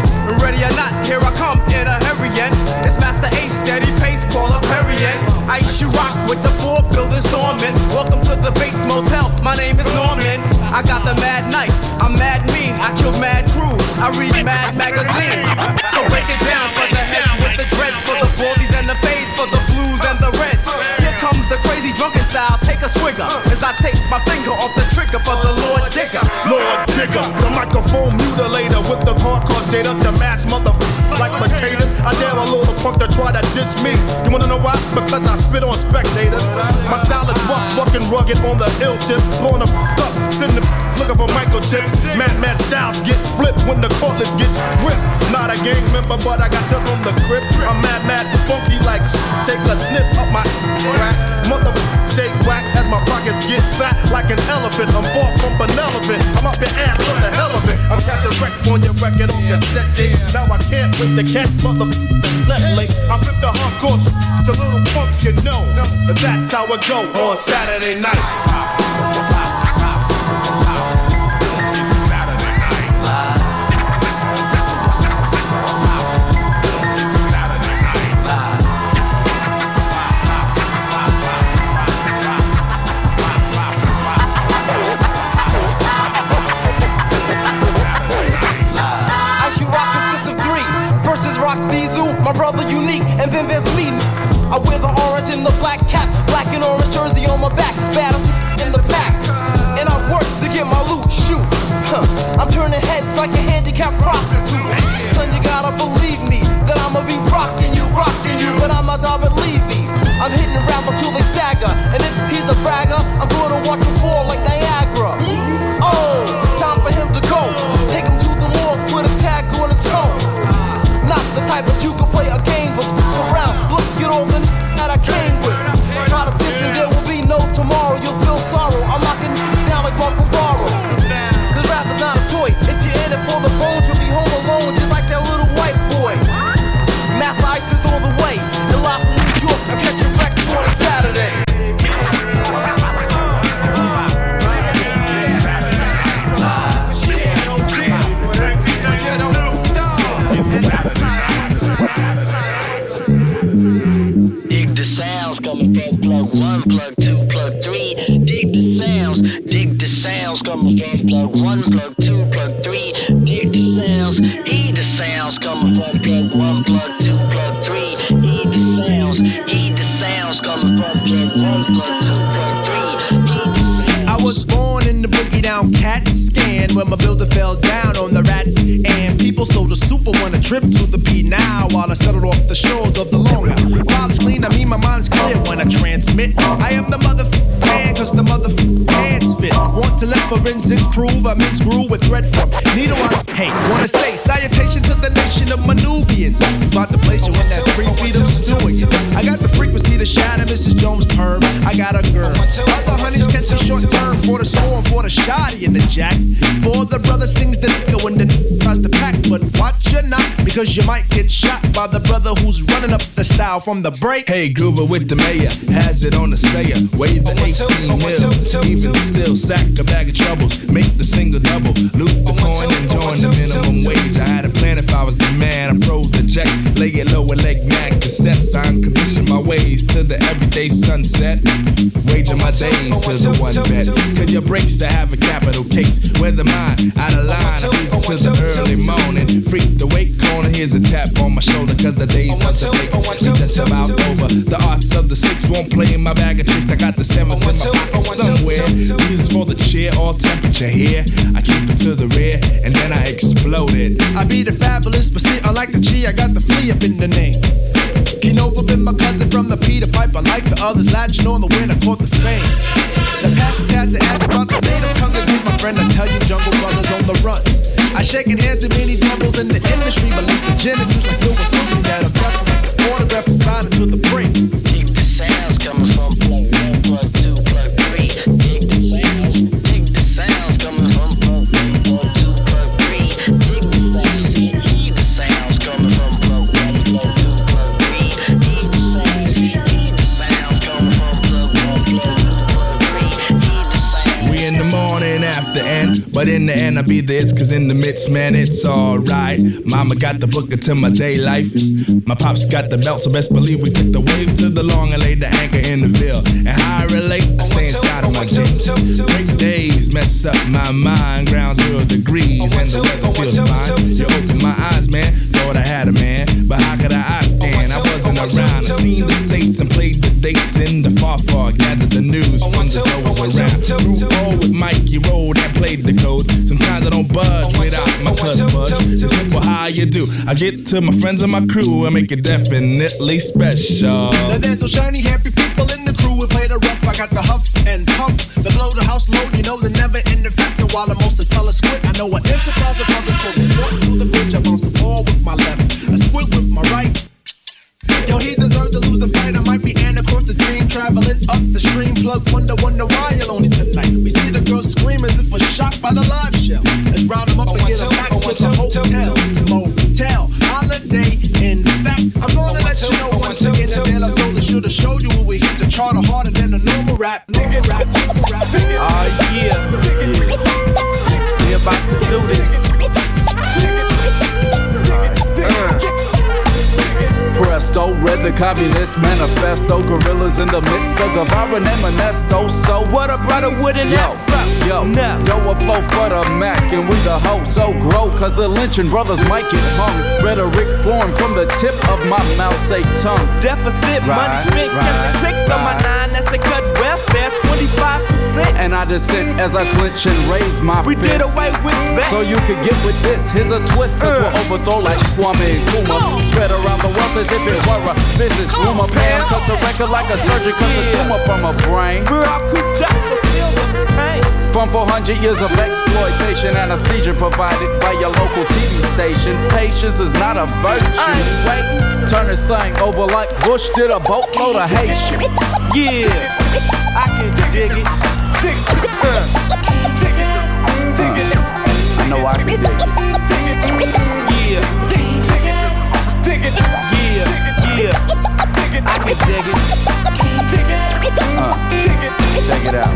Ready or not, here I come in a hurry. It's Master Ace, steady pace, Paula Perrier. Ice you rock with the 4 building storming. Welcome to the Bates Motel, my name is Norman. I got the mad knife, I'm mad mean. I kill mad crew, I read mad magazine. So break it down for the heads with the dreads, for the baldies and the fades, for the blues and the reds. Here comes the crazy drunken style, take a swigger as I take my finger off the trigger for the Lord Digger. Lord Digger, the microphone mutilator with the hardcore data, the mass like potatoes. I dare a little punk to try to diss me. You wanna know why? Because I spit on spectators. My style is rough, fucking rugged on the ill tip. Blowing the up, sitting looking for microchips. Mad styles get flipped when the cordless gets ripped. Not a gang member, but I got tests on the grip. I'm mad, funky like take a snip up my crack. Stay whack as my pockets get fat like an elephant. I'm far from benevolent. I'm up your ass for the hell of it. I'm catching wreck on your record on cassette tape. Now I can't wait to catch motherfuckers slept late. I rip the hardcore so little punks can know. But that's how it go on Saturday night. My brother unique, and then there's me. I wear the orange and the black cap, black and orange jersey on my back, baddest in the pack. And I work to get my loot, shoot. I'm turning heads like a handicapped prostitute. Son, you gotta believe me that I'ma be rocking you, but I'm not David Levy. I'm hitting rappers till they stagger, and if he's a bragger, I'm gonna watch him fall like Niagara. Oh, time for him to go. Take him to the morgue with a tag on his toe. Not the type that you can play a game with. Around, look at all the that I came with. Try to piss and there will be no tomorrow. You'll feel sorrow. I'm knocking down like Marco Barrow. Cause rap is not a toy. If you're in it for the bones, you'll be home alone just like that little white boy. Mass Ice is on the way. And live from New York, I'll catch you back on a Saturday. Dig the sounds coming from plug 1, plug 2, plug 3. Dig the sounds coming from plug 1, plug 2, plug 3. Dig the sounds, heed the sounds coming from plug 1, plug 2, plug 3. Heed the sounds coming from plug 1, plug 2, plug 3. I was born in the boogie down cat scan when my builder fell down on the rats and people sold a super on a trip to the P now while I settled off the shores of the Long Island. Knowledge clean, I mean my mind is clear when I transmit. I am the motherfucking man cause the motherfucking hands fit. Want to let Forensics prove I mix groove with thread from needle on. Hey, wanna say salutation to the nation of Manubians. About to place you in that 3 feet of stewing. I got the frequency to shatter Mrs. Jones' perm. I got a girl. Other honeys catch a short term for the score, for the shotty in the jack. For the brother sings the nigga when the nigga tries to pack. But watch your not, because you might get shot by the brother who's running up the style from the break. Hey, Groover with the mayor, has it on the sayer. Weigh the 18 mil, even still sack a bag of troubles. Make the single double, loot the coin and join the minimum wage. I had a plan if I was the man. I pros the jack, lay it low and leg mag cassettes. I condition my ways to the everyday sunset. Waging my days to the one bet. Cause your breaks to have a capital case. Weather mine, out of line, I lose it to the early morning. Freak the wake corner, here's a tap on my shoulder. Cause the days of the breaks are just about over. The arts of the 6 won't play in my bag of tricks. I got the 7s in my pocket somewhere. Reasons for the cheer, all temperature here. I keep it to the rear, and then I exploded. I be the fabulous, but see, unlike the G, I got the flea up in the name. Kinova been my cousin from the Peter Piper, like the others, latching on the winner, caught the fame. The pastor task to ask about the native tongue again, my friend. I tell you, Jungle Brothers on the run. I shaking hands with many devils in the industry, but like the Genesis, like Phil was losing that. I'm definitely the autograph and signing to the break. Dig the sounds coming from plug 1, plug 2, plug 3. Dig the sounds coming from plug 1, plug 2, plug 3. Dig the sounds, hear the sounds coming from plug 1, plug 2, plug 3. Hear the sounds coming from plug 1, plug 2, plug 3. Hear the sounds. We in the morning after end, but in the end I be this, cause in the midst, man, it's alright. Mama got the booker to my day life. My pops got the belt, so best believe we took the wave to the long and laid the anchor in the Ville. And how I relate, I stay inside of my jeans. Break days, mess up my mind. Ground 0 degrees and the weather feels fine. You opened my eyes, man, thought I had a man, but how could I scan? I wasn't around. I seen the states and played the dates in the far, gathered the news from the was around. Grew old with Mike, you rolled and played the code. Sometimes I don't budge without my cuz fudge. It's simple how you do. I get to my friends and my crew and make it definitely special. Now there's no shiny, happy people in the crew. We play the rough. I got the huff and puff, the blow, the house load. You know the never ending factor. While I'm most the color squid, I know an enterprise of others. So report to the bridge. I bounce the ball with my left, I squid with my right. Yo, he deserved to lose the fight. I might be Anna across the dream, traveling up the stream. Plug wonder why you're lonely tonight. We see the girls scream as if a shocked by the live show. Let's round them up and get them back to the hotel, motel, holiday. In fact, I'm gonna let you know once again that I sold should've showed you when we hit the charter harder than a normal rap. Oh yeah, we about to do this. Presto, read the Communist Manifesto. Gorillas in the midst of Guevara and Manesto. So what a brother wouldn't have yo, no. Go a flow for the Mac, and we the hoe so grow, cause the lynching brothers might get hung. Rhetoric flowing from the tip of my mouth, say tongue. Deficit, money spent, kept it clicked on my 9, that's the cut welfare, 25%. And I dissent as I clench and raise my fist. We did away with that, so you could get with this. Here's a twist, cause we'll overthrow like Kwame Nkrumah. Spread around the world as if it were a business rumor. Pan cuts a record like a surgeon cuts a tumor from a brain. We're all cooped up, so feel the pain. From 400 years of exploitation, anesthesia provided by your local TV station. Patience is not a virtue. I ain't waiting. Turn this thing over like Bush did a boatload of Haitians. Yeah, I can dig it. Dig it. I know I can dig it. Yeah. Dig it. Yeah. I can dig it. Check it out.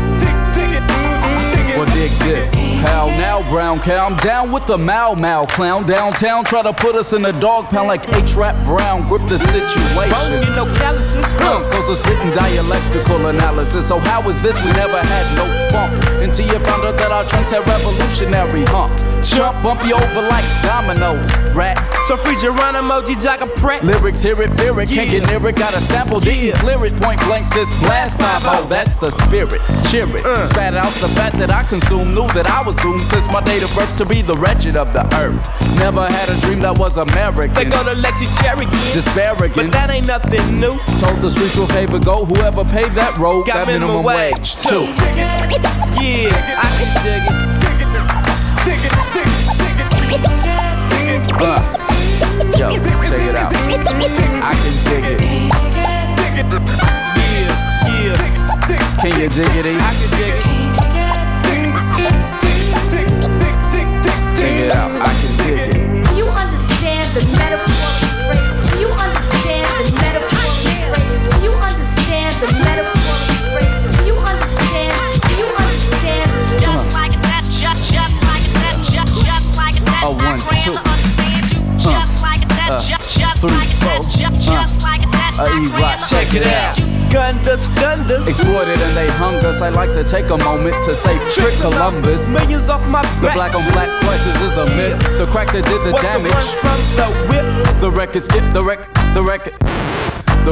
Well, dig this. How now, brown cow? I'm down with the Mau clown. Downtown, try to put us in a dog pound like H-Rap Brown. Grip the situation. Bone, you know, calluses. Cause it's written dialectical analysis. So how is this? We never had no funk until you found out that our trends had revolutionary hump. Jump, bump you over like dominoes. Rat. So free Geronimo, G-Jog a prat. Lyrics, hear it, fear it. Can't get near it. Got a sample, didn't clear it. Point blank says blast 5-0. That's the spirit. Cheer it. Spat out the fat that I consumed. Knew that I was doomed since my date of birth to be the wretched of the earth. Never had a dream that was American. They're gonna let you cherry again, disparaging, but that ain't nothing new. Told the streets will pave a go. Whoever paved that road got minimum wage too. Yeah, I can dig it. Yo, check it out. I can dig it. Yeah. Can you dig it? I can dig it. Check it out. I can dig it. Do you understand the metaphoric phrase? Do you understand the metaphoric phrase? Do you understand the metaphoric phrase? Do you understand? Do you understand? Just like that, just like that, just like that. Oh, 1, 2. Just like that, just 3, 4. just like that. E-Rock, check it out. Gundus. Exploited and they hung us. I like to take a moment to say trick Columbus. Millions off my back. The black on black crisis is a myth. The crack that did the damage. What's the run from the whip? The record skip, the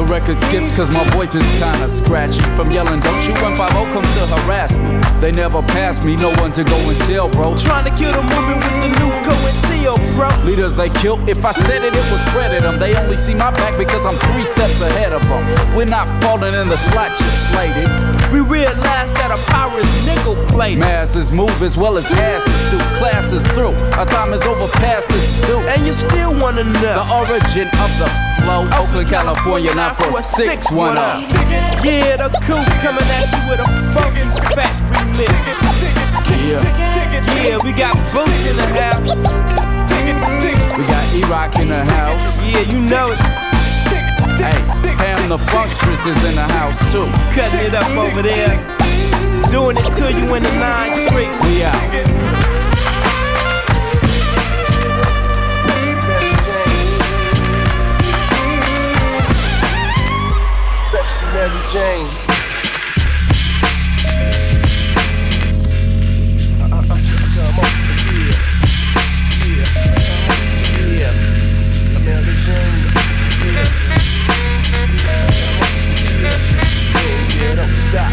record skips cause my voice is kinda scratchy. From yelling don't you when 5-0 comes to harass me. They never pass me, no one to go and tell, bro. Trying to kill the movement with the new co-and-teo, bro. Leaders they kill, if I said it, it would credit them. They only see my back because I'm 3 steps ahead of them. We're not falling in the slot you slated. We realize that our power is nickel plated. Masses move as well as asses do. Classes through, our time is over past this due. And you still wanna know the origin of the flow. Oakland, California, 94610. Yeah, the coup coming at you with a fucking fat remix. Yeah, we got Boots in the house. We got E-Rock in the house. Yeah, you know it. Hey, Pam the Funkstress is in the house too. Cutting it up over there. Doing it to you in the 9-3. We out. Mary Jane. Come on, yeah. Mary Jane. Yeah, don't stop.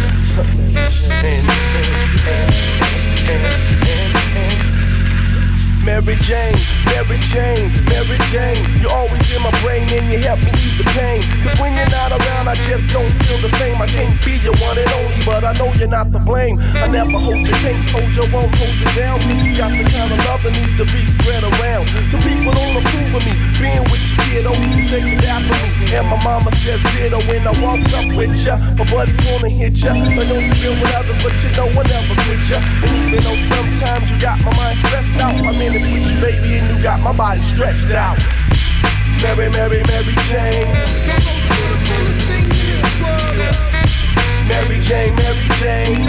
Mary Jane, Mary Jane, Mary Jane. You always in my brain and you help me ease the pain. Cause when you're not around, I just don't feel the same. I can't be your one and only, but I know you're not to blame. I never hold you, can't hold you, won't hold you down. You got the kind of love that needs to be spread around. Some people don't approve of me, being with you, kiddo. You say you laugh for me, and my mama says ditto. When I walk up with ya, my buddies wanna hit ya. I know you feel with others, but you know I never quit ya. And even though sometimes you got my mind stressed out, I'm in this with you, baby, and you got my body stretched out. Mary, Mary, Mary Jane. Mary Jane, Mary Jane.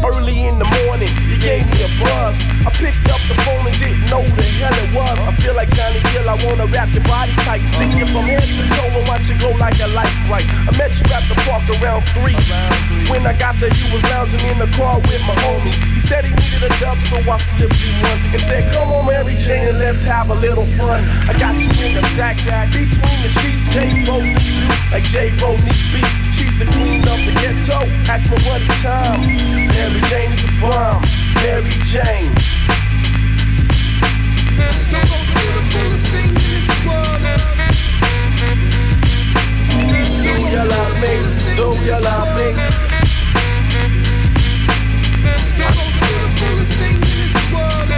Early in the morning, you gave me a buzz. I picked up the phone and didn't know who the hell it was. I feel like Johnny Gill, I wanna wrap your body tight. Lick you from head to toe and watch you go like a light bright. I met you at the park around 3. When I got there, you was lounging in the car with my homie. He said he needed a dub, so I slipped you one and said, come on, Mary Jane, and let's have a little fun. I got you in the sack, between the sheets. J-Bo needs you like J-Bo needs beats. She's the queen of the ghetto. Ask my buddy Tom. Mary Jane is the bomb. Mary Jane. The most beautifulest things in this world. Do you love me? Do you love me? The most beautifulest things in this world.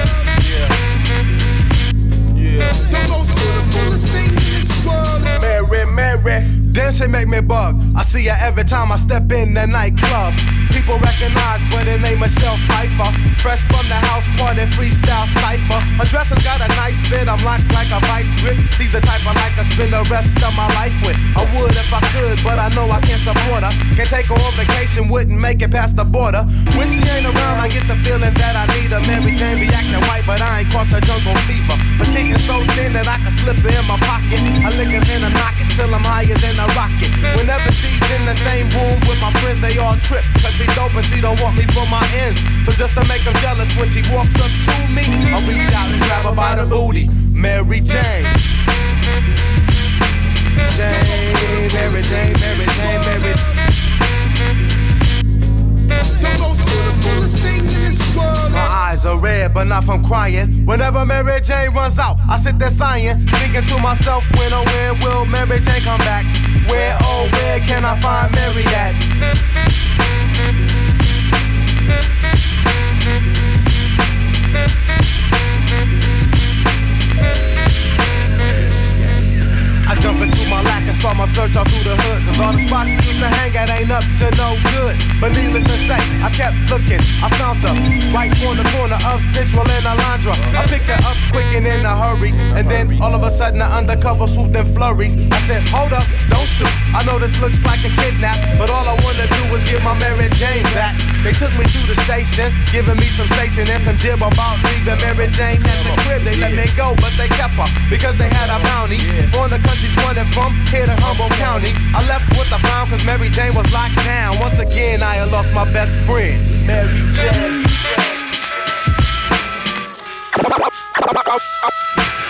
Yeah. The most beautifulest things in this world. Mary, Mary. Damn, she make me bug. I see her every time I step in the nightclub. People recognize, but her name Michelle Pfeiffer. Fresh from the house party, freestyle cipher. Her dress has got a nice fit, I'm locked like a vice grip. She's the type I like to spend the rest of my life with. I would if I could, but I know I can't support her. Can't take her on vacation, wouldn't make it past the border. When she ain't around, I get the feeling that I need her. Mary Jane be acting white, but I ain't caught the jungle fever. Petite and so thin that I can slip her in my pocket. I lick her then I knock it till I'm higher than a rocket. Whenever she's in the same room with my friends, they all trip. Cause she's dope and she don't want me for my ends. So just to make them jealous, when she walks up to me, I'll reach out and grab her by the booty. Mary Jane. Jane, Mary Jane, Mary Jane, Mary. The most beautifulest things in this from crying. Whenever Mary Jane runs out, I sit there sighing, thinking to myself, when oh when will Mary Jane come back? Where oh where can I find Mary at? I jump into my lack and start my search all through the hood, cause all the spots she used to hang at ain't up to no good. But needless to say, I kept looking, I found her right on the corner of Central and Alondra. I picked her up quick and in a hurry, and then all of a sudden the undercover swooped in flurries. I said, hold up, don't shoot, I know this looks like a kidnap, but all I wanna do was get my Mary Jane back. They took me to the station, giving me some station and some jib about leaving Mary Jane at the crib. They let me go, but they kept her, because they had a bounty on the country's running from here to Humboldt County. I left with the frown cause Mary Jane was locked down. Once again I had lost my best friend, Mary Jane.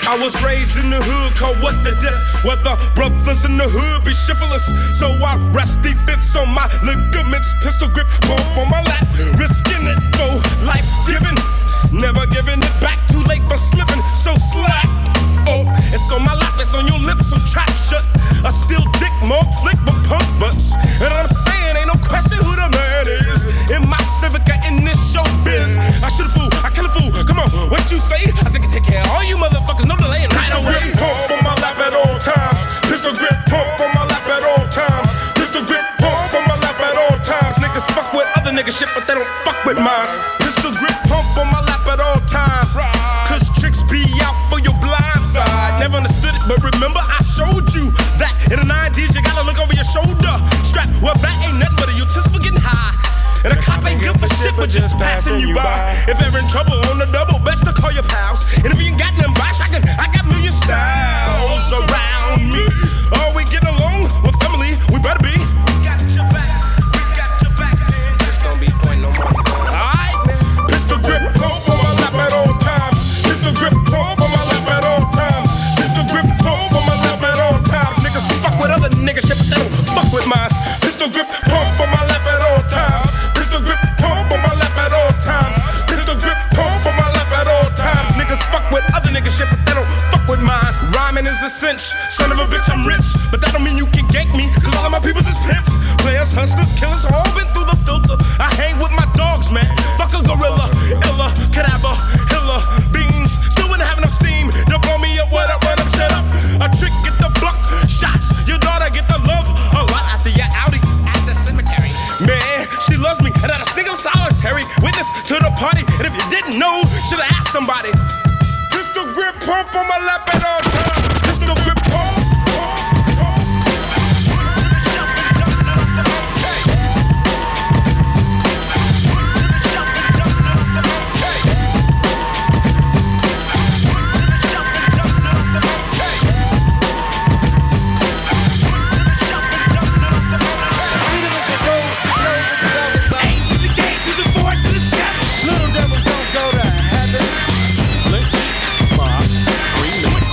I was raised in the hood, called what the diff. Whether brothers in the hood be syphilis. So I rest defense on my ligaments. Pistol grip, bump on my lap. Risking it for life giving. Never giving it back, too late for slipping. So slack. Oh, it's on my lap, it's on your lips, so trap shut. I still dick more flick but punk butts. And I'm saying ain't no question who the man is. In my Civica, in this show biz. I should've fooled, I could've fooled. Come on, what you say? I think I take care of all you motherfuckers, no delay. Pistol grip pump on my lap at all times. Pistol grip pump on my lap at all times. Pistol grip pump on my lap at all times. Niggas fuck with other niggas shit, but they don't fuck with mine. Pistol grip pump on my lap at all times. Cause tricks be out for your blind side. Never understood it, but remember I showed you that in the 90s you gotta look over your shoulder. Strap, well that ain't nothing but a utensil for getting high. And a cop ain't good for shit but just passing you by. If they're in trouble on the double, best to call your pals. And if you ain't got them bosh, I got million styles around me. Oh, we get along with family, we better be. We got your back, man. Just don't be pointing no more. Alright, man. Pistol grip pump on my lap at all times. Pistol grip pump on my lap at all times. Pistol grip pump on my lap at all times. Niggas fuck with other niggas shit, but they don't fuck with mine. Pistol grip pump on my lap at all times. Pistol grip pump on my lap at all times. Pistol grip pump on my lap at all times. Niggas fuck with other niggas shit, but they don't fuck with mine. Rhyming is a cinch. Son of a bitch, I'm rich, but that don't mean you can gank me. Cause all of my peoples is pimps. Players, hustlers, killers, all been through the filter. I hang with my dogs, man. Fuck a gorilla, illa, cadaver, hilla, beans. Still wouldn't have enough steam. They'll blow me up when I run up, shut up. A trick, get the buck shots. Your daughter get the love a lot after your Audi. At the cemetery. Man, she loves me, and not a single solitary witness to the party. And if you didn't know, should've asked somebody. Pistol grip pump on my lap at all times. Pistol grip pump. Little devils don't go to heaven. Lynch, mob, remix.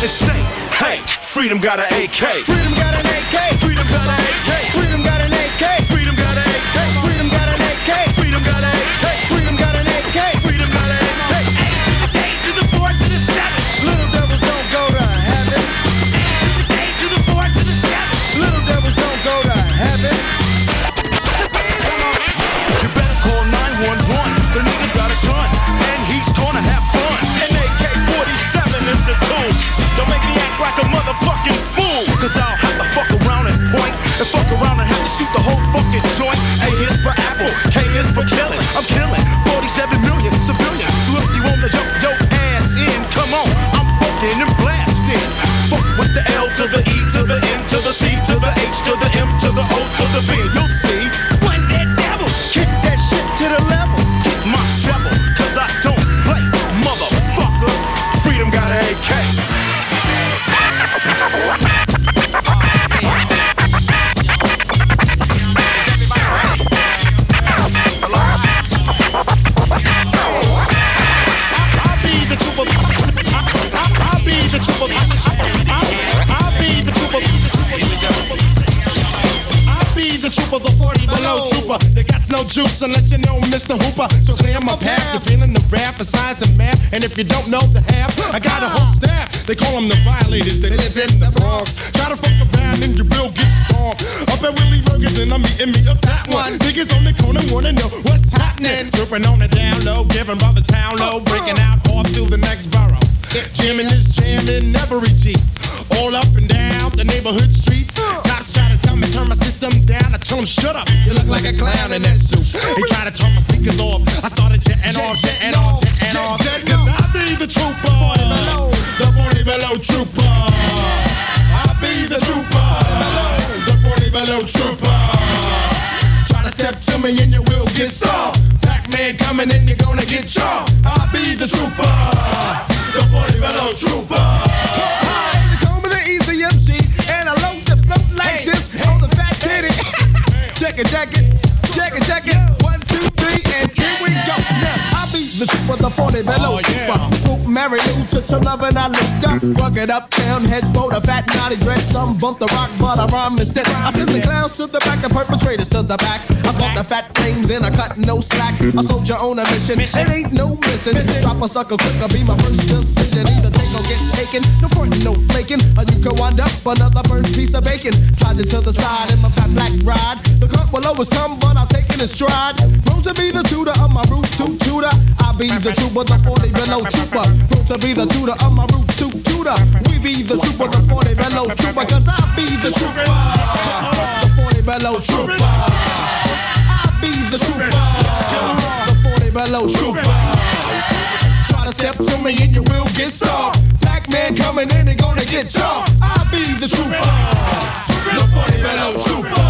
and say, hey, freedom got an AK. Freedom got an AK. Freedom got an AK. Freedom got an AK. Freedom got an AK. Freedom got an AK. Freedom got an AK. Freedom got an AK. Freedom got an AK. A to the 4 to the 7. Little devils don't go to heaven. A to the 4 to the 7. Little devils don't go to heaven. You better call 911. The nigga's got a gun and he's gonna have fun. An AK-47 is the tool. Don't make me act like a motherfucking fool. Cause I'll have to fuck around and point. And fuck around and have to shoot the whole fucking joint. A is for apple, K is for killing. I'm killing 47 million civilians. So if you wanna jump your ass in, come on, I'm fucking and blasting. Fuck with the L to the E to the N to the C to the H to the M to the O to the B. You'll see one dead devil. Kick that shit to the level. Kick my shovel, cause I don't play, motherfucker. Freedom got an AK. The 40 below trooper, they got no juice unless you know Mr. Hooper. So clear my path, you're feeling the wrath of science and math. And if you don't know the half, I got a whole staff. They call them the violators, they live in the Bronx. Try to fuck around and you will get stormed. Up at Willie Burgers and I'm eating me a fat one. Niggas on the corner wanna know what's happening. Tripping on the down low, giving brothers pound low, breaking out all through the next borough. Jamming this jam in every Jeep. All up and down the neighborhood streets. Cops try to tell me turn my system down. I tell him shut up, you look like a clown in that suit. He tried to turn my speakers off. I started jetting off, jetting off, jetting off. Cause I be the trooper, the 40 below trooper. I be the trooper, the 40 below trooper. Try to step to me and you will get stopped. Pac-Man coming and you're gonna get chopped. I be the trooper, the 40 below trooper. Easy MC, and I load to float like this on the fat titty. Check it, check it, check it, check it. 1, 2, 3, and here we go. Now I be the trooper, the 40 below trooper. Scoop Mary Lou took some love and I looked up. Rugged uptown, heads bowed a fat naughty dread. Some bump the rock, but I rhyme instead. I send the clowns to the back, the perpetrators to the back. I spot the fat flames and I cut no slack. A soldier on a mission, it ain't no missing. Drop a sucker quick, I'll be my first decision. Either take or get taken, no front, no flaking. Or you can wind up another burnt piece of bacon. Slide it to the side in my fat black ride. The cut will always come, but I'll take it in stride. Prone to be the tutor of my root to tutor. I be the trooper, the 40 below trooper. Prone to be the tutor of my root to tutor. We be the trooper, the 40 below trooper. Cause I be the trooper, the 40 below trooper. I be the trooper, the 40 below trooper. Try to step to me and you will get stopped. Pac-Man coming in and gonna get chopped. I be the trooper, the 40 below trooper.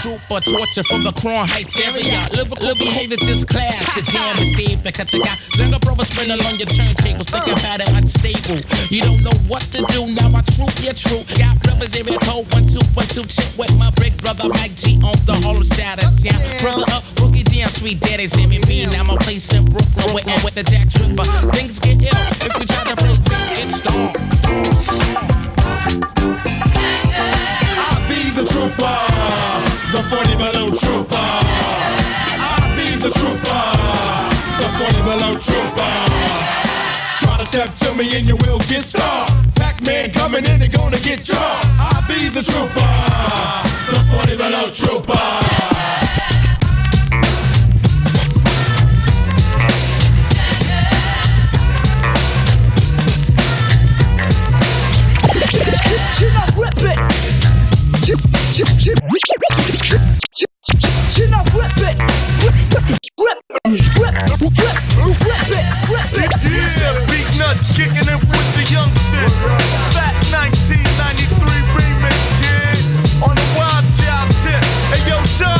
Trooper torture from the Crown Heights area. Lyrical behavior just class. The jam is safe because I got Jenga Brother spinning on your turntables. Thinking about it unstable. You don't know what to do. Now I troop, you're true. Got brothers area code 1212. Chip with my big brother Mike G on the whole side of town. Brother up, boogie down, sweet daddy's in me. Now I'm a place in Brooklyn with the Jack Tripper. Things get ill if we try to play big, it's storm. I be the trooper, the 40 below trooper. I be the trooper, the 40 below trooper. Try to step to me and you will get stopped. Pac-Man coming in and gonna get chopped. I be the trooper, the 40 below trooper. Yeah, Beat Nuts kicking it with the youngsters. Fat 1993 remix, kid. On the Wild Child tip. Hey, yo, Tom.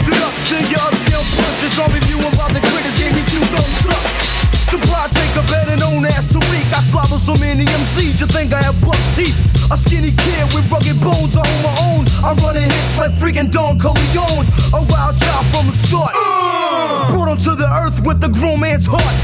Stood up to your uptown punches on reviewing while the critics gave me 2 thumbs up. The plot taker better known as Tariq. I slaughter so many MCs, you think I have buck teeth. A skinny kid with rugged bones, I own my own. I'm running hits like freaking Don Corleone. A wild child from the start. Brought onto the earth with the grown man's heart.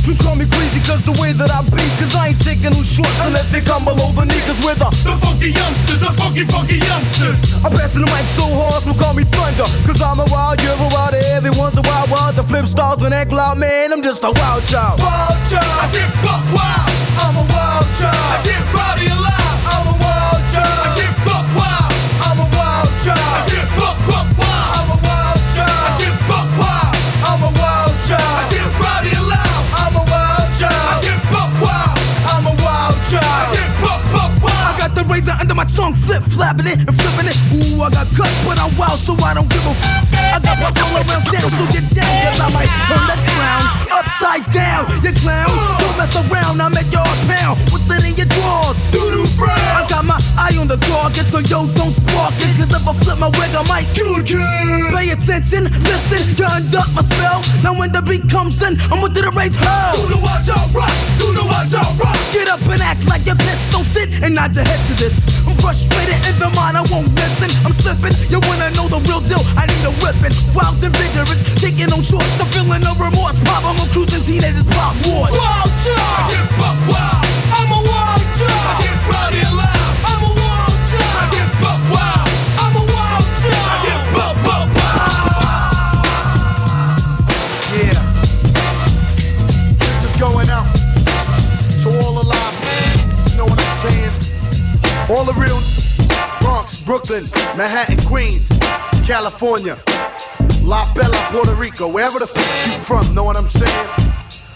You call me crazy cause the way that I be, cause I ain't taking no shorts unless they come below the knee, cause we're the funky youngsters, the funky youngsters. I'm passing the mic so hard, so call me thunder, cause I'm a wild, you're a wild, everyone's a wild. The flip stars and act loud, man, I'm just a wild child. Wild child, I get buck wild. I'm a wild child, I get rowdy and loud. I'm a wild child, I get buck wild. I'm a wild child, I get buck wild. I'm a wild child, I get buck wild. I'm a wild child, I get rowdy and loud. I get buck wild. I'm a wild child. I get buck wild. I got the razor under my tongue, flapping it and flipping it. Ooh, I got cut, but I'm wild, so I don't give a f. I got my all around town, so get down, cause I might turn that frown upside down. You clown, don't mess around, I make your pound. What's that in your drawers? Doodoo brown. I got my eye on the target, so yo, don't spark it, cause if I flip my wig, I might kill a kid. Pay attention, listen, you unduck my spell. Now when the beat comes in, I'm with the raise hell. Do the watch out rock, do the watch out rock. Get up and act like you're pissed, don't sit and nod your head to this. I'm frustrated in the mind, I won't listen. I'm slipping, you wanna know the real deal, I need a whipping. Wild and vigorous, taking on shorts, I'm feeling no remorse. Pop, I'm a cruising teenagers pop wars. Wild child, I get buck wild. I'm a wild child, I get rowdy and loud. I'm a wild child, I get buck wild. I'm a wild child, I get buck wild. Yeah, this is going out to all alive. You know what I'm saying? All the real Bronx, Brooklyn, Manhattan, Queens, California, La Bella, Puerto Rico, wherever the f you from, know what I'm saying?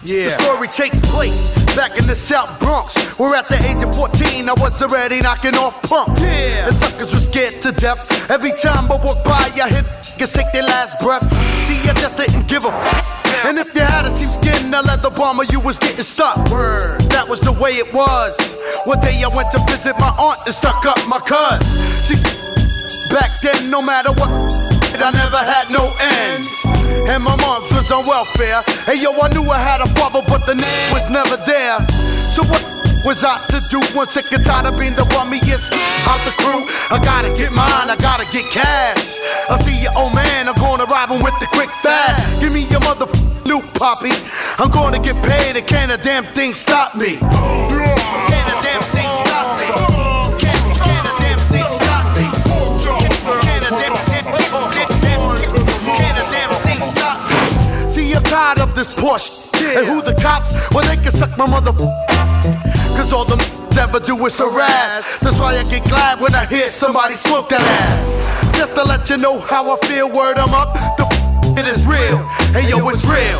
Yeah. The story takes place back in the South Bronx, where at the age of 14 I was already knocking off punk. Yeah. The suckers were scared to death. Every time I walk by, I hit niggas take their last breath. See, I just didn't give a f. And if you had a sheepskin, a leather bomber, you was getting stuck. Word. That was the way it was. One day I went to visit my aunt and stuck up my cuz. She's back then, no matter what, I never had no ends. And my mom was on welfare. Hey yo, I knew I had a father, but the name was never there. So what was I to do? One sick and tired of being the rummiest out the crew. I gotta get mine, I gotta get cash. I see your old man, I'm gonna rob him with the quick fast. Give me your mother new poppy. I'm gonna get paid, and can't a damn thing stop me. Can't a damn thing stop me. Can't a damn thing stop me. Can't a damn thing stop me. See, I'm tired of this push. And who the cops? Well, they can suck my mother. Cause all them ever do is harass. That's why I get glad when I hear somebody smoke that ass. Just to let you know how I feel, word I'm up. The it is real. Hey yo, it's real.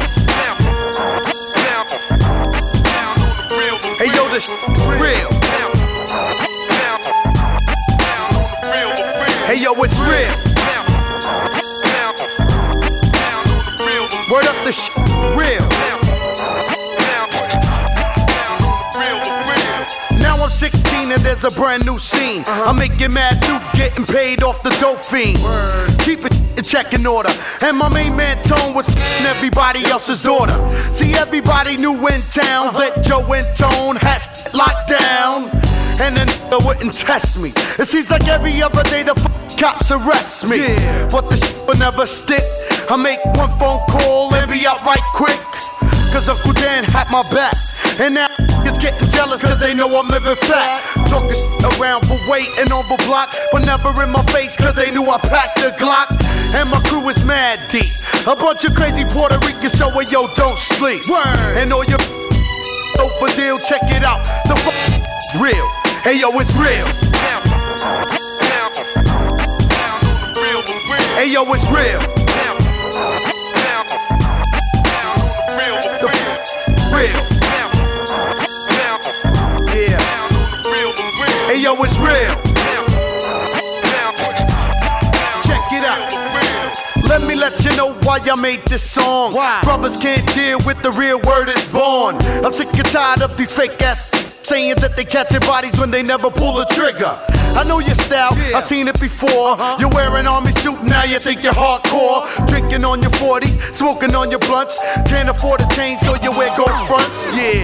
Hey yo, this is real. Hey yo, it's real. Word up, this real. Now I'm 16 and there's a brand new scene. I'm making mad dude getting paid off the dope fiend. Keep it in check in order. And my main man Tone was f***ing everybody else's daughter. See, everybody knew in town that Joe and Tone had locked down. And the nigga wouldn't test me. It seems like every other day the cops arrest me. Yeah. But the shit will never stick. I make one phone call and be out right quick. Cause Uncle Dan had my back. And now niggas getting jealous cause they know I'm living fat. Talking shit around for weight and on the block, but never in my face cause they knew I packed the Glock. And my crew is mad deep. A bunch of crazy Puerto Ricans, so yo, don't sleep. Word. And all your over deal, check it out. The f*** real. Hey yo, it's real. Hey yo, it's real. Real. Yeah. Hey yo, it's real. Check it out. Let me let you know why I made this song. Why? Brothers can't deal with the real word is born. I'm sick and tired of these fake ass saying that they catching bodies when they never pull the trigger. I know your style, I've seen it before. You're wearing army suit, now you think you're hardcore. Drinking on your 40s, smoking on your blunts. Can't afford a chain, so you wear gold fronts. Yeah,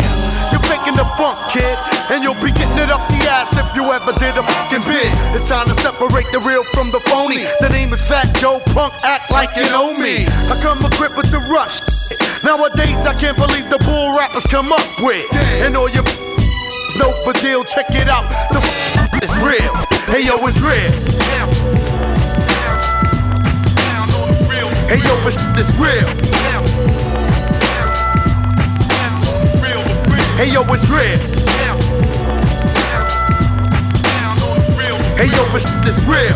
you're faking the funk, kid, and you'll be getting it up the ass if you ever did a fucking bid. It's time to separate the real from the phony. The name is Fat Joe, punk, act like you know me. I come equipped with the rush. Nowadays I can't believe the bull rappers come up with. And all your no for deal, check it out. The is real. Hey yo, it's real. Hey yo, it's real. Hey yo, it's real. Hey yo, it's real.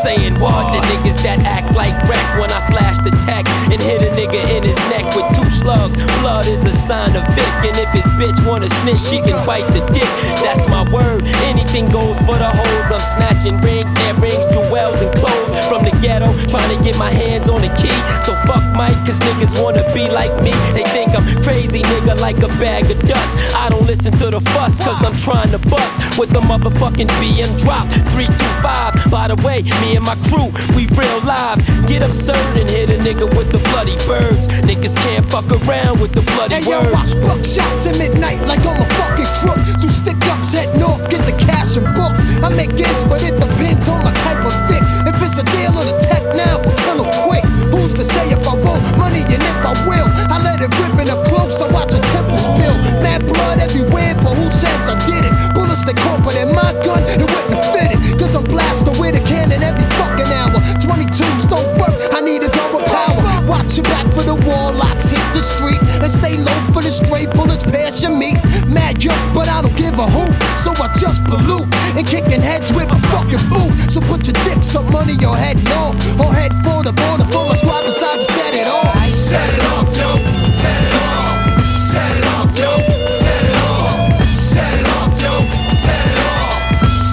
Saying what the niggas that act like wreck when I flash the tech and hit a nigga in his neck with 2 slugs. Blood is a sign of Vic, and if his bitch wanna snitch, she can bite the dick. That's my word. Anything goes for the hoes. I'm snatching rings, earrings, jewels, and clothes from the ghetto, trying to get my hands on the key. So fuck Mike, cause niggas wanna be like me. They think I'm crazy, nigga, like a bag of dust. I don't listen to the fuss, cause I'm trying to bust with the motherfucking BM drop 325. By the way, me and my crew, we real live. Get absurd and hit a nigga with the bloody birds. Niggas can't fuck around with the bloody hey, words. Yo, watch buckshots at midnight like I'm a fucking crook. Do stick-ups, head north, get the cash and book. I make ends, but it depends on my type of Vic. If it's a deal or the tech now, we'll kill 'em quick. Who's to say if I want money and if I will? I let it rip in a close, so watch a temple spill. Mad blood everywhere, but who says I did it? Bullets they corporate in my gun, it wouldn't fit it. Cause I'm blasting with a cannon every fucking hour. 22s don't work, I need a double power. Watch your back for the wall, lots hit the street. And stay low for the stray bullets, pass your meat. Mad young, but I don't give a hoot. So I just pollute and kicking heads with a fucking boot. So put your dicks up under your head, no. Or head for the border for my squad decide to set it off. Set it off, yo. Set it off. Set it off, yo. Set it off. Set it off, yo. Set it off.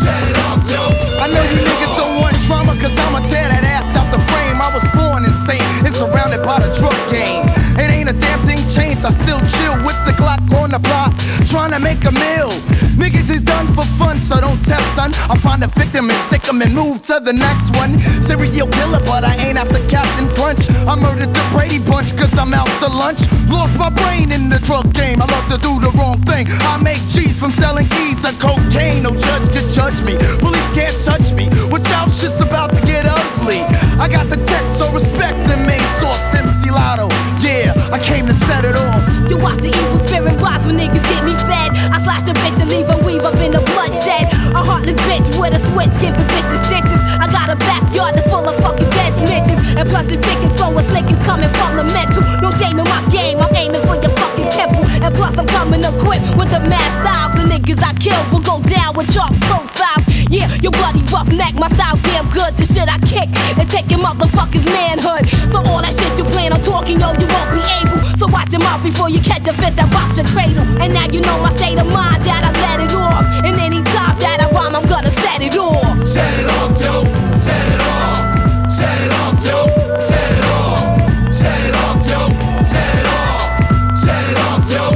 Set it off, yo. I know you niggas don't want drama, cause I'ma tear that ass out the frame. I was born insane and surrounded by the drug game. It ain't a damn thing changed, I still chill with the Glock on the block, trying to make a meal. Niggas is done for fun, so don't test, son. I'll find a victim and stick him and move to the next one. Serial killer, but I ain't after Captain Crunch. I murdered the Brady Bunch, cause I'm out to lunch. Lost my brain in the drug game, I love to do the wrong thing. I make cheese from selling keys of cocaine. No judge could judge me, police can't touch me. Watch out, shit's about to get ugly. I got the text, so respect the main source, MC Lotto. Yeah, I came to set it off. You watch the evil spirit rise when niggas get me fed. I slash a bitch and leave a weave up in the bloodshed. A heartless bitch with a switch giving bitches stitches. I got a backyard that's full of fucking dead snitches. And plus the chicken flow is slick is coming from the mental. No shame in my game, I'm aiming for your fucking temple. And plus I'm coming equipped with the mad styles. The niggas I kill will go down with chalk profiles. Yeah, you bloody roughneck, my style damn good. The shit I kick and taking motherfuckers manhood. So all that shit you plan on talking, yo, you won't be able. So watch your mouth before you catch a fist that rocks your cradle. And now you know my state of mind that I let it off. And any time that I rhyme, I'm gonna set it off. Set it off, yo. Set it off. Set it off, yo. Set it off. Set it off, yo. Set it off. Set it off, yo.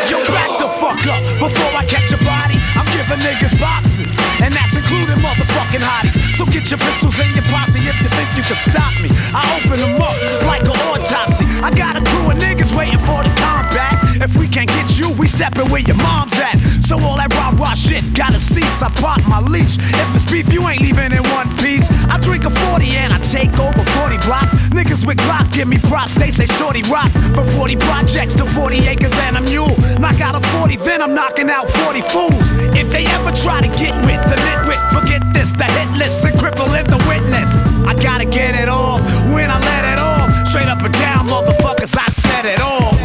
Yo, back the fuck up before I catch your body. I'm giving niggas boxes, and that's including motherfucking hotties. So get your pistols in your posse if you think you can stop me. I open them up like an autopsy. I got a crew of niggas waiting for the combat. If we can't get you, we steppin' where your mom's at. So all that rah-rah shit gotta cease. I pop my leash. If it's beef, you ain't leaving in one piece. I drink a 40 and I take over 40 blocks. Niggas with glocks give me props. They say shorty rocks. From 40 projects to 40 acres and a mule. Knock out a 40, then I'm knocking out 40 fools. If they ever try to get with the nitwit, forget this, the hit list and crippling the witness. I gotta get it off when I let it off. Straight up and down, motherfuckers, I set it off.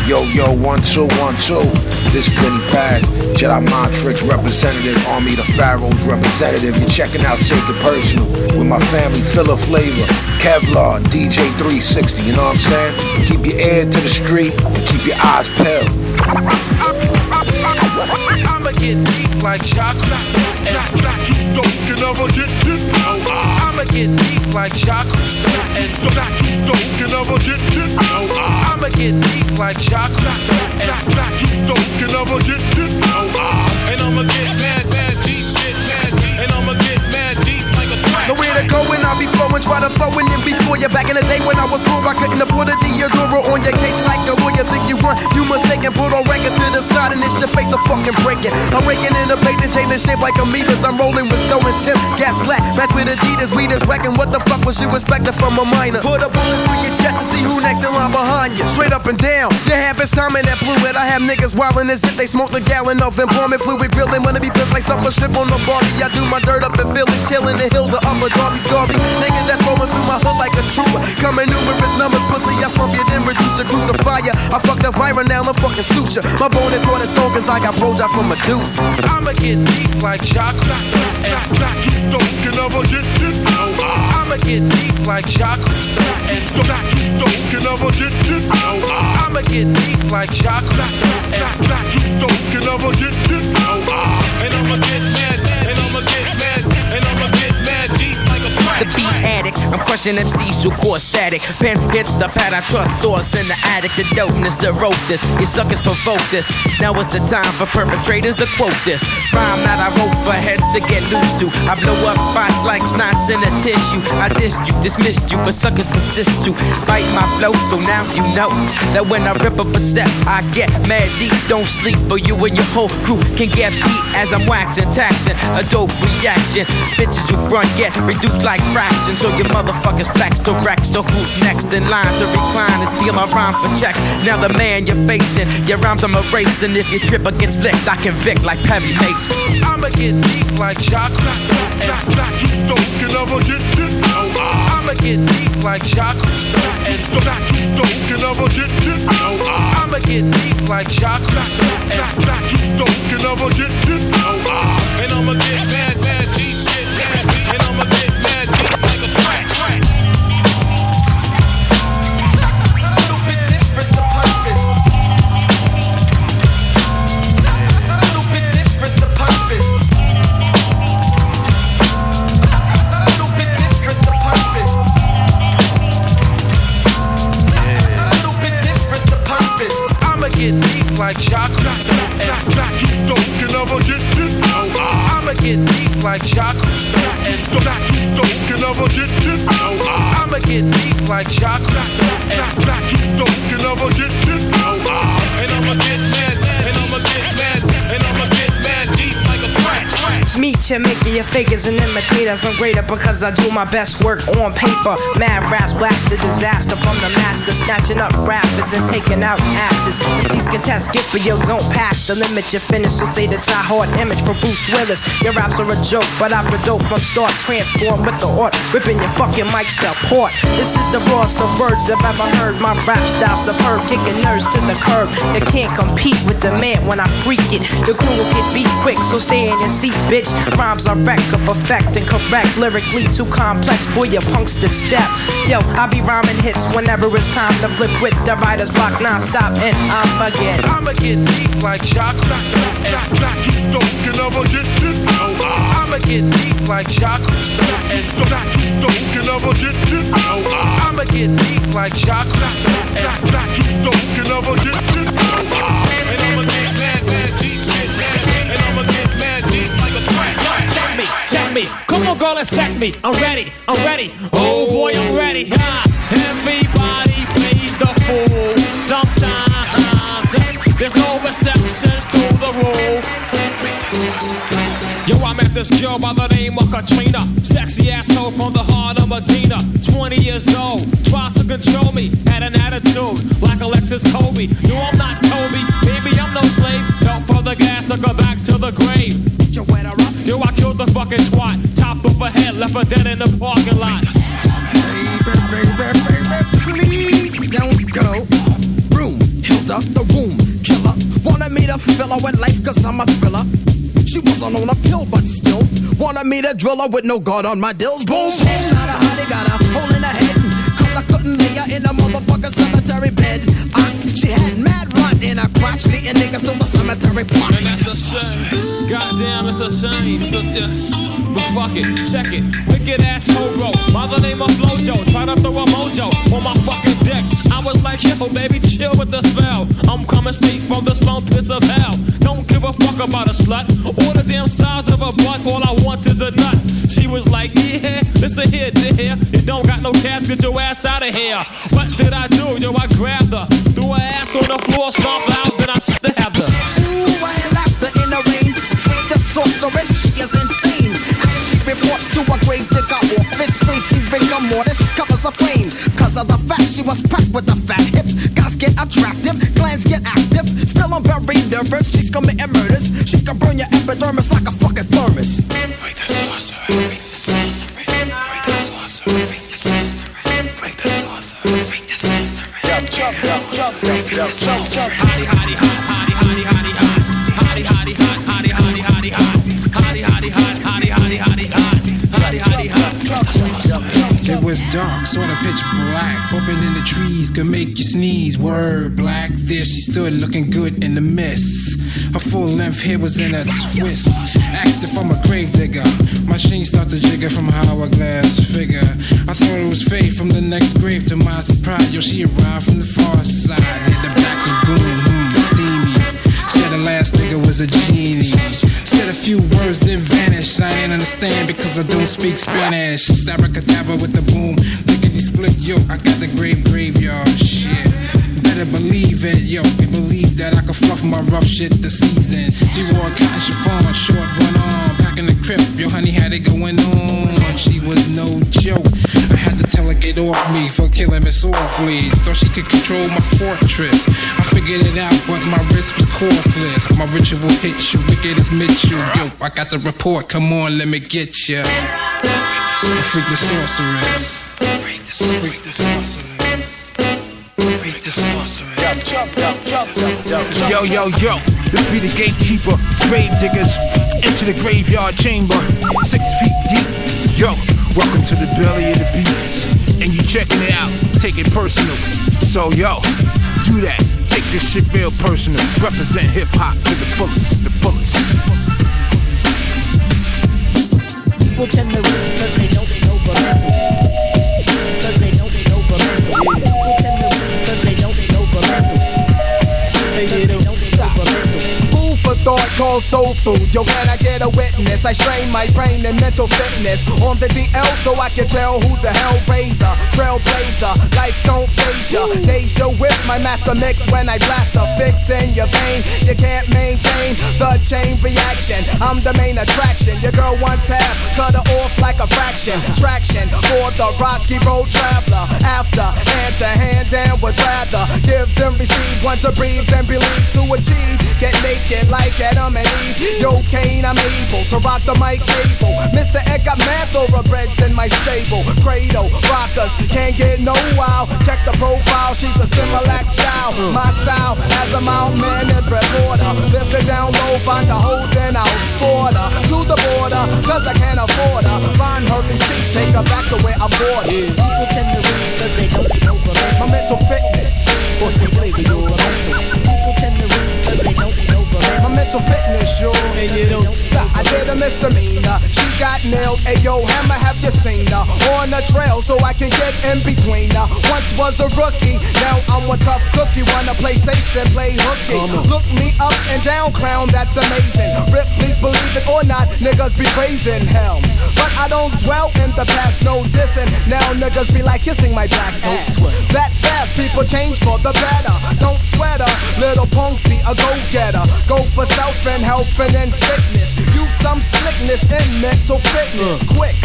Yo, Yo, 1 2 1 2. This been Paz, Jedi Montrix representative, Army the Pharaoh's representative. You're checking out Take It Personal with my family, Filler Flavor, Kevlar, DJ 360. You know what I'm saying? Keep your ear to the street and keep your eyes peeled. I'ma get deep like chakra. You can never get this. I'ma get deep like chakra. And you can never get this. I'ma get deep like chakra. You can never get this. And I'ma get mad deep, and I'ma get mad deep like a crack. Nowhere to go when I be flowing, try to throw in before you. Back in the day when I was poor, I couldn't afford a Deodora on your case like a lawyer. Think you run, you mistaken. Put on record to the side and it's your face a fucking breaking. I'm raking in the bait and chaining shit like amoebas. I'm rolling with Snow and Tim, Gap Slack, match with Adidas, weeders wrecking. What the fuck was you expecting from a minor? Put a bullet through your chest to see who next in line behind you. Straight up and down, you have his time in that fluid. I have niggas wildin' as if they smoked a gallon of employment fluid. Grilling, wanna be pissed like stuff a strip on the Barbie. I do my dirt up and feel it, chillin' the hills of Upper Darby, Scarby. Niggas that's rolling through my hood like a trooper. Coming numerous numbers, pussy, I slump you, then reduce a crucifier. I fucked up Byron, now I'm fucking suture. My bone is hard as stone cause I got Broja from Medusa. I'ma get deep like chakra. You can never get this. I'ma get deep like chakra. And you can never get this. I'ma get deep like chakra. You can never get this. And I'ma get mad, and I'ma get mad, and I'ma get mad deep like a crack. The beat addict, I'm crushing MCs through core static. Pen hits the pad, I trust stores in the attic. The dopeness to rope this, you suckers provoke this. Now it's the time for perpetrators to quote this. Rhyme that I wrote for heads to get loose to. I blow up spots like snots in a tissue. I dissed you, dismissed you, but suckers persist to bite my flow. So now you know that when I rip up a step, I get mad deep. Don't sleep, or you and your whole crew can get beat as I'm waxing, taxing. A dope reaction. Bitches you front get reduced like fractions. So your motherfuckers flex to racks. So who's next in line to recline and steal my rhyme for checks? Now the man you're facing, your rhymes I'm erasing. If you trip against licked, I convict like Perry Mason. I'ma get deep like chakra. You can never get this. I'ma get deep like chakra. And you can never get this. I'ma get deep like chakra. You can never get this. And I'ma get mad deep, and I'ma get mad deep like a crack. Get deep like chakra. You can never get this. I'ma get deep like chakra. And you can never get this. I'ma get deep like chakra. You can never get this. And I'ma get mad, and I'ma get mad, and I'ma get mad deep like a crack. Meet you, making your fakers and imitators. I'm greater because I do my best work on paper. Mad raps blast the disaster from the master, snatching up rappers and taking out actors. MCs contest, skip but yo, don't pass the limit. You finish, so say the tie hard image for Bruce Willis. Your raps are a joke, but I'm the dope from start. Transform with the art, ripping your fucking mic support. This is the rawest of words I've ever heard. My rap style superb, kicking nerves to the curb. You can't compete with the man when I freak it. The crew will get beat quick, so stay in your seat, bitch. Rhymes are wreck of effect and correct. Lyrically too complex for your punks to step. Yo, I be rhyming hits whenever it's time to flip with the writer's block non-stop. And I'ma get deep like chakra. You can never get this. I'ma get deep like chakra. And you can never get this. I'ma get deep like chakra. You can never get this. And I'ma get mad deep, and I'ma get mad deep like a crack. Check me, come on girl and sex me. I'm ready. Oh boy, I'm ready. Everybody plays the fool. Sometimes there's no exceptions to the rule. Yo, I met this girl by the name of Katrina. Sexy asshole from the heart of Medina. 20 years old, tried to control me. Had an attitude like Alexis Kobe. No, I'm not Kobe, baby, I'm no slave. Felt for the gas, took her back to the grave. Yo, I killed the fucking twat. Topped off her head, left her dead in the parking lot. Baby, please don't go. Room, held up the womb. me to fill her with life cause I'm a thriller. She wasn't on a pill but still wanted me to drill her with no guard on my dills. Boom, boom, not a hottie, got a hole in her head cause I couldn't lay her in a motherfucking cemetery bed. She had mad rot in her crotch, leading niggas to the cemetery plot. And that's a shame. Goddamn, it's a shame. But fuck it, check it. Wicked ass hobo. Mother name of Flojo. Try to throw a mojo on my fucking dick. I was like, yo, baby, chill with the spell. I'm coming straight from the slum piss of hell. Don't give a fuck about a slut or the damn size of a butt. All I want is a nut. She was like, yeah, listen here, dear. You don't got no cash, get your ass out of here. What did I do? Yo, I grabbed her, threw her ass on the floor, stomped out, then I stabbed her. Ooh, I had laughter in the rain. Think the sorceress, she is insane. She reports to a grave digger office. Crazy rigor mortis covers a flame. Cause of the fact she was packed with the fat hips. Guys get attractive, glands get active. Still I'm very nervous, she's committing murders. She can burn your epidermis like a fucking thermos. Break the sorceress. Break the sorceress. Break the sorceress. Break the sorceress. Jump. Hottie, hottie, hot, hottie, hottie, hottie, hot. Hottie, hottie, hot, hottie, hottie, hottie, hot. Hottie, hottie, hot, hottie, hottie, hottie, hot. Hottie, hottie, hot. It was dark, sorta pitch black. Bumping in the trees could make you sneeze. Word black, there she stood looking good in the mist. Her full length hair was in a twist. Asked if I'm a grave digger. My sheen started to jigger from a hourglass figure. I thought it was fate from the next grave. To my surprise, yo, she arrived from the far side. Hit the black lagoon, steamy. Said the last nigga was a genie. Said a few words, then vanished. I didn't understand because I don't speak Spanish. Abracadabra with the boom, lickety split, yo. I got the graveyard shit. Better believe it, yo. They believe that I can fluff my rough shit this season. She wore a cotton chiffon, short one arm, back in the crib. Yo, honey had it going on. She was no joke. I had to tell her get off me for killing me softly. Thought she could control my fortress. I figured it out, but my wrist was costless. My ritual hits you, wicked as Mitchell. Yo, I got the report. Come on, let me get ya. Freak the sorceress. Freak the sorceress. Freak the sorceress. Yo, this be the gatekeeper, grave diggers, into the graveyard chamber, 6 feet deep. Yo, welcome to the belly of the beast, and you checking it out, take it personal. So yo, do that, take this shit real personal. Represent hip hop to the fullest, the fullest. People tend to reason cause they know Valento. Cause they know Valento. People tend to reason cause they know Valento. They know Valento. Food for thought, called soul food. Yo, can I get a witness? I strain my brain and mental fitness on the DL so I can tell who's a hellraiser, trailblazer. Life don't phase ya. Deja with my master mix when I blast a fix in your vein. You can't maintain the chain reaction. I'm the main attraction. Your girl once had cut her off like a fraction. Traction for the rocky road traveler. After hand to hand and would rather give them receive. Want to breathe then believe to achieve. Get naked like Adam and Eve. Yo, Kane, I'm able to rock the mic cable. Mr. Ed got mad thoroughbreds in my stable. Cradle rockers can't get no wow. Check the profile, she's a Similac child. My style as a mountain man and reporter. Lift her down low, find the hole, then I'll sport her to the border, cause I can't afford her. Find her receipt, take her back to where I bought her. People tend to reason cause they know Valento. My mental fitness, what's the flavor, yo? People tend to reason cause they know Valento. My mental fitness, yo. And you don't stop. I did a misdemeanor, she got nailed. Ayo, Hammer, have you seen her? On the trail so I can get in between her. Once was a rookie, now I'm a tough cookie. Wanna play safe then play hooky. Look me up and down, clown, that's amazing. Rip, please believe it or not, niggas be raising hell. But I don't dwell in the past, no dissing. Now niggas be like kissing my black ass. That fast, people change for the better. Don't sweat her, little punk be a go-getter. Go for self and health and then sickness. Use some slickness in mental fitness. Quick,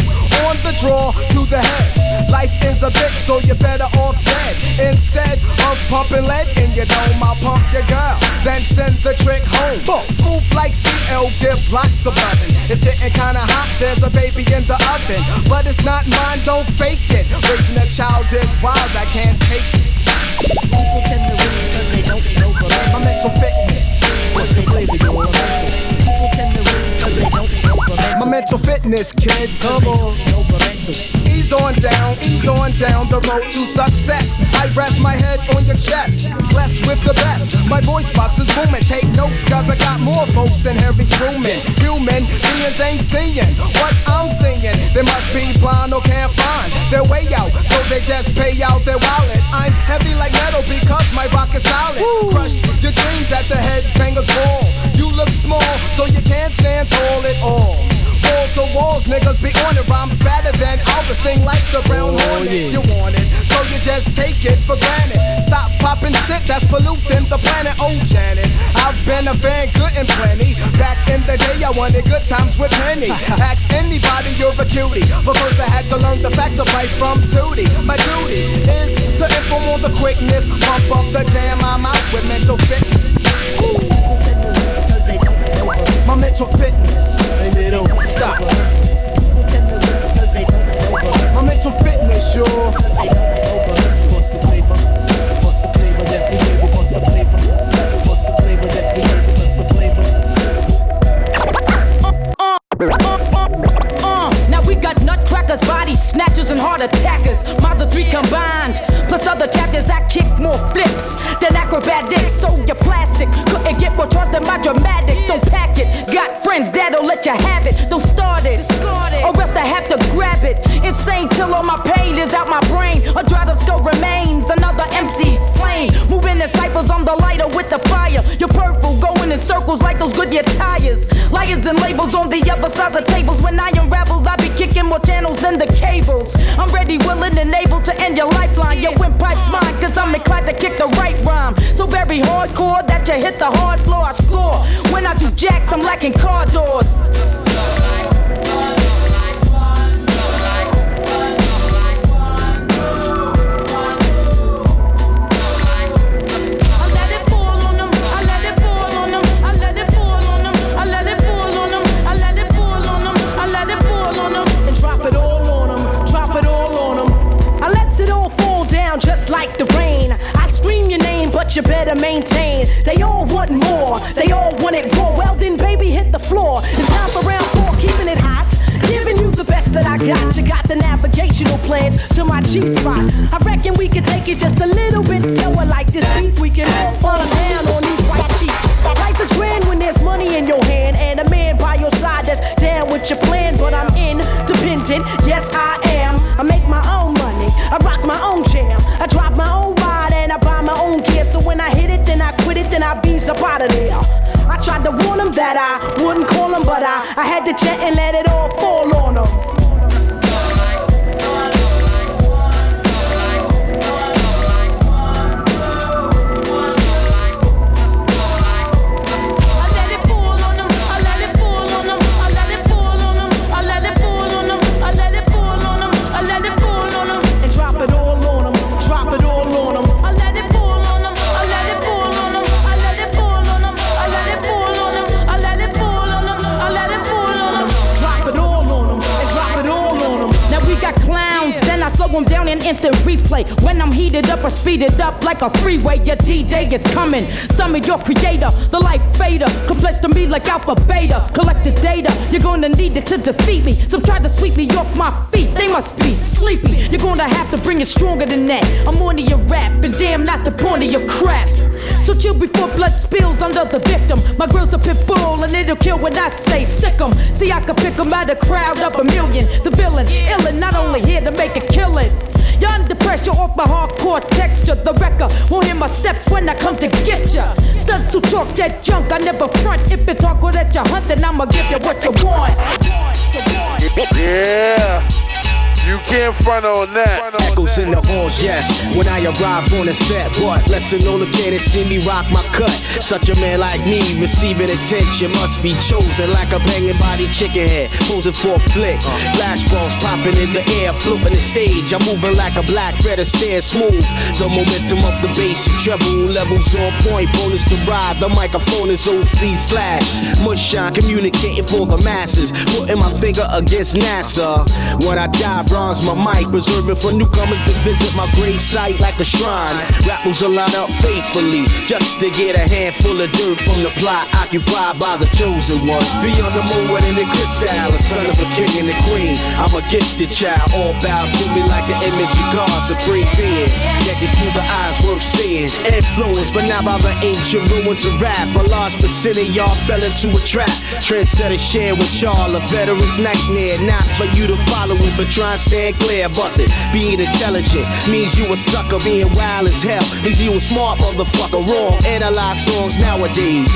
on the draw to the head. Life is a bitch, so you're better off dead. Instead of pumping lead in your dome, I'll pump your girl, then send the trick home. Smooth like CL, give lots of loving. It's getting kinda hot, there's a baby in the oven. But it's not mine, don't fake it. Raising a child is wild, I can't take it. People tend to reason cause they know Valento. My mental fitness, What's the flavor, yo? People tend to listen because they don't know. My mental fitness, kid. Come on. Ease on down the road to success. I rest my head on your chest, blessed with the best. My voice box is booming. Take notes, cause I got more votes than Harry Truman. Human beings ain't seeing what I'm seeing. They must be blind or can't find their way out, so they just pay out their wallet. I'm heavy like metal because my rock is solid. Crushed your dreams at the headbanger's ball. You look small, so you can't stand tall at all. Wall to walls, niggas be on it. Rhymes fatter than Elvis, sting like the brown hornet. You want it, so you just take it for granted. Stop popping shit that's polluting the planet. Oh, Janet, I've been a fan, good and plenty. Back in the day, I wanted good times with Penny. Ask anybody, you're a cutie. But first I had to learn the facts of life from Tootie. My duty is to inform on the quickness. Pump up the jam, I'm out with mental fitness. My mental fitness, and they don't stop. My mental fitness, yo. Now we got nutcrackers, body snatchers, and heart attackers. Mazda 3 combined, plus other chapters. I kick more flips than acrobatics. So you're plastic, couldn't get more trust than my dramatics. Don't pack it, got friends that'll let you have it. Don't start it, or else I have to grab it. Insane till all my pain is out my brain. A dried up skull remains, another MC slain. Moving in cyphers on the lighter with the fire. You're purple, going in circles like those Goodyear tires. Liars and labels on the other side of tables. When I unravel, I be kicking more channels than the cables. I'm ready, willing, and able to end your lifeline. Your windpipe's mine, cause I'm inclined to kick the right rhyme. So very hardcore that you hit the hard floor. I score. When I do jacks, I'm lacking car doors. Just like the rain, I scream your name, but you better maintain. They all want more, they all want it raw. Well then, baby, hit the floor. It's time for round 4, keeping it hot, giving you the best that I got. You got the navigational plans to my G-spot. I reckon we can take it just a little bit slower. Like this beat, we can all fall down on these white sheets. Life is grand when there's money in your hand and a man by your side that's down with your plan. But I'm independent, yes I am. I make my own money, I rock my own jam. I drive my own ride and I buy my own gear. So when I hit it, then I quit it, then I beams up out of there. I tried to warn them that I wouldn't call them, but I had to jet and let it all fall on them. Slow them down in instant replay. When I'm heated up or speeded up like a freeway, your D-Day is coming. Summon your creator, the life fader. Complex to me like alpha beta. Collect the data, you're gonna need it to defeat me. Some try to sweep me off my feet, they must be sleepy. You're gonna have to bring it stronger than that. I'm on to your rap, and damn not the point of your crap. So chill before blood spills under the victim. My grill's a pit bull and it'll kill when I say sick 'em. See, I can pick 'em out of a crowd of a million. The villain, illin', not only here to make a killing. You're under pressure off my hardcore texture. The wrecker won't hear my steps when I come to get ya. Studs who talk that junk, I never front. If it's hardcore that you're hunting, I'ma give you what you want. Yeah. You can't front on that. Echoes in the halls, yes. When I arrive on the set, but listen, all the kids see me rock my cut. Such a man like me, receiving attention must be chosen like a banging body chicken head, posing for a flick. Flashballs popping in the air, floating the stage. I'm moving like a black feather, stand smooth. The momentum of the bass and treble levels on point. Bonus to ride. The microphone is OC slash. Mushshine communicating for the masses. Putting my finger against NASA. When I die, bronze my mic, preserve it for newcomers to visit my grave site like a shrine. Rappers will line up faithfully just to get a handful of dirt from the plot occupied by the chosen one. Beyond the mold and the crystal, a son of a king and a queen. I'm a gifted child, all bow to me like the image of God, supreme being. Naked through the eyes worth seeing. Influenced, but not by the ancient ruins of rap. A large percent of y'all fell into a trap. Trendsetter share with y'all, a veteran's nightmare. Not for you to follow it, but try and stand clear. Bust it. Being intelligent means you a sucker. Being wild as hell means you a smart motherfucker. Wrong, analyze songs nowadays.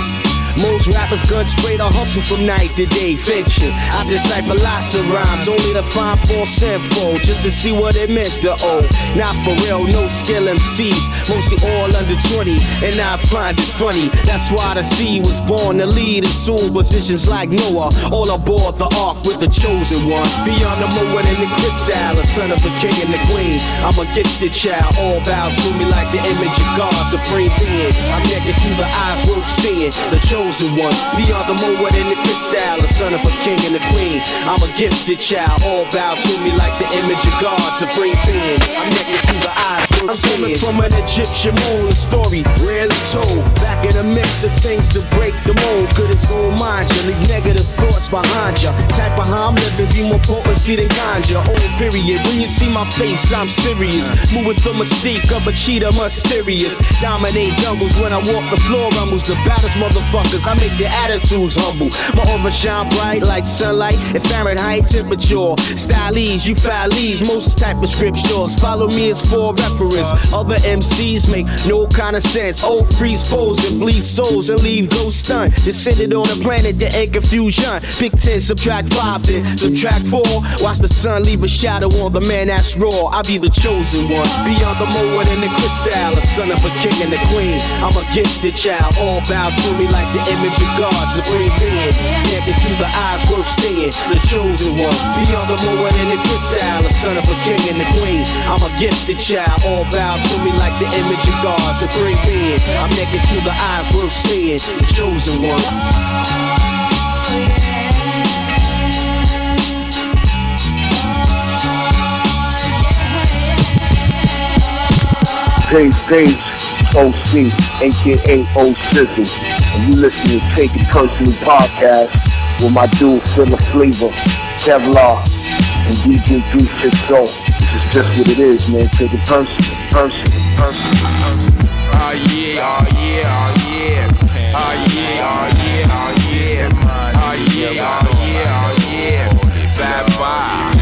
Most rappers gun spray to hustle from night to day. Fiction, I decipher lots of rhymes, only to find false sinful, just to see what it meant to owe. Not for real, no skill MCs, mostly all under 20, and I find it funny. That's why the seed was born to lead in soul positions like Noah, all aboard the ark with the chosen one. Beyond the mold and the crystal, a son of a king and the queen. I'm a gifted child, all bow to me like the image of God, supreme being. I'm naked to the eyes worth seeing, the chosen one. Beyond the mold and the crystal, a son of a king and a queen. I'm a gifted child, all bow to me like the image of God, supreme being. I'm naked to the eyes worth I'm coming from an Egyptian mold, a story rarely told. Back in the mix of things to break the mold. Good as gold mind you, leave negative thoughts behind you. Type of how I'm living, be more potency than ganja. Old period, when you see my face, I'm serious. Move with the mystique of a cheetah, mysterious. Dominate jungles when I walk the floor, rumbles. The baddest motherfuckers, I make their attitudes humble. My aura shine bright like sunlight and Fahrenheit temperature. Stylies, you fillies, most type of scriptures. Follow me as for reference. Other MCs make no kind of sense. Old freeze pose and bleed souls and leave those stunned. Descended on a planet that ain't confusion. Pick 10, subtract 5, then subtract 4. Watch the sun leave a shadow on the man that's raw. I be the chosen one. Beyond the mold and the crystal, a son of a king and a queen. I'm a gifted child, all bow to me like the image of God, supreme being. Naked to the eyes worth seeing, the chosen one. Beyond the mold and the crystal, a son of a king and a queen. I'm a gifted child, all bow to me like the image of God, supreme being. I'm naked to the eyes worth seeing, the chosen one. Page, OC, aka O Sizzle. And you listen to Take It Personal podcast with my dude Philip Flavor, Kevlar, and DJ 360. This is just what it is, man. Take it personal. Oh yeah, oh yeah, oh yeah. Oh yeah, oh yeah, oh yeah. Oh yeah, oh yeah, oh yeah. Fab 5.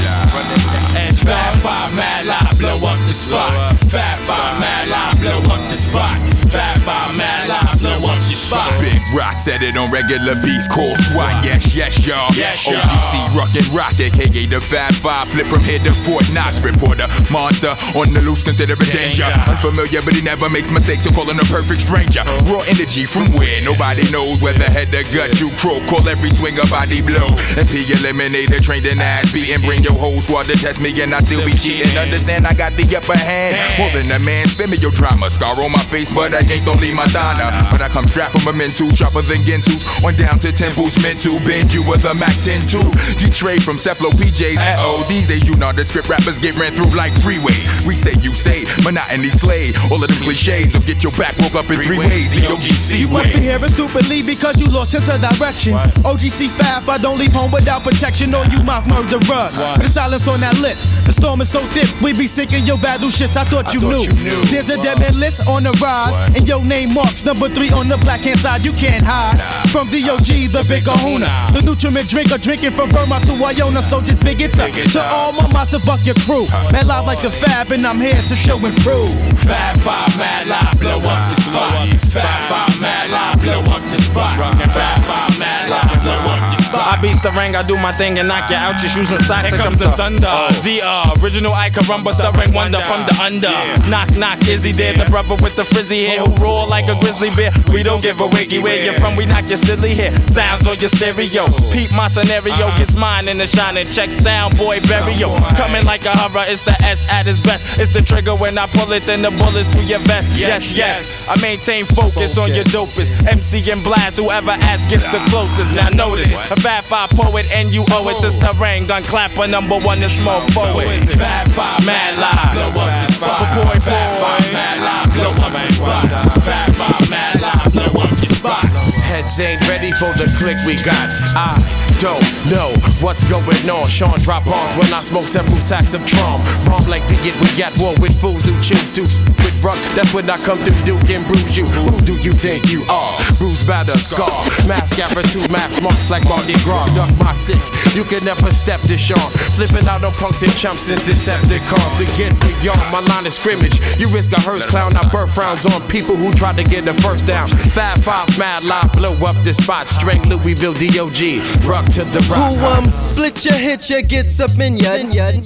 And Fab 5 mad live, blow up the spot. Fab 5 mad live, blow up the spot. Fab 5 mad live, blow up the spot. Big Rock said it on regular beats, called SWAT. Yes, y'all. Yes, y'all. OGC rockin' rock, aka the Fab 5. Flip from here to Fort Knox. Reporter, monster on the loose, consider it danger. Unfamiliar, but he never makes mistakes, so calling a perfect stranger. Raw energy from where nobody knows, whether head or gut you croak. Call every swinger body blow. MP eliminator, trained in ass beating. Bring your whole squad to test me, and I still be cheating. Understand I got the upper hand, more than a man. Spin me your drama, scar on my face, but I ain't don't leave my donna. But I come strapped from a mental, sharper than Ginsu's. On down to temples, meant to bend you with a Mac 10 2. G-Trade from Ceplo PJs. These days you know the script rappers get ran through like freeways. We say you say, monotony slay. All of them cliches of get your back woke up in 3 ways. The OGC you must be hearing stupidly because you lost sense of direction. OGC Fab, I don't leave home without protection, or you mock murderers. The silence on that lip, the storm is so thick, we be sinking your battle shits. I thought you knew. There's a dead man list on the rise, and your name marks number 3 on the black hand side. You can't hide from the OG, the big kahuna, the nutriment drinker, drinking from Burma to Wyona. So just big it up to all my massive fuck your crew. Mad live like the Fab, and I'm here to show and prove. Fab 5 mad live, blow up the spot. Fab 5 mad live, blow up the spot. Fab 5 mad live, blow up the spot. I beats the ring, I do my thing and knock you out your shoes and socks. Here comes the thunder. The original I Caramba, stirring wonder from the under. Knock, knock, is he there? The brother with the frizzy hair who roar like a grizzly bear. We don't give a wiggy where you're from, we knock your silly hair. Sounds on your stereo. Peep my scenario, gets mine in the shining. Check sound, boy, burial. Coming like a hover, it's the S at its best. It's the trigger when I pull it, then the bullets through your vest. Yes. I maintain focus on your dopest. MC and blast, whoever asks gets the closest. Now notice, a Fat Five poet, and you owe it to Starang. Gun clapper, number one is more forward. Fat Five, mad live, blow up the spot. Fat Five, mad live, blow up the spot. Fat Five, mad live, blow up the spot. Heads ain't ready for the click we got. I don't know what's going on. Sean drop bombs when I smoke several sacks of Tron. Bomb like Viet, we at war with fools who choose to with rock. That's when I come through Duke and bruise you. Who do you think you are? Bruise, batter, scar. Mask attitude, mask marks like Mardi Gras. Duck my sick, you can never step this Sean. Flipping out on punks and chumps since Decepticons. To get beyond my line of scrimmage, you risk a hearse clown. I birth frowns on people who try to get the first down. Fat Five, mad live, blow up the spot. Straight Louisville DOG, rock to the rock. Who split your hit, your gets up in ya.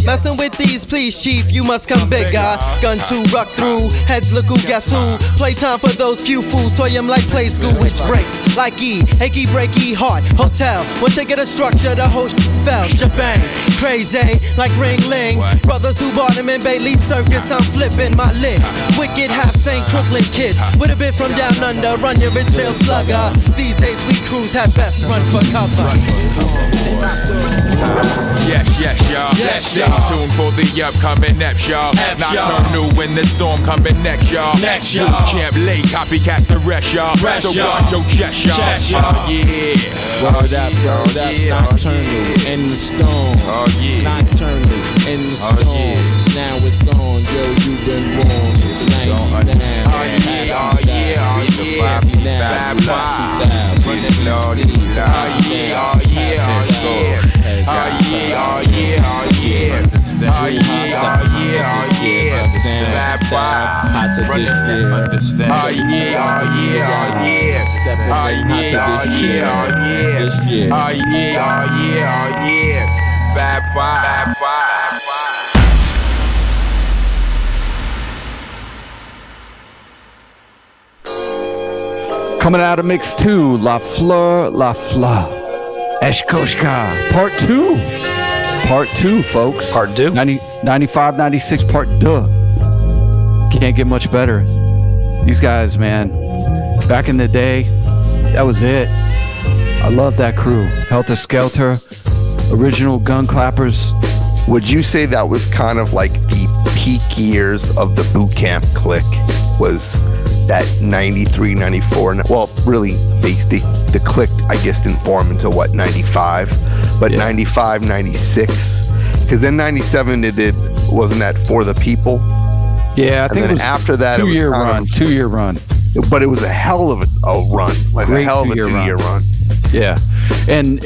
Messing with these, please, chief, you must come bigger. Gun to ruck through, heads look who, guess who? Playtime for those few fools, toy 'em like play school, which breaks like E, achy breaky heart, hotel. Once you get a structure, the whole fell, shebang. Crazy, like Ring Ling. Brothers who bought him in Bailey Circus, I'm flipping my lid. Wicked half St. Crooklyn kids, with a bit from down under, run your Richville slugger. These days we crews have best run for cover. Yes, y'all. Stay tuned for the upcoming Eps, y'all. Nocturnal when the storm coming next, y'all. Champ late, copycats the rest, y'all. So guard your chest, y'all. Yeah. Word up, Nocturnal in the storm. Nocturnal in the storm. Now it's on, yo, you been born. It's the 99. Coming out of mix 2, La Fleur, La Fleur, Eshkoshka, part 2. Part 2, folks. Part 2? 95, 96, part 2. Can't get much better. These guys, man, back in the day, that was it. I love that crew. Helter Skelter, original gun clappers. Would you say that was kind of like the peak years of the boot camp clique? Was that 93, 94? Well, really, the clique, I guess, didn't form until, 95? But 95, 96? Because then 97, wasn't that For the People? Yeah, I think it was after that, two-year run. But it was a hell of a run. Like a hell of a two-year run. Yeah. And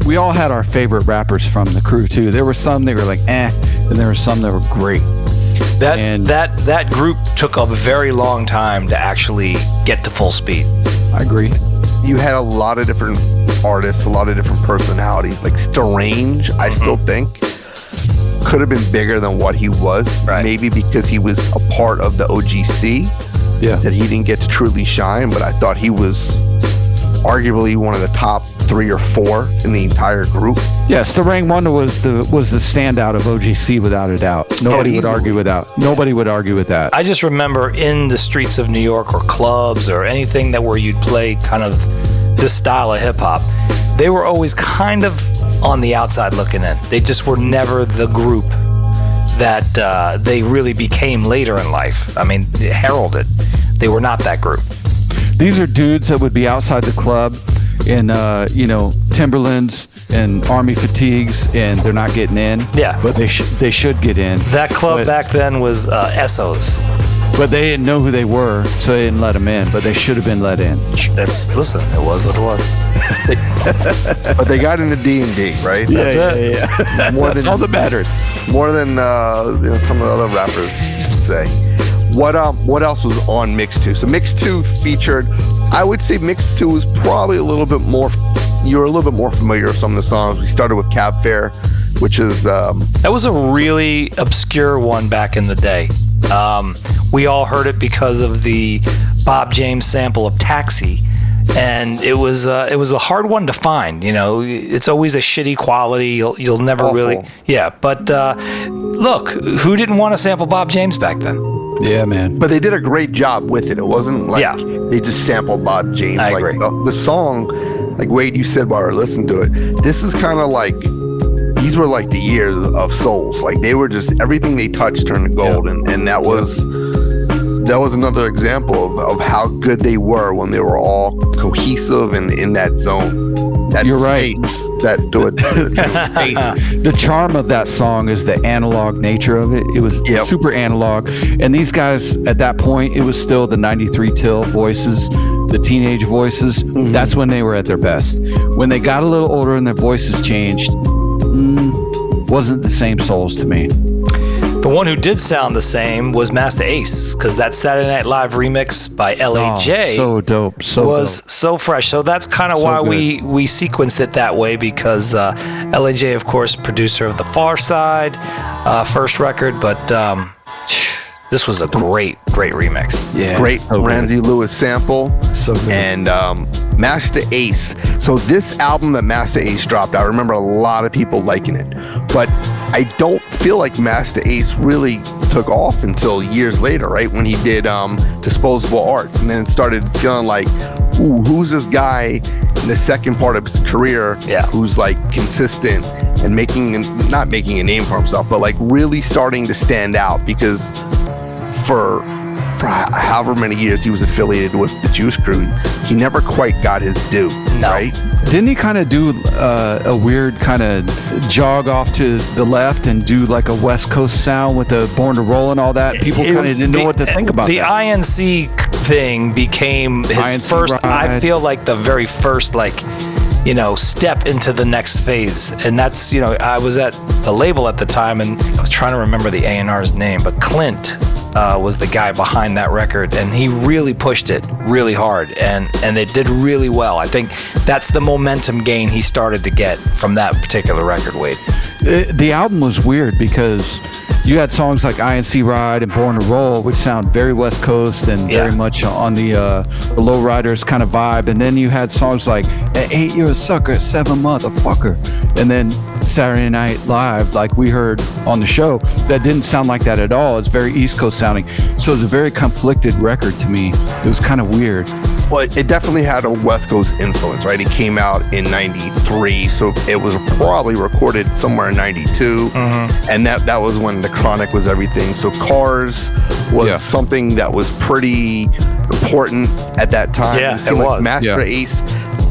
we all had our favorite rappers from the crew, too. There were some that were like, and there were some that were great. That group took a very long time to actually get to full speed. I agree. You had a lot of different artists, a lot of different personalities. Like Strange, I still think, could have been bigger than what he was. Right. Maybe because he was a part of the OGC. Yeah. That he didn't get to truly shine, but I thought he was arguably one of the top 3 or 4 in the entire group. Yes, the Rang Wonder was the standout of OGC without a doubt. Nobody would argue with that. I just remember in the streets of New York or clubs or anything where you'd play kind of this style of hip hop, they were always kind of on the outside looking in. They just were never the group that they really became later in life. I mean, heralded. They were not that group. These are dudes that would be outside the club in, Timberlands and Army fatigues, and they're not getting in. Yeah. But they should get in. That club back then was Essos. But they didn't know who they were, so they didn't let them in. But they should have been let in. Listen, it was what it was. But they got into D&D, right? That's it. Yeah. That's all that matters. More than some of the other rappers say. What else was on Mix 2? So Mix 2 featured, I would say Mix 2 was probably a little bit more, you were a little bit more familiar with some of the songs. We started with Cab Fare, which is... that was a really obscure one back in the day. We all heard it because of the Bob James sample of Taxi. And it was a hard one to find. It's always a shitty quality. You'll never Awful. really, yeah. But look, who didn't want to sample Bob James back then? Yeah, man. But they did a great job with it. It wasn't like they just sampled Bob James. I agree. The song, like Wade, you said while we were listening to it, this is kind of like, these were like the years of souls. Like they were just, everything they touched turned to gold. And that was another example of how good they were when they were all cohesive and in that zone. That You're space, right. That space. The charm of that song is the analog nature of it. It was super analog. And these guys, at that point, it was still the 93 till voices, the teenage voices. Mm-hmm. That's when they were at their best. When they got a little older and their voices changed, wasn't the same souls to me. The one who did sound the same was Master Ace, because that Saturday Night Live remix by LAJ so dope, so fresh. So that's kind of why we sequenced it that way, because LAJ, of course, producer of The Far Side, first record, but this was a great remix. Yeah, great Ramsey Lewis sample. So good. And Master Ace. So this album that Master Ace dropped, I remember a lot of people liking it, but I don't feel like Master Ace really took off until years later, right? When he did Disposable Arts, and then it started feeling like, ooh, who's this guy in the second part of his career who's like consistent and not making a name for himself, but like really starting to stand out, because for however many years he was affiliated with the Juice Crew, he never quite got his due, right? Didn't he kind of do a weird kind of jog off to the left and do like a West Coast sound with the Born to Roll and all that? People kind of didn't know what to think about the that. INC thing became his INC first, ride. I feel like the very first, like, step into the next phase. And that's, I was at the label at the time, and I was trying to remember the A&R's name, but Clint was the guy behind that record, and he really pushed it really hard, and they did really well. I think that's the momentum gain he started to get from that particular record, Wade. The album was weird because you had songs like INC Ride and Born to Roll, which sound very West Coast and very much on the Lowriders kind of vibe, and then you had songs like 8 You're a Sucker, 7 Motherfucker, and then Saturday Night Live, like we heard on the show, that didn't sound like that at all. It's very East Coast sounding, so it was a very conflicted record to me. It was kind of weird. Well, it definitely had a West Coast influence, right? It came out in 93, so it was probably recorded somewhere in 92, and that was when the Chronic was everything. So Cars was something that was pretty important at that time. Yeah, it was. Master Ace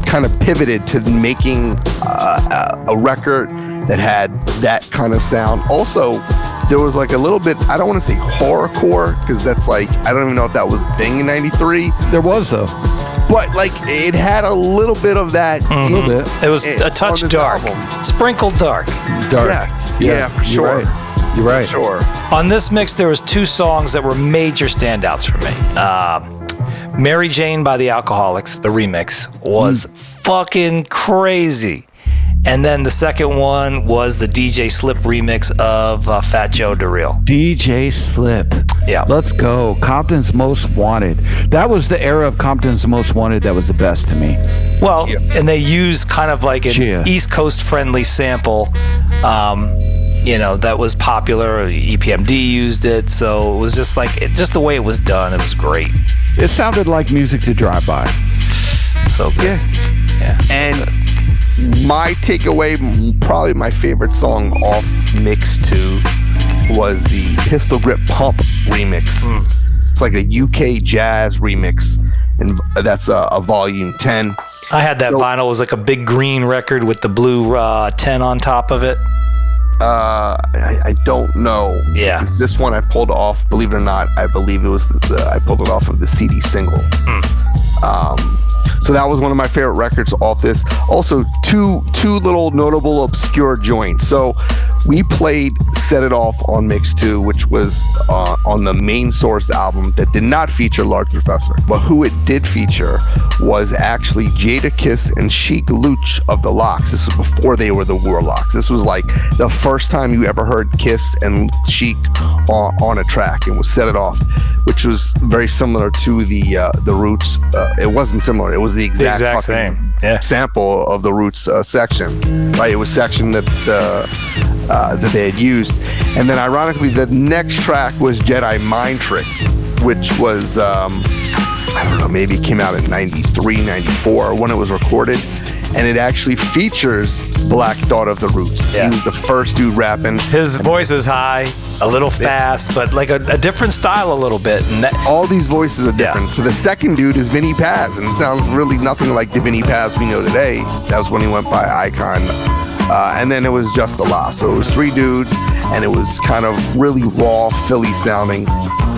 kind of pivoted to making a record that had that kind of sound. Also, there was like a little bit, I don't want to say horrorcore, because that's like, I don't even know if that was a thing in 93. There was, though. But like, it had a little bit of that. A little bit. It was a touch dark. Album. Sprinkled dark. Yes. Yeah, for sure. You're right. For sure. On this mix, there was 2 songs that were major standouts for me. Mary Jane by the Alcoholics, the remix, was fucking crazy. And then the second one was the DJ Slip remix of Fat Joe DeReal. DJ Slip. Yeah. Let's go. Compton's Most Wanted. That was the era of Compton's Most Wanted that was the best to me. Well, and they used kind of like an East Coast friendly sample, that was popular. EPMD used it. So it was just like, just the way it was done, it was great. It sounded like music to drive by. So good. Yeah. And my takeaway, probably my favorite song off Mix 2 was the Pistol Grip Pump remix. It's like a UK jazz remix, and that's a volume 10. I had that vinyl. It was like a big green record with the blue 10 on top of it. I don't know. Yeah. This one I pulled off, believe it or not, I believe it was I pulled it off of the CD single. So that was one of my favorite records off this. Also, two little notable obscure joints. So we played Set It Off on Mix 2, which was on the Main Source album that did not feature Large Professor. But who it did feature was actually Jada Kiss and Chic Luch of the Lox. This was before they were the Warlocks. This was like the first time you ever heard Kiss and Chic on a track, and was Set It Off, which was very similar to the Roots. It wasn't similar. It was the exact same sample of the Roots section, right? It was section that they had used. And then ironically, the next track was Jedi Mind Trick, which was I don't know, maybe it came out in 93, 94 when it was recorded. and it actually features Black Thought of the Roots. Yeah. He was the first dude rapping. His voice is high, a little fast, but like a different style a little bit. And all these voices are different. So the second dude is Vinny Paz, and it sounds really nothing like the Vinny Paz we know today. That was when he went by Icon. And then it was Just Allah. So it was three dudes, and it was kind of really raw Philly sounding.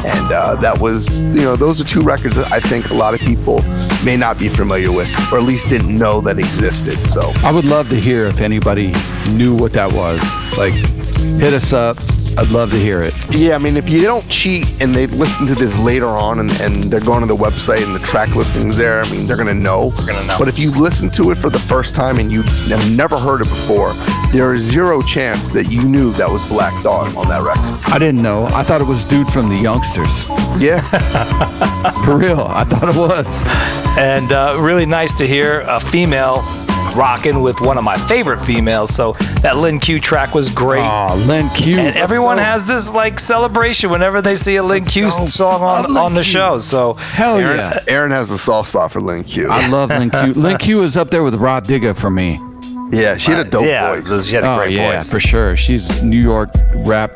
And that was, those are two records that I think a lot of people may not be familiar with, or at least didn't know that existed. So I would love to hear if anybody knew what that was. Like, hit us up. I'd love to hear it. Yeah, I mean, if you don't cheat and they listen to this later on and they're going to the website and the track listing's there, I mean, they're going to know. But if you listen to it for the first time and you have never heard it before, there is zero chance that you knew that was Black Thought on that record. I didn't know. I thought it was dude from the Youngsters. Yeah. For real, I thought it was. And really nice to hear a female rocking with one of my favorite females. So that Lin Q track was great. Oh, Lin Q. And everyone has this like celebration whenever they see a Lin Q song on the show. So hell yeah. Aaron has a soft spot for Lin Q. I love Lin Q. Lin Q is up there with Rod Digger for me. Yeah, she had a dope voice. She had a great voice. For sure. She's New York rap,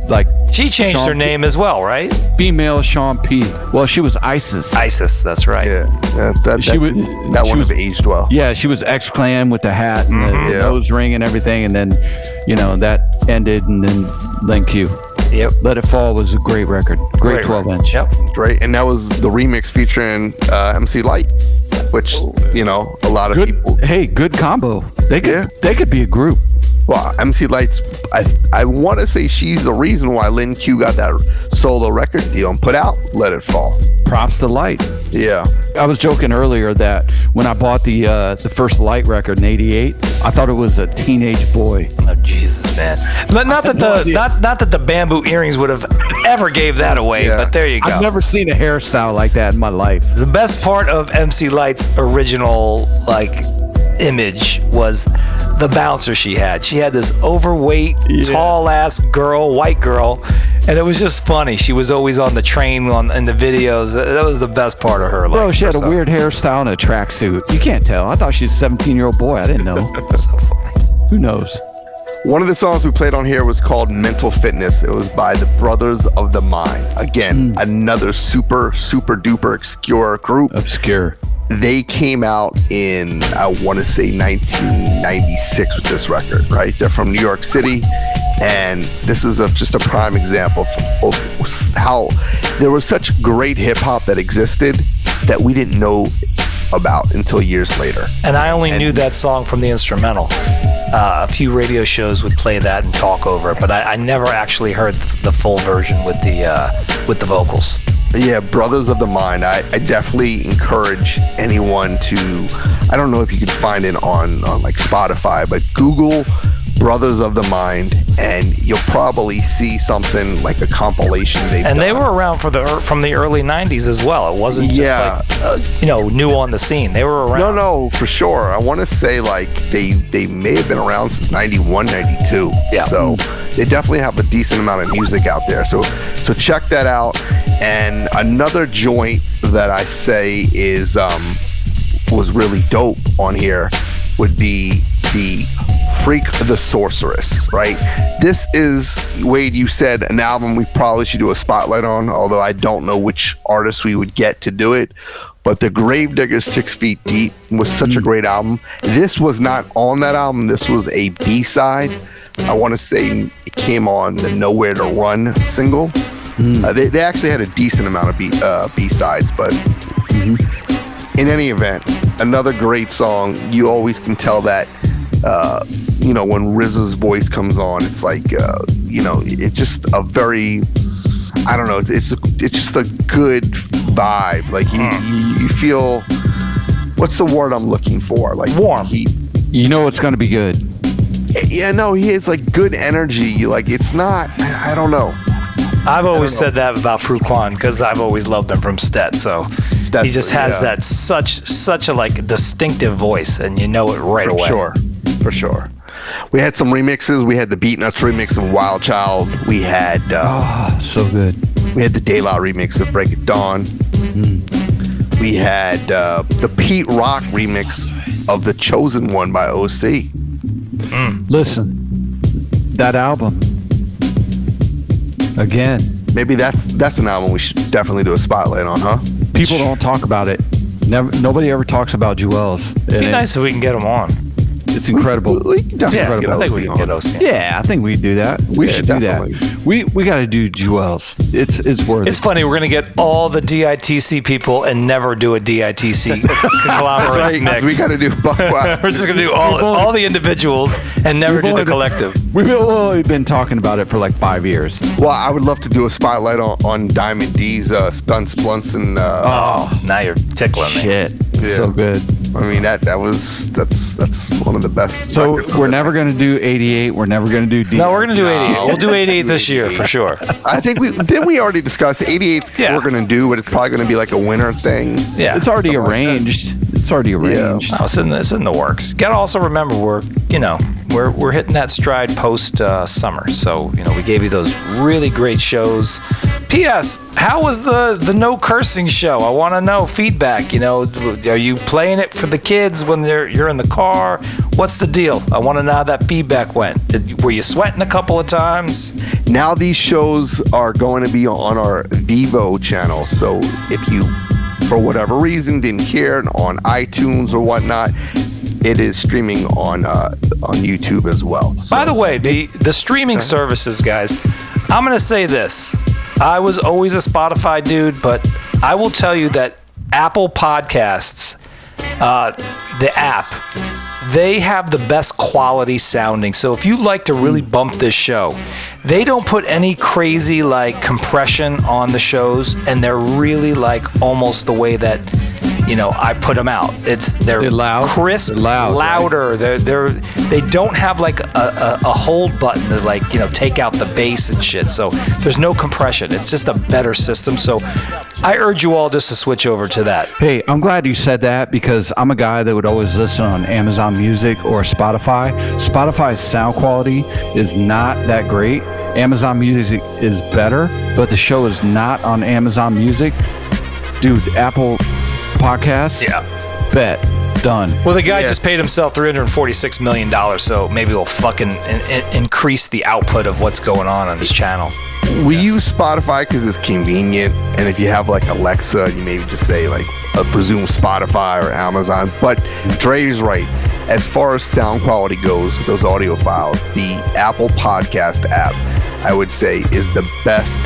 like. She changed her name as well, right? Female Sean P. Well, she was Isis. Isis, that's right. Yeah, she was aged well. Yeah, she was X-Clan with the hat and the nose ring and everything, and then, that ended, and then Lin Q. Yep. Let It Fall was a great record. Great 12-inch. Yep. Great, and that was the remix featuring MC Lyte, which, a lot of people. Hey, good combo. They could be a group. Well, MC Lyte's, I want to say she's the reason why Lin Q got that solo record deal and put out Let It Fall. Props to Lyte. Yeah. I was joking earlier that when I bought the first Lyte record in '88, I thought it was a teenage boy. Oh Jesus, man! Not that the bamboo earrings would have ever gave that away, but there you go. I've never seen a hairstyle like that in my life. The best part of MC Lyte's original image was the bouncer she had. She had this overweight, tall ass girl, white girl, and it was just funny. She was always on the train in the videos. That was the best part of her life. Bro, she had a weird hairstyle and a tracksuit. You can't tell. I thought she was a 17-year-old boy. I didn't know. So funny. Who knows? One of the songs we played on here was called Mental Fitness. It was by the Brothers of the Mind. Again, another super, super duper obscure group. Obscure. They came out in, I want to say 1996 with this record, right? They're from New York City, and this is just a prime example of how there was such great hip hop that existed that we didn't know about until years later. And I only knew that song from the instrumental. A few radio shows would play that and talk over it, but I never actually heard the full version with the vocals. Yeah, Brothers of the Mind. I definitely encourage anyone to, I don't know if you could find it on like Spotify, but Google Brothers of the Mind, and you'll probably see something like a compilation they've done. And they were around from the early 90s as well. It wasn't just new on the scene. They were around. No, for sure. I want to say like they may have been around since 91, 92. Yeah. So they definitely have a decent amount of music out there. So check that out. And another joint that I say was really dope on here would be the Freak the Sorceress, right? This is, Wade, you said an album we probably should do a spotlight on, although I don't know which artist we would get to do it. But the Gravediggers 6 Feet Deep was such a great album. This was not on that album. This was a B-side. I want to say it came on the Nowhere to Run single. They actually had a decent amount of B-sides, but in any event, another great song. You always can tell that, when RZA's voice comes on, it's like, it's just a very, I don't know, it's just a good vibe. Like you feel, what's the word I'm looking for? Like warm. You know it's going to be good. Yeah, no, he has like good energy. Like it's not, I don't know. I've always said that about Fruquan because I've always loved him from Stet. So he just has that such a like distinctive voice, and you know it right away. For sure. We had some remixes. We had the Beatnuts remix of Wild Child. We had so good. We had the De La remix of Break It Dawn. We had the Pete Rock remix of The Chosen One by OC. Listen, that album again. Maybe that's an album we should definitely do a spotlight on, huh? People don't talk about it. Nobody ever talks about Jewels. It'd be nice if we can get them on. It's incredible. We can definitely I think we can get OC. Yeah, I think we do that. We should definitely. do that. We got to do Jewels. It's worth It's it. funny. We're gonna get all the DITC people and never do a DITC conglomerate Right, 'cause mix. we got to do We're just gonna do all the individuals and never do the collective. We've only been talking about it for like 5 years. Well, I would love to do a spotlight on Diamond D's Stun Splunts and. Now you're tickling me. Shit, Yeah. so good. I mean that's one of the best. So records. we're never gonna do 88. We're never gonna do D. No, we're gonna do 88. We'll do 88 this year for sure. I think we already discussed 88's we're gonna do, but it's probably gonna be like a winter thing. Yeah, It's already arranged. It's already arranged. No, it's in the works. Gotta also remember we're hitting that stride post summer. So we gave you those really great shows. P.S. How was the no cursing show? I want to know feedback. Are you playing it for the kids when you're in the car? What's the deal? I want to know how that feedback went. Were you sweating a couple of times? Now these shows are going to be on our Vivo channel. So if you, for whatever reason, didn't hear it on iTunes or whatnot, it is streaming on YouTube as well. So, by the way, the streaming services, guys, I'm going to say this. I was always a Spotify dude, but I will tell you that Apple Podcasts, the app, they have the best quality sounding. So if you like to really bump this show, they don't put any crazy like compression on the shows, and they're really like almost the way that I put them out. They're loud, crisp, they're loud, louder. Right? They don't have like a hold button to take out the bass and shit. So there's no compression. It's just a better system. So I urge you all just to switch over to that. Hey, I'm glad you said that because I'm a guy that would always listen on Amazon Music or Spotify. Spotify's sound quality is not that great. Amazon Music is better, but the show is not on Amazon Music. Dude, Apple Podcasts? Yeah. Bet. Done. Well, the guy just paid himself $346 million, so maybe we'll fucking increase the output of what's going on this channel. we use Spotify because it's convenient, and if you have like Alexa, you maybe just say like presume Spotify or Amazon. But Dre's right. As far as sound quality goes, those audio files, the Apple Podcast app, I would say, is the best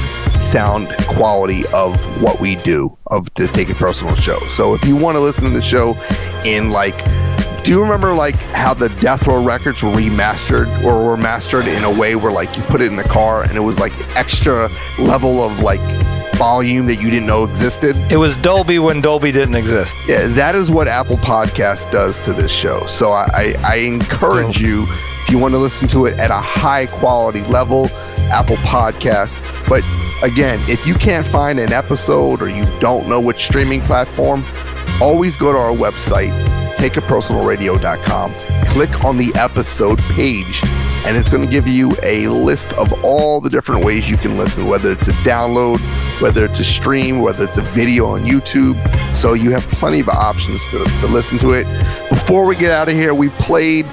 sound quality of what we do, of the Take It Personal show. So if you want to listen to the show in like, do you remember like how the Death Row records were remastered or were mastered in a way where like you put it in the car and it was like extra level of like volume that you didn't know existed? It was Dolby when Dolby didn't exist. Yeah, that is what Apple Podcast does to this show. So I encourage you, if you want to listen to it at a high quality level, Apple Podcast. But again, if you can't find an episode or you don't know which streaming platform, always go to our website, takeitpersonalradio.com. Click on the episode page, and it's going to give you a list of all the different ways you can listen, whether it's a download, whether it's a stream, whether it's a video on YouTube. So you have plenty of options to listen to it. Before we get out of here, we played,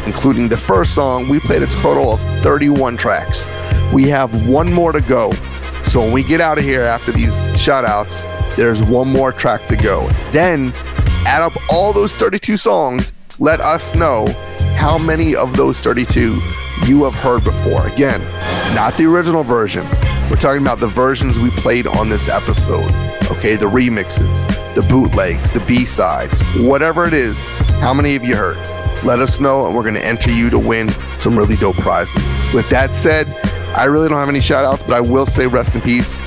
including the first song, we played a total of 31 tracks. We have one more to go. So when we get out of here after these shout outs, there's one more track to go. Then add up all those 32 songs. Let us know how many of those 32 you have heard before. Again, not the original version. We're talking about the versions we played on this episode. Okay, the remixes, the bootlegs, the B-sides, whatever it is, how many of you heard? Let us know, and we're going to enter you to win some really dope prizes. With that said, I really don't have any shout outs, but I will say rest in peace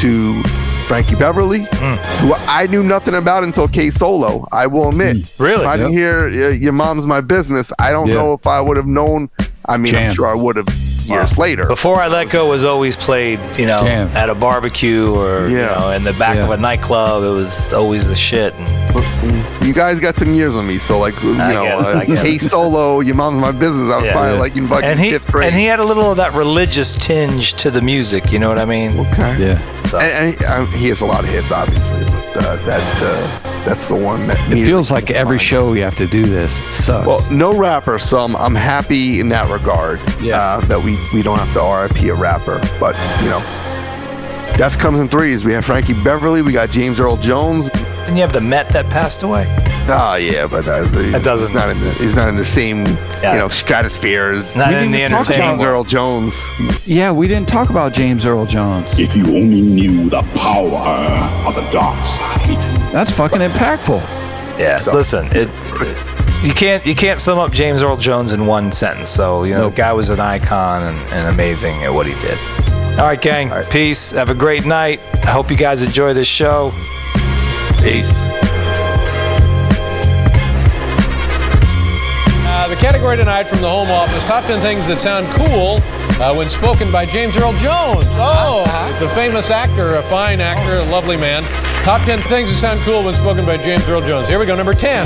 to Frankie Beverly, who I knew nothing about until K-Solo, I will admit. Really? If I didn't hear Your Mom's My Business, I don't know if I would have known. I mean, I'm sure I would have years later. Before I Let Go was always played, at a barbecue or, in the back of a nightclub. It was always the shit. And you guys got some years on me, so like, K-Solo, Your Mom's My Business, I was probably like in fucking fifth grade. And he had a little of that religious tinge to the music, you know what I mean? Okay. Yeah. So. And he has a lot of hits, obviously, but That's the one that It feels like every show you have to do this. It sucks. Well, no rapper, so I'm happy in that regard. Yeah. That we don't have to RIP a rapper, but you know, death comes in threes. We have Frankie Beverly, we got James Earl Jones. And you have the Met that passed away. Oh yeah, but That doesn't. He's not in the same stratosphere as Not in the entertainment James Earl Jones. Yeah, we didn't talk about James Earl Jones. If you only knew the power of the dark side. That's fucking impactful. Yeah, listen, you can't sum up James Earl Jones in one sentence. So the guy was an icon and amazing at what he did. All right, gang. Peace. Have a great night. I hope you guys enjoy this show. Peace. The category tonight from the Home Office, top 10 things that sound cool when spoken by James Earl Jones. The famous actor, a fine actor, a lovely man. Top 10 things that sound cool when spoken by James Earl Jones. Here we go, number 10.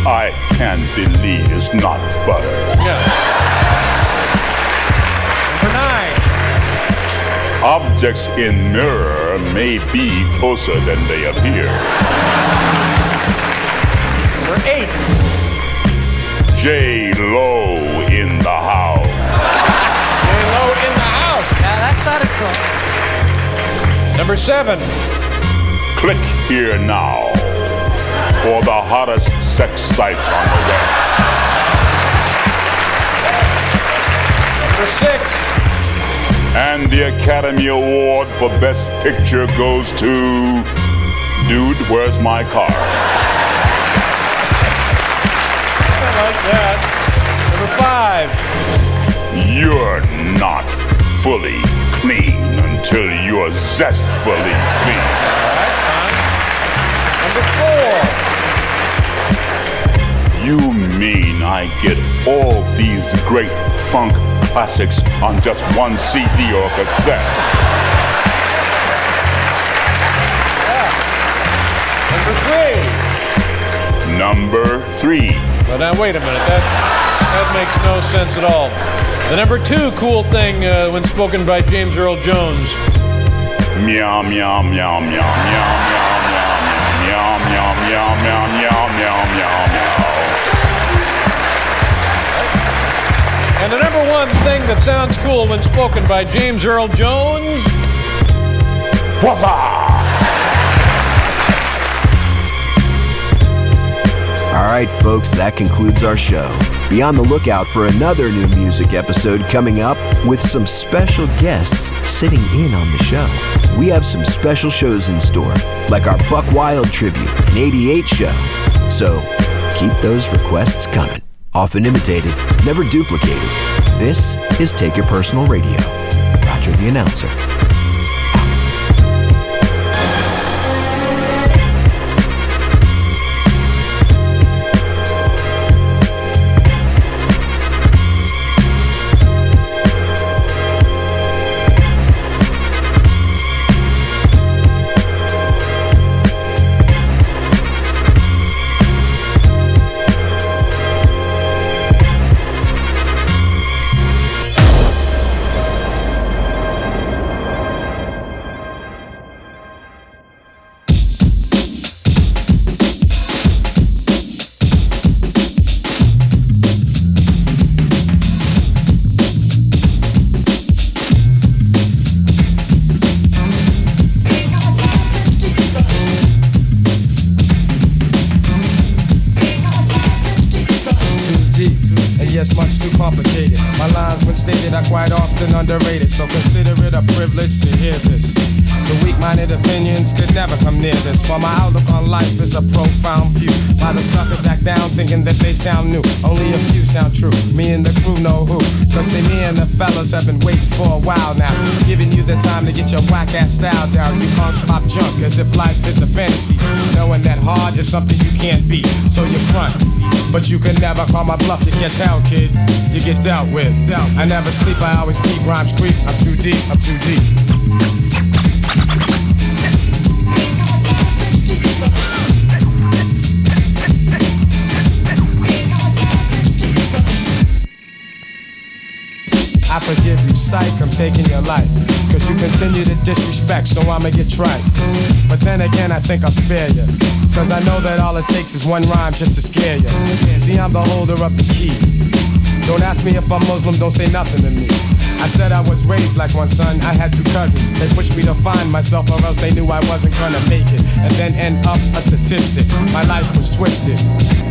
I can't believe it's not butter. Yeah. Number 9. Objects in mirror may be closer than they appear. Number 8. J-Lo in the house. J-Lo in the house. Yeah, that sounded cool. Number 7. Click here now for the hottest sex sites on the web. Number 6. And the Academy Award for Best Picture goes to Dude, Where's My Car? Like that. Number 5. You're not fully clean until you're zestfully clean. All right, fine. Number 4. You mean I get all these great funk classics on just one CD or cassette? Yeah. Number 3. Well, now wait a minute. That makes no sense at all. The number 2 cool thing when spoken by James Earl Jones. Meow meow meow meow meow meow meow meow meow meow meow meow meow. And the number 1 thing that sounds cool when spoken by James Earl Jones. What's up? All right, folks, that concludes our show. Be on the lookout for another new music episode coming up with some special guests sitting in on the show. We have some special shows in store, like our Buck Wild tribute, an 88 show. So keep those requests coming. Often imitated, never duplicated. This is Take Your Personal Radio. Roger the announcer. Yes, much too complicated. My lines, when stated, are quite often underrated, so consider it a privilege to hear this. The weak-minded opinions could never come near this, for my outlook on life is a profound view. While the suckers act down thinking that they sound new, only a few sound true. Me and the crew know who, cause see, me and the fellas have been waiting for a while now, giving you the time to get your whack-ass style down. You punks pop junk as if life is a fantasy, knowing that hard is something you can't beat. So you front, but you can never call my bluff. You catch hell, kid, you get dealt with. I never sleep, I always keep rhymes creep. I'm too deep, I'm too deep. I forgive you, psych, I'm taking your life. Cause you continue to disrespect, so I'ma get tripe. But then again, I think I'll spare you. Cause I know that all it takes is one rhyme just to scare you. See, I'm the holder of the key. Don't ask me if I'm Muslim, don't say nothing to me. I said I was raised like one son, I had two cousins. They pushed me to find myself or else they knew I wasn't gonna make it. And then end up a statistic. My life was twisted.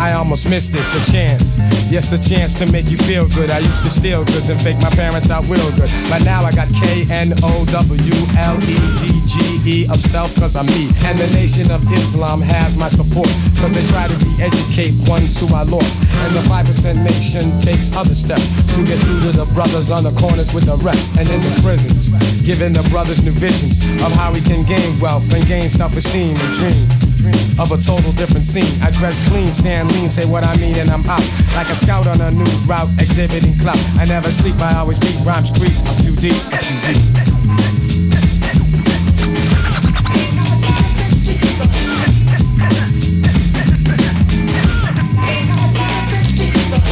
I almost missed it, the chance. Yes, a chance to make you feel good. I used to steal goods and fake my parents out real good. But now I got KNOWLEDGE of self cause I'm me. And the Nation of Islam has my support. Cause they try to re-educate ones who I lost. And the 5% nation takes other steps to get through to the brothers on the corners with the reps and in the prisons, giving the brothers new visions of how we can gain wealth and gain self-esteem and dream of a total different scene. I dress clean, stand lean, say what I mean and I'm out like a scout on a new route, exhibiting clout. I never sleep, I always beat rhymes creep. I'm too deep, I'm too deep.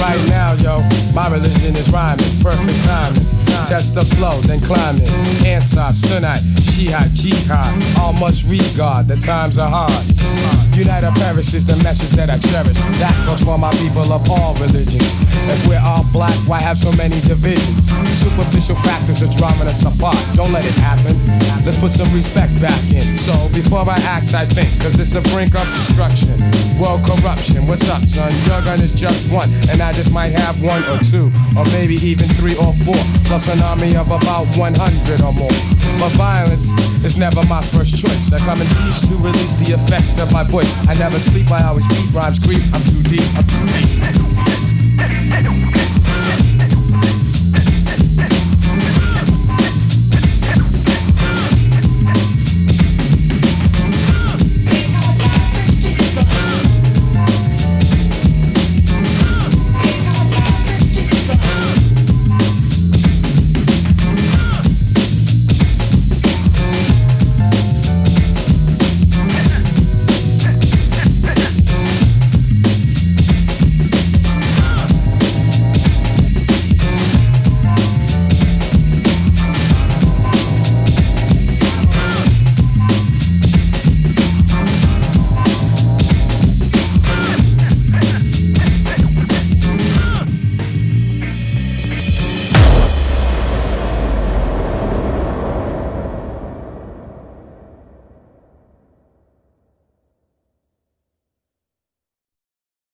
Right now, yo, my religion is rhyming, perfect timing. Test the flow, then climbing. Answer, Sunnite, Shihad, Jihad. All must regard, the times are hard. Unite or perish is the message that I cherish. That goes for my people of all religions. If we're all black, why have so many divisions? Superficial factors are driving us apart. Don't let it happen. Let's put some respect back in. So before I act, I think, cause it's a brink of destruction. World corruption, what's up, son? Your gun is just one, and I just might have one or two, or maybe even 3 or 4, plus an army of about 100 or more. But violence is never my first choice. I come in peace to release the effect of my voice. I never sleep, I always beat rhymes creep. I'm too deep, I'm too deep.